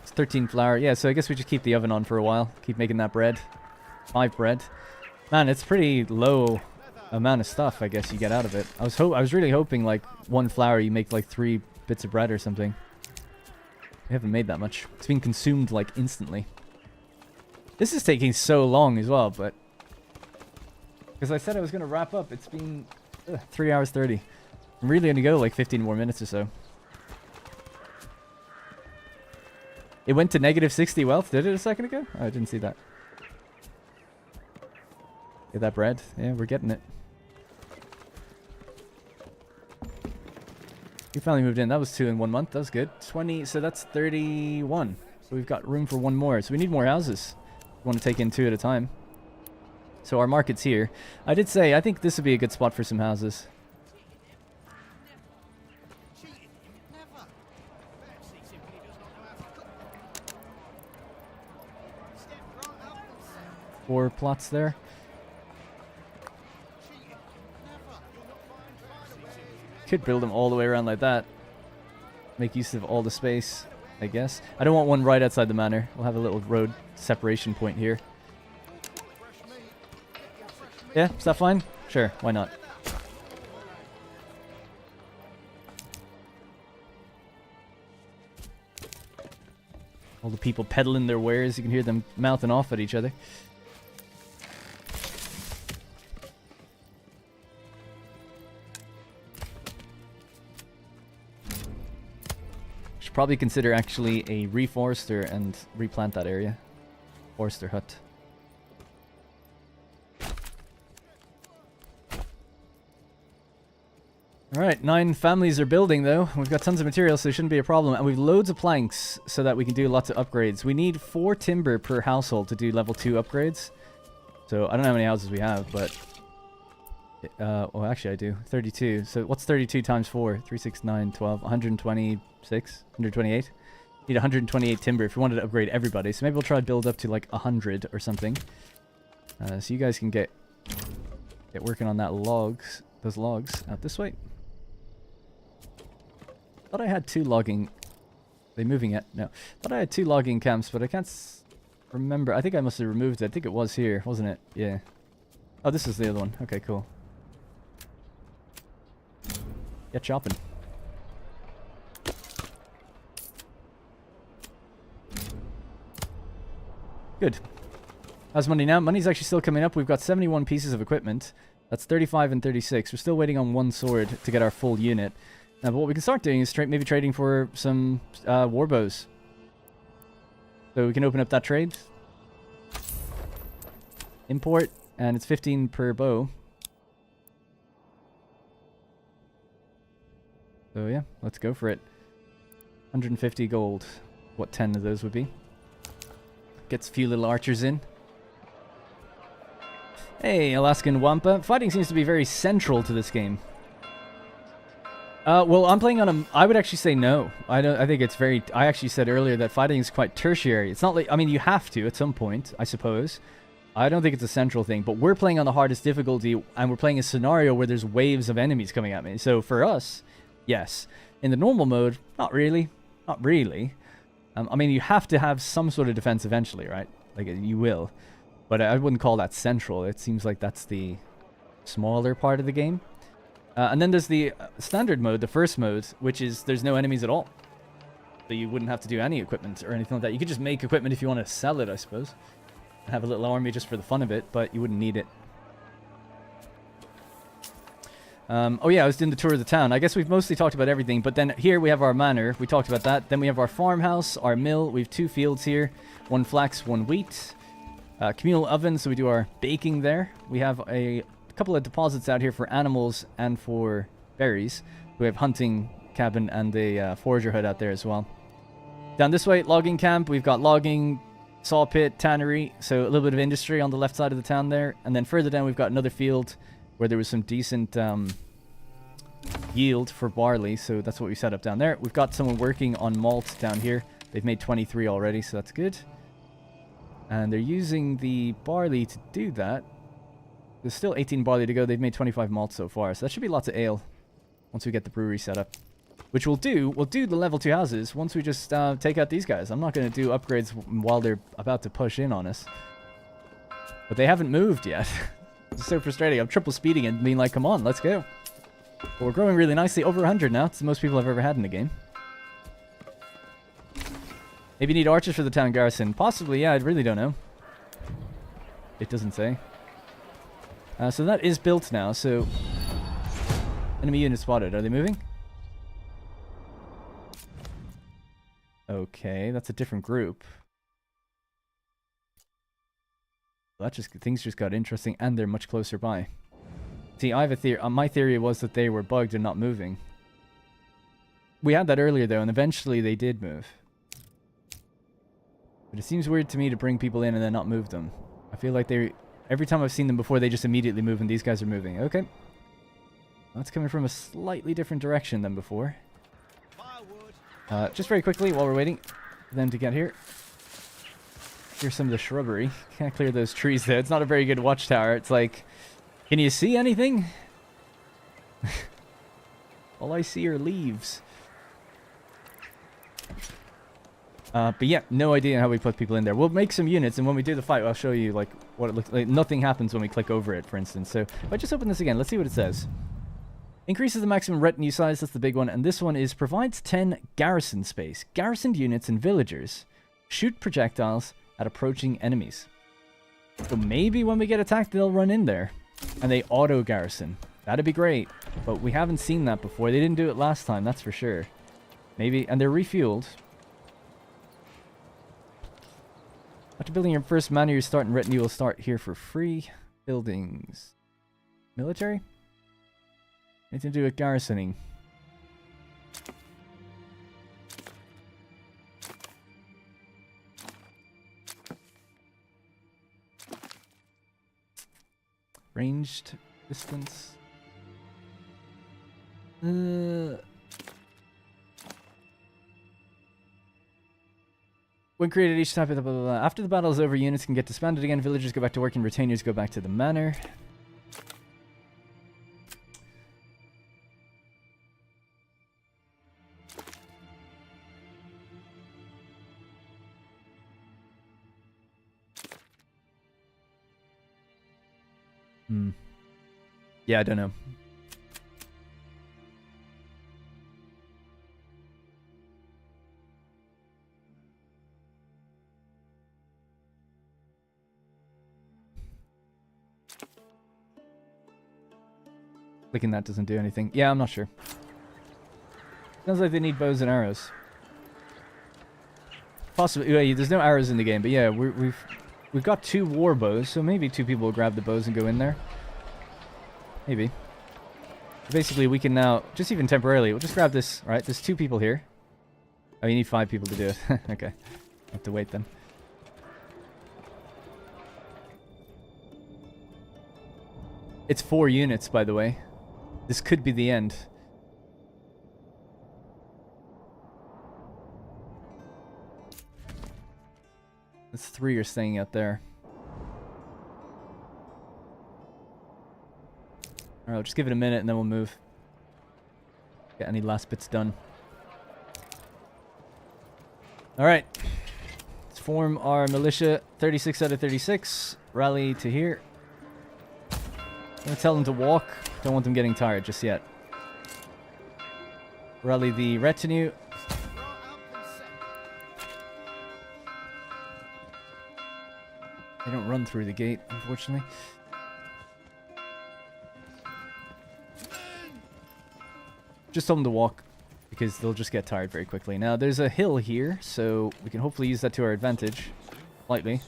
It's 13 flour. Yeah, so I guess we just keep the oven on for a while. Keep making that bread. 5 bread. Man, it's pretty low... amount of stuff I guess you get out of it. I was really hoping like 1 flour you make like 3 bits of bread or something. We haven't made that much. It's been consumed like instantly. This is taking so long as well, but because I said I was going to wrap up, it's been 3 hours 30. I'm really going to go like 15 more minutes or so. It went to negative 60 wealth, did it a second ago? Oh, I didn't see that. Get that bread. Yeah, we're getting it. You finally moved in. That was 2 in 1 month. That was good. 20, so that's 31. So we've got room for 1 more. So we need more houses. We want to take in 2 at a time. So our market's here. I did say, I think this would be a good spot for some houses. Cheating him? Never. Perhaps he simply does not know how to cook. Step right up and say, 4 plots there. cheating? Never. You'll not find fireways. Could build them all the way around like that. Make use of all the space, I guess. I don't want one right outside the manor. We'll have a little road separation point here. Fresh meat. Get your fresh meat. Yeah, is that fine? Sure, why not? All the people peddling their wares, you can hear them mouthing off at each other. Should probably consider actually a reforester and replant that area. Forester hut. Alright, 9 families are building though. We've got tons of material, so it shouldn't be a problem. And we've loads of planks so that we can do lots of upgrades. We need 4 timber per household to do level 2 upgrades. So I don't know how many houses we have, but... well, actually I do. 32. So what's 32 times 4? 3, 6, 9, 12, 126? 128? Need 128 timber if we wanted to upgrade everybody. So maybe we'll try to build up to like 100 or something. So you guys can get working on that logs. Those logs out this way. Thought I had 2 logging. Are they moving yet? No. Thought I had 2 logging camps, but I can't remember. I think I must have removed it. I think it was here, wasn't it? Yeah. Oh, this is the other one. Okay, cool. Get chopping. Good. How's money now? Money's actually still coming up. We've got 71 pieces of equipment. That's 35 and 36. We're still waiting on 1 sword to get our full unit. Now, but what we can start doing is maybe trading for some war bows. So we can open up that trade. Import, and it's 15 per bow. So yeah, let's go for it. 150 gold. What 10 of those would be. Gets a few little archers in. Hey, Alaskan Wampa. Fighting seems to be very central to this game. Well, I'm playing on a... I would actually say no. I think it's very... I actually said earlier that fighting is quite tertiary. It's not like... I mean, you have to at some point, I suppose. I don't think it's a central thing, but we're playing on the hardest difficulty, and we're playing a scenario where there's waves of enemies coming at me. So for us, yes. In the normal mode, not really. Not really. I mean, you have to have some sort of defense eventually, right? Like, you will. But I wouldn't call that central. It seems like that's the smaller part of the game. And then there's the standard mode, the first mode, which is there's no enemies at all. So you wouldn't have to do any equipment or anything like that. You could just make equipment if you want to sell it, I suppose. And have a little army just for the fun of it, but you wouldn't need it. Oh yeah, I was doing the tour of the town. I guess we've mostly talked about everything, but then here we have our manor. We talked about that. Then we have our farmhouse, our mill. We have 2 fields here. 1 flax, 1 wheat. Communal oven, so we do our baking there. We have a couple of deposits out here for animals and for berries. We have hunting cabin and a forager hut out there as well. Down this way, logging camp. We've got logging, saw pit, tannery, so a little bit of industry on the left side of the town there. And then further down, we've got another field where there was some decent yield for barley, so that's what we set up down there. We've got someone working on malt down here. They've made 23 already, so that's good. And they're using the barley to do that. There's still 18 barley to go. They've made 25 malt so far, so that should be lots of ale once we get the brewery set up. Which we'll do. We'll do the level 2 houses once we just take out these guys. I'm not going to do upgrades while they're about to push in on us. But they haven't moved yet. It's so frustrating. I'm triple speeding and being like, come on, let's go. But we're growing really nicely. Over 100 now. It's the most people I've ever had in the game. Maybe you need archers for the town garrison. Possibly, yeah, I really don't know. It doesn't say. So that is built now, so... Enemy unit spotted. Are they moving? Okay, that's a different group. That just... Things just got interesting, and they're much closer by. See, I have a theory... my theory was that they were bugged and not moving. We had that earlier, though, and eventually they did move. But it seems weird to me to bring people in and then not move them. I feel like they... Every time I've seen them before, they just immediately move, and these guys are moving. Okay. That's coming from a slightly different direction than before. Just very quickly, while we're waiting for them to get here. Here's some of the shrubbery. Can't clear those trees, though. It's not a very good watchtower. It's like... Can you see anything? All I see are leaves. But yeah, no idea how we put people in there. We'll make some units, and when we do the fight, I'll show you like what it looks like. Nothing happens when we click over it, for instance. So if I just open this again, let's see what it says. Increases the maximum retinue size, that's the big one. And this one is provides 10 garrison space. Garrisoned units and villagers shoot projectiles at approaching enemies. So maybe when we get attacked, they'll run in there. And they auto-garrison. That'd be great. But we haven't seen that before. They didn't do it last time, that's for sure. Maybe, and they're refueled. After building your first manor, your starting retinue will start here for free. Buildings. Military? Anything to do with garrisoning. Ranged distance. When created each type of blah, blah, blah. After the battle is over, units can get disbanded again. Villagers go back to work and retainers go back to the manor. Yeah, I don't know. Clicking that doesn't do anything. Yeah, I'm not sure. Sounds like they need bows and arrows. Possibly. Yeah, there's no arrows in the game, but yeah, we've got 2 war bows, so maybe 2 people will grab the bows and go in there. Maybe. Basically, we can now, just even temporarily, we'll just grab this. All right, there's 2 people here. Oh, you need 5 people to do it. Okay. Have to wait then. It's 4 units, by the way. This could be the end. That's 3 are staying out there. Alright, we'll just give it a minute and then we'll move. Get any last bits done. Alright. Let's form our militia. 36 out of 36. Rally to here. I'm gonna tell them to walk. Don't want them getting tired just yet. Rally the retinue. They don't run through the gate, unfortunately. Just tell them to walk, because they'll just get tired very quickly. Now, there's a hill here, so we can hopefully use that to our advantage. Slightly.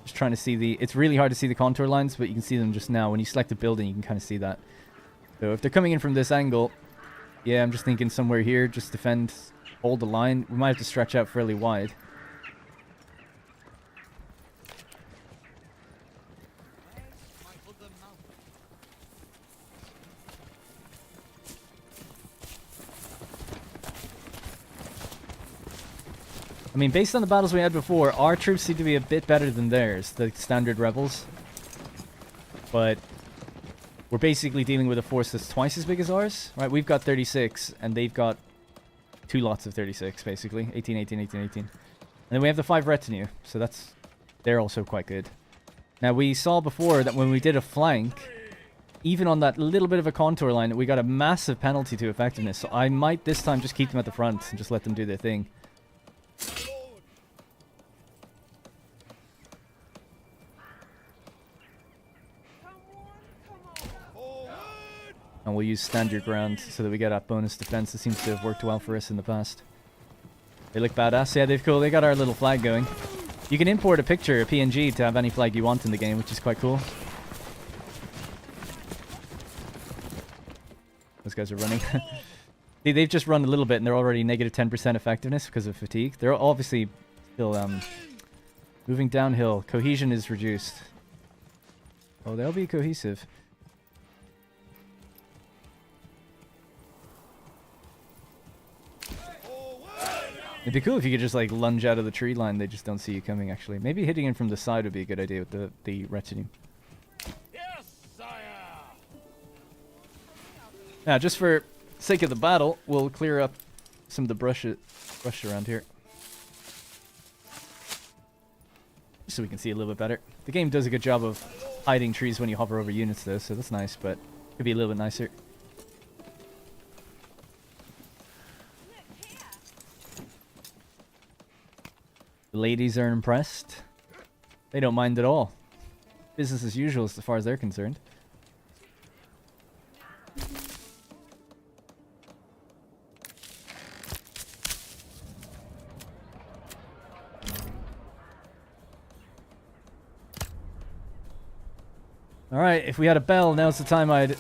Just trying to see the... It's really hard to see the contour lines, but you can see them just now. When you select a building, you can kind of see that. So if they're coming in from this angle, yeah, I'm just thinking somewhere here, just defend, hold the line. We might have to stretch out fairly wide. I mean, based on the battles we had before, our troops seem to be a bit better than theirs, the standard rebels. But we're basically dealing with a force that's twice as big as ours, right? We've got 36, and they've got 2 lots of 36, basically. 18, 18, 18, 18. And then we have the 5 retinue, so that's... They're also quite good. Now, we saw before that when we did a flank, even on that little bit of a contour line, we got a massive penalty to effectiveness. So I might this time just keep them at the front and just let them do their thing. And we'll use stand your ground so that we get that bonus defense. It seems to have worked well for us in the past. They look badass. Yeah, they've cool. They got our little flag going. You can import a picture, a PNG, to have any flag you want in the game, which is quite cool. Those guys are running. They've just run a little bit and they're already negative 10% effectiveness because of fatigue. They're obviously still moving downhill. Cohesion is reduced. Oh, they'll be cohesive. It'd be cool if you could just like lunge out of the tree line. They just don't see you coming, actually. Maybe hitting in from the side would be a good idea with the retinue. Yes, sire. Now, just for sake of the battle, we'll clear up some of the brush around here. Just so we can see a little bit better. The game does a good job of hiding trees when you hover over units though, so that's nice, but could be a little bit nicer. The ladies are impressed. They don't mind at all. Business as usual as far as they're concerned. Alright, if we had a bell, now's the time I'd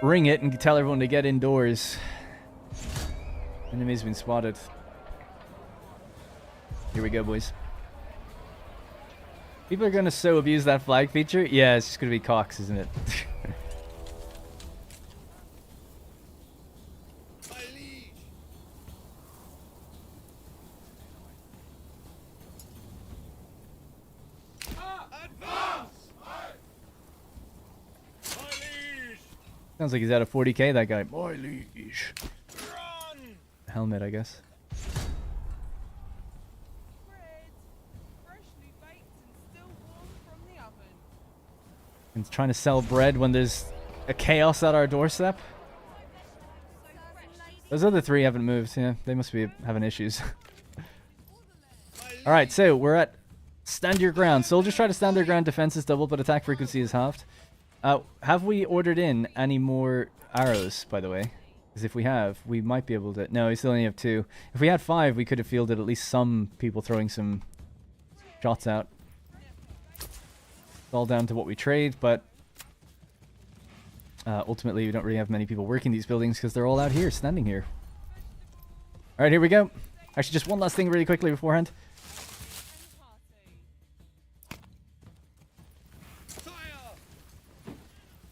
ring it and tell everyone to get indoors. Enemy's been spotted. Here we go, boys. People are gonna so abuse that flag feature. Yeah, it's just gonna be cocks, isn't it? Sounds like he's out of 40k, that guy. My liege. Helmet, I guess. And trying to sell bread when there's a chaos at our doorstep. Those other three haven't moved. Yeah, they must be having issues. Alright, so we're at stand your ground. Soldiers try to stand their ground. Defense is double, but attack frequency is halved. Have we ordered in any more arrows, by the way? Because if we have, we might be able to... No, we still only have 2. If we had 5, we could have fielded at least some people throwing some shots out. It's all down to what we trade, but ultimately we don't really have many people working these buildings because they're all out here, standing here. Alright, here we go. Actually, just one last thing really quickly beforehand.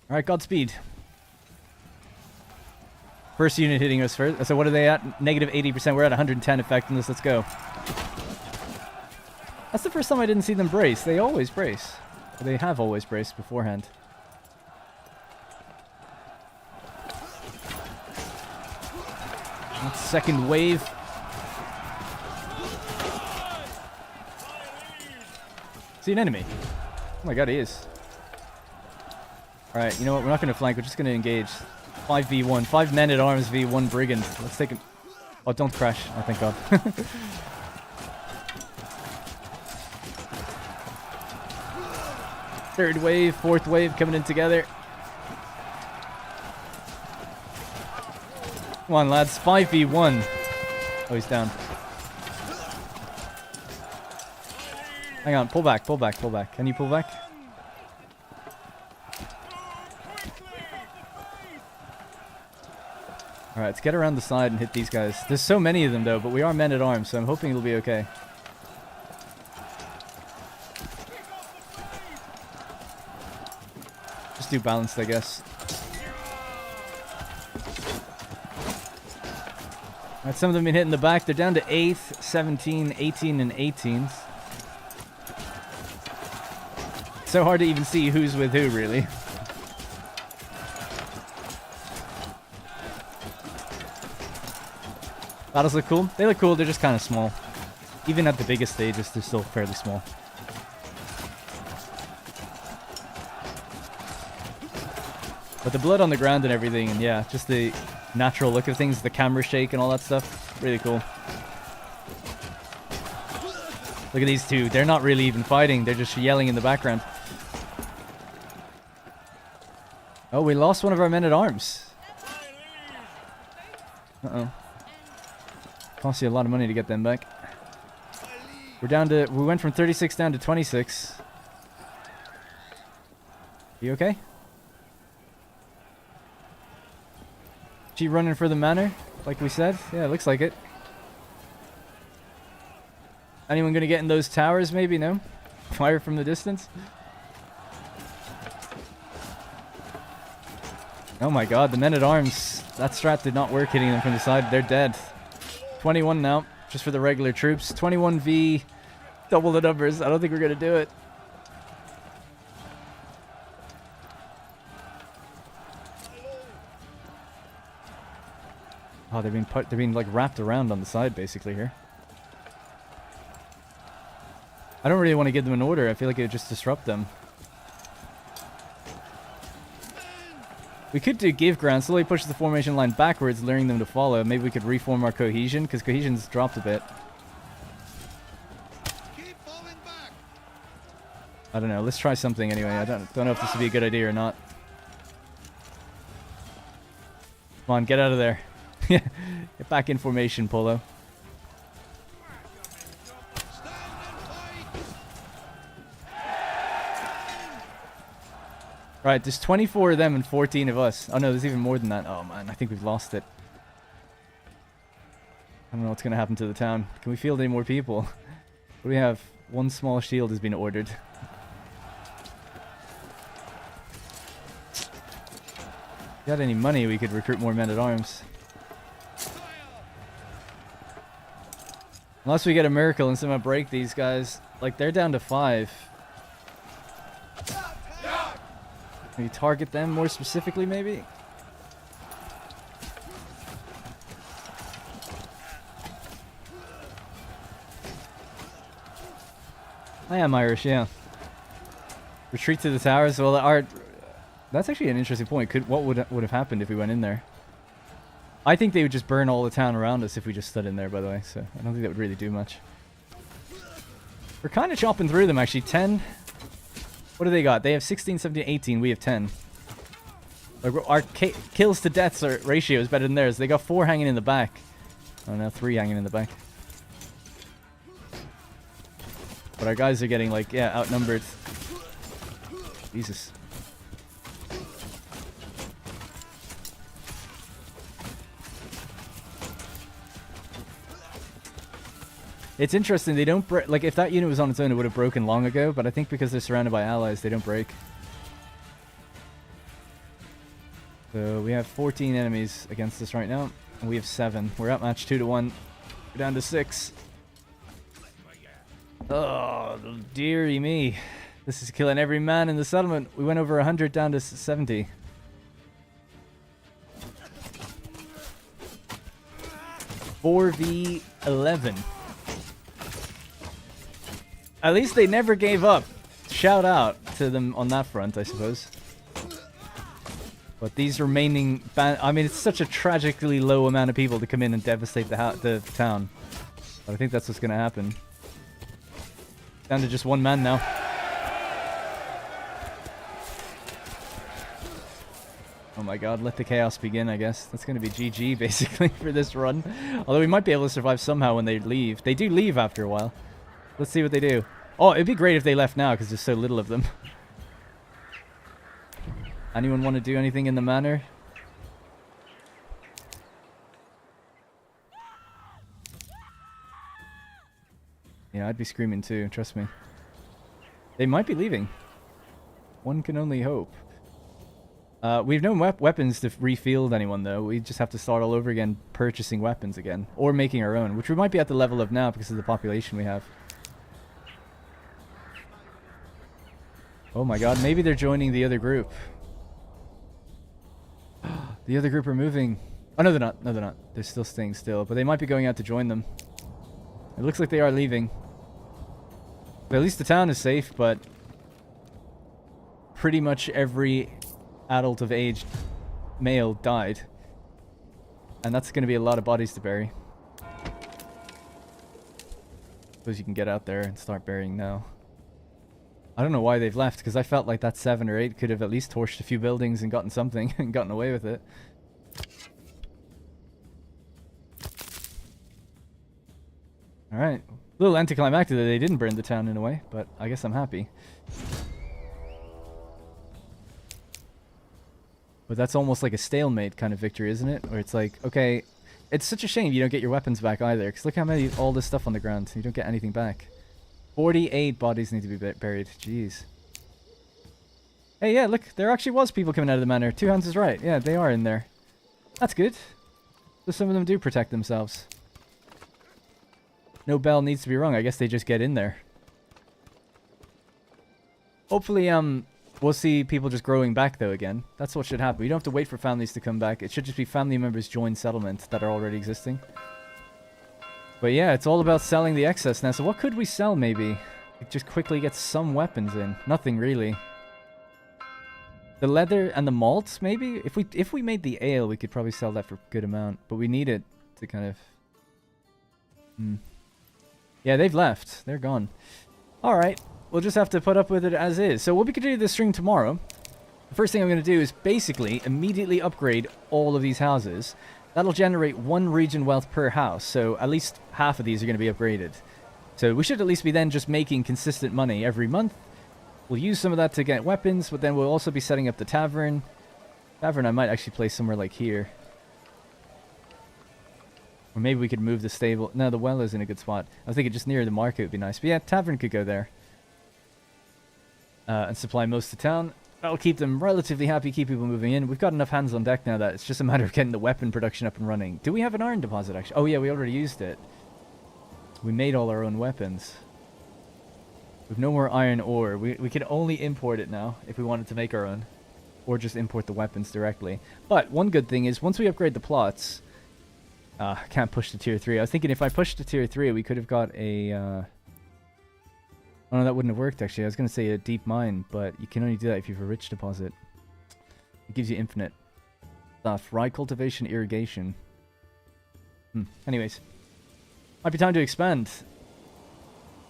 Alright, Godspeed. First unit hitting us first. So what are they at? Negative 80%. We're at 110 effectiveness. Let's go. That's the first time I didn't see them brace. They always brace. They have always braced beforehand. That's second wave. See an enemy. Oh my god, he is. Alright, you know what? We're not going to flank. We're just going to engage. 5v1. 5 men at arms v 1 brigand. Let's take him. Oh, don't crash. Oh, thank god. Third wave, fourth wave coming in together. Come on, lads. 5v1. Oh, he's down. Hang on. Pull back, pull back, pull back. Can you pull back? Alright, let's get around the side and hit these guys. There's so many of them, though, but we are men at arms, so I'm hoping it'll be okay. Just do balanced, I guess. Alright, some of them been hitting the back. They're down to 8th, 17, 18, and 18th. So hard to even see who's with who, really. Battles look cool. They look cool, they're just kind of small. Even at the biggest stages, they're still fairly small. But the blood on the ground and everything, and yeah, just the natural look of things, the camera shake and all that stuff, really cool. Look at these two, they're not really even fighting, they're just yelling in the background. Oh, we lost one of our men-at-arms. Uh-oh. Cost you a lot of money to get them back. We're down to... We went from 36 down to 26. You okay? She running for the manor, like we said? Yeah, it looks like it. Anyone gonna get in those towers, maybe? No? Fire from the distance? Oh my god, the men-at-arms. That strat did not work hitting them from the side. They're dead. 21 now, just for the regular troops. 21v, double the numbers. I don't think we're gonna do it. Oh, they're being like wrapped around on the side basically here. I don't really want to give them an order. I feel like it would just disrupt them. We could do give ground, slowly push the formation line backwards, luring them to follow. Maybe we could reform our cohesion, because cohesion's dropped a bit. Keep falling back. I don't know. Let's try something anyway. I don't know if this would be a good idea or not. Come on, get out of there. Get back in formation, Polo. Right, there's 24 of them and 14 of us. Oh no, there's even more than that. Oh man, I think we've lost it. I don't know what's going to happen to the town. Can we field any more people? What do we have? One small shield has been ordered. If we had any money, we could recruit more men-at-arms. Unless we get a miracle and somehow break these guys. Like, they're down to 5. Maybe target them more specifically, maybe? I am Irish, yeah. Retreat to the towers. Well, that's actually an interesting point. What would have happened if we went in there? I think they would just burn all the town around us if we just stood in there, by the way. So I don't think that would really do much. We're kind of chopping through them, actually. 10. What do they got? They have 16, 17, 18. We have 10. Like, our kills to deaths ratio is better than theirs. They got 4 hanging in the back. Oh, no, 3 hanging in the back. But our guys are getting, like, yeah, outnumbered. Jesus. It's interesting, they don't break. Like, if that unit was on its own, it would have broken long ago, but I think because they're surrounded by allies, they don't break. So we have 14 enemies against us right now, and we have 7. We're outmatched 2-1. We're down to 6. Oh, dearie me. This is killing every man in the settlement. We went over 100 down to 70. (4v11). At least they never gave up. Shout out to them on that front, I suppose. But these remaining... I mean, it's such a tragically low amount of people to come in and devastate the town. But I think that's what's going to happen. Down to just 1 man now. Oh my god, let the chaos begin, I guess. That's going to be GG, basically, for this run. Although we might be able to survive somehow when they leave. They do leave after a while. Let's see what they do. Oh, it'd be great if they left now, because there's so little of them. Anyone want to do anything in the manor? Yeah, I'd be screaming too, trust me. They might be leaving. One can only hope. We've no weapons to refield anyone, though. We just have to start all over again, purchasing weapons again. Or making our own, which we might be at the level of now because of the population we have. Oh my god, maybe they're joining the other group. The other group are moving. Oh, no, they're not. No, they're not. They're still staying still. But they might be going out to join them. It looks like they are leaving. But at least the town is safe, but... pretty much every adult of age male died. And that's going to be a lot of bodies to bury. Suppose you can get out there and start burying now. I don't know why they've left, because I felt like that 7 or 8 could have at least torched a few buildings and gotten something and gotten away with it. Alright. A little anticlimactic that they didn't burn the town in a way, but I guess I'm happy. But that's almost like a stalemate kind of victory, isn't it? Where it's like, okay, it's such a shame you don't get your weapons back either. Because look how many, all this stuff on the ground. You don't get anything back. 48 bodies need to be buried. Jeez. Hey, yeah, look, there actually was people coming out of the manor. Two Hands is right. Yeah, they are in there. That's good. So some of them do protect themselves. No bell needs to be rung. I guess they just get in there. Hopefully, we'll see people just growing back, though, again. That's what should happen. We don't have to wait for families to come back. It should just be family members join settlements that are already existing. But yeah, it's all about selling the excess now. So what could we sell, maybe? Just quickly get some weapons in. Nothing, really. The leather and the malts, maybe? If we made the ale, we could probably sell that for a good amount. But we need it to kind of... Yeah, they've left. They're gone. Alright. We'll just have to put up with it as is. So what we could do this stream tomorrow, the first thing I'm going to do is basically immediately upgrade all of these houses. That'll generate 1 region wealth per house. So at least half of these are going to be upgraded. So we should at least be then just making consistent money every month. We'll use some of that to get weapons, but then we'll also be setting up the tavern. Tavern I might actually place somewhere like here. Or maybe we could move the stable. No, the well is in a good spot. I was thinking just near the market would be nice. But yeah, tavern could go there. And supply most of town. That'll keep them relatively happy, keep people moving in. We've got enough hands on deck now that it's just a matter of getting the weapon production up and running. Do we have an iron deposit, actually? Oh yeah, we already used it. We made all our own weapons. We've no more iron ore. We can only import it now if we wanted to make our own. Or just import the weapons directly. But one good thing is, once we upgrade the plots... I can't push to tier 3. I was thinking if I pushed to tier 3, we could have got a... Oh no, that wouldn't have worked actually. I was going to say a deep mine, but you can only do that if you have a rich deposit. It gives you infinite stuff. Rye cultivation, irrigation. Anyways. Might be time to expand.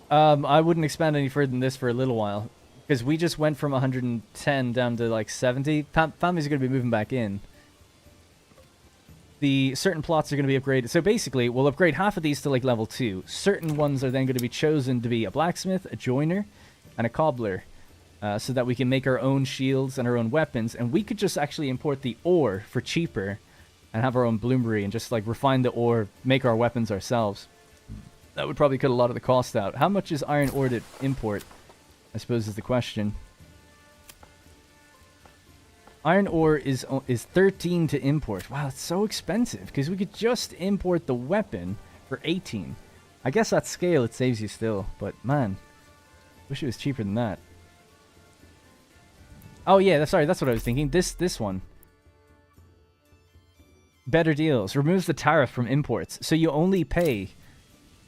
I wouldn't expand any further than this for a little while. Because we just went from 110 down to like 70. Families are going to be moving back in. The certain plots are going to be upgraded. So basically, we'll upgrade half of these to like level 2. Certain ones are then going to be chosen to be a blacksmith, a joiner, and a cobbler. So that we can make our own shields and our own weapons. And we could just actually import the ore for cheaper and have our own bloomery and just like refine the ore, make our weapons ourselves. That would probably cut a lot of the cost out. How much is iron ore to import? I suppose is the question. Iron ore is 13 to import. Wow, it's so expensive because we could just import the weapon for 18. I guess at scale it saves you still, but man, wish it was cheaper than that. Oh yeah, sorry, that's what I was thinking. This one. Better deals. Removes the tariff from imports. So you only pay...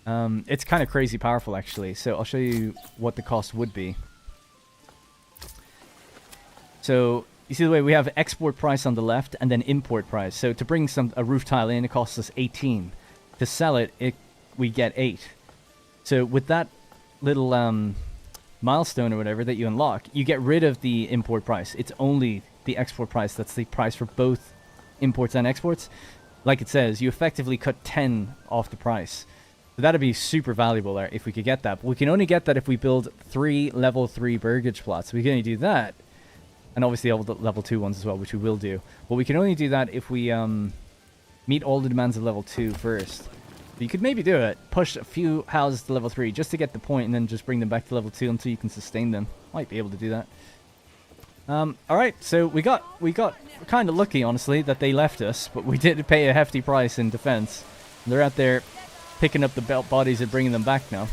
it's kind of crazy powerful actually. So I'll show you what the cost would be. So... You see the way we have export price on the left and then import price. So to bring a roof tile in, it costs us 18. To sell it, we get 8. So with that little milestone or whatever that you unlock, you get rid of the import price. It's only the export price. That's the price for both imports and exports. Like it says, you effectively cut 10 off the price. So that'd be super valuable there if we could get that. But we can only get that if we build 3 level 3 burgage plots. We can only do that. And obviously all the level 2 ones as well, which we will do. But we can only do that if we meet all the demands of level 2 first. But you could maybe do it. Push a few houses to level 3 just to get the point and then just bring them back to level 2 until you can sustain them. Might be able to do that. Alright, so we got kind of lucky, honestly, that they left us. But we did pay a hefty price in defense. They're out there picking up the belt bodies and bringing them back now.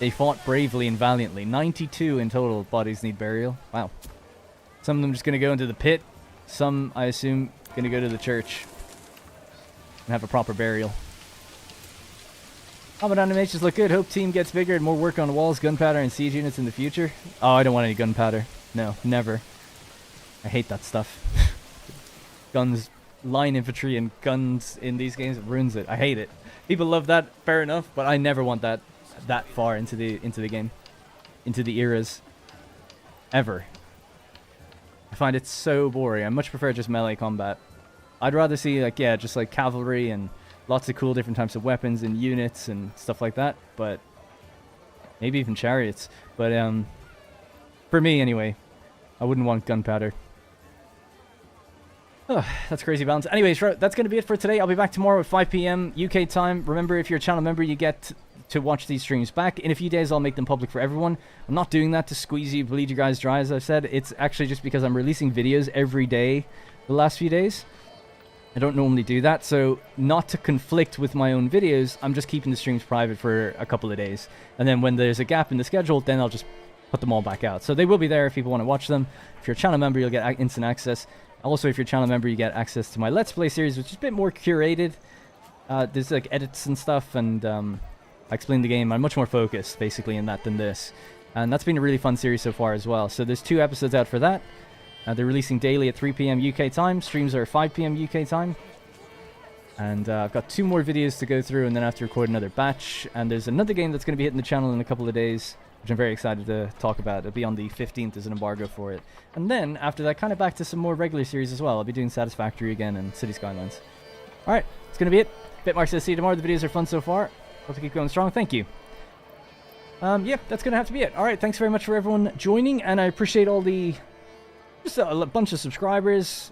They fought bravely and valiantly. 92 in total bodies need burial. Wow. Some of them just going to go into the pit. Some, I assume, going to go to the church. And have a proper burial. Combat animations look good. Hope team gets bigger and more work on walls, gunpowder, and siege units in the future. Oh, I don't want any gunpowder. No, never. I hate that stuff. Guns, line infantry and guns in these games, it ruins it. I hate it. People love that, fair enough, but I never want that far into the game, into the eras, ever. I find it so boring. I much prefer just melee combat. I'd rather see like just like cavalry and lots of cool different types of weapons and units and stuff like that. But maybe even chariots. But for me anyway, I wouldn't want gunpowder. Oh, that's crazy balance. Anyways, that's going to be it for today. I'll be back tomorrow at 5 p.m. UK time. Remember, if you're a channel member, you get to watch these streams back. In a few days, I'll make them public for everyone. I'm not doing that to squeeze you, bleed you guys dry, as I've said. It's actually just because I'm releasing videos every day the last few days. I don't normally do that, so not to conflict with my own videos, I'm just keeping the streams private for a couple of days. And then when there's a gap in the schedule, then I'll just put them all back out. So they will be there if people want to watch them. If you're a channel member, you'll get instant access. Also, if you're a channel member, you get access to my Let's Play series, which is a bit more curated. There's like edits and stuff, and I explain the game. I'm much more focused, basically, in that than this. And that's been a really fun series so far as well. So there's 2 episodes out for that. They're releasing daily at 3 p.m. UK time. Streams are 5 p.m. UK time. And I've got 2 more videos to go through, and then I have to record another batch. And there's another game that's going to be hitting the channel in a couple of days, which I'm very excited to talk about. It'll be on the 15th. There's an embargo for it. And then, after that, kind of back to some more regular series as well. I'll be doing Satisfactory again and City Skylines. Alright, that's going to be it. Bitmark says, see you tomorrow. The videos are fun so far. Hope to keep going strong. Thank you. Yep, that's going to have to be it. Alright, thanks very much for everyone joining, and I appreciate all the... just a bunch of subscribers,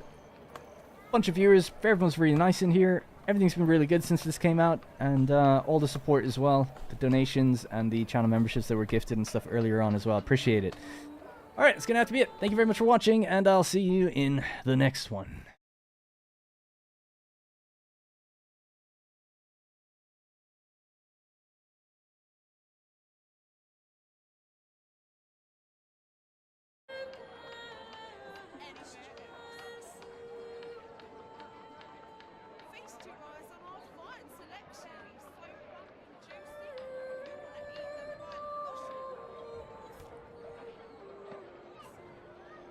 a bunch of viewers. Everyone's really nice in here. Everything's been really good since this came out, and all the support as well, the donations and the channel memberships that were gifted and stuff earlier on as well. Appreciate it. Alright, that's going to have to be it. Thank you very much for watching, and I'll see you in the next one.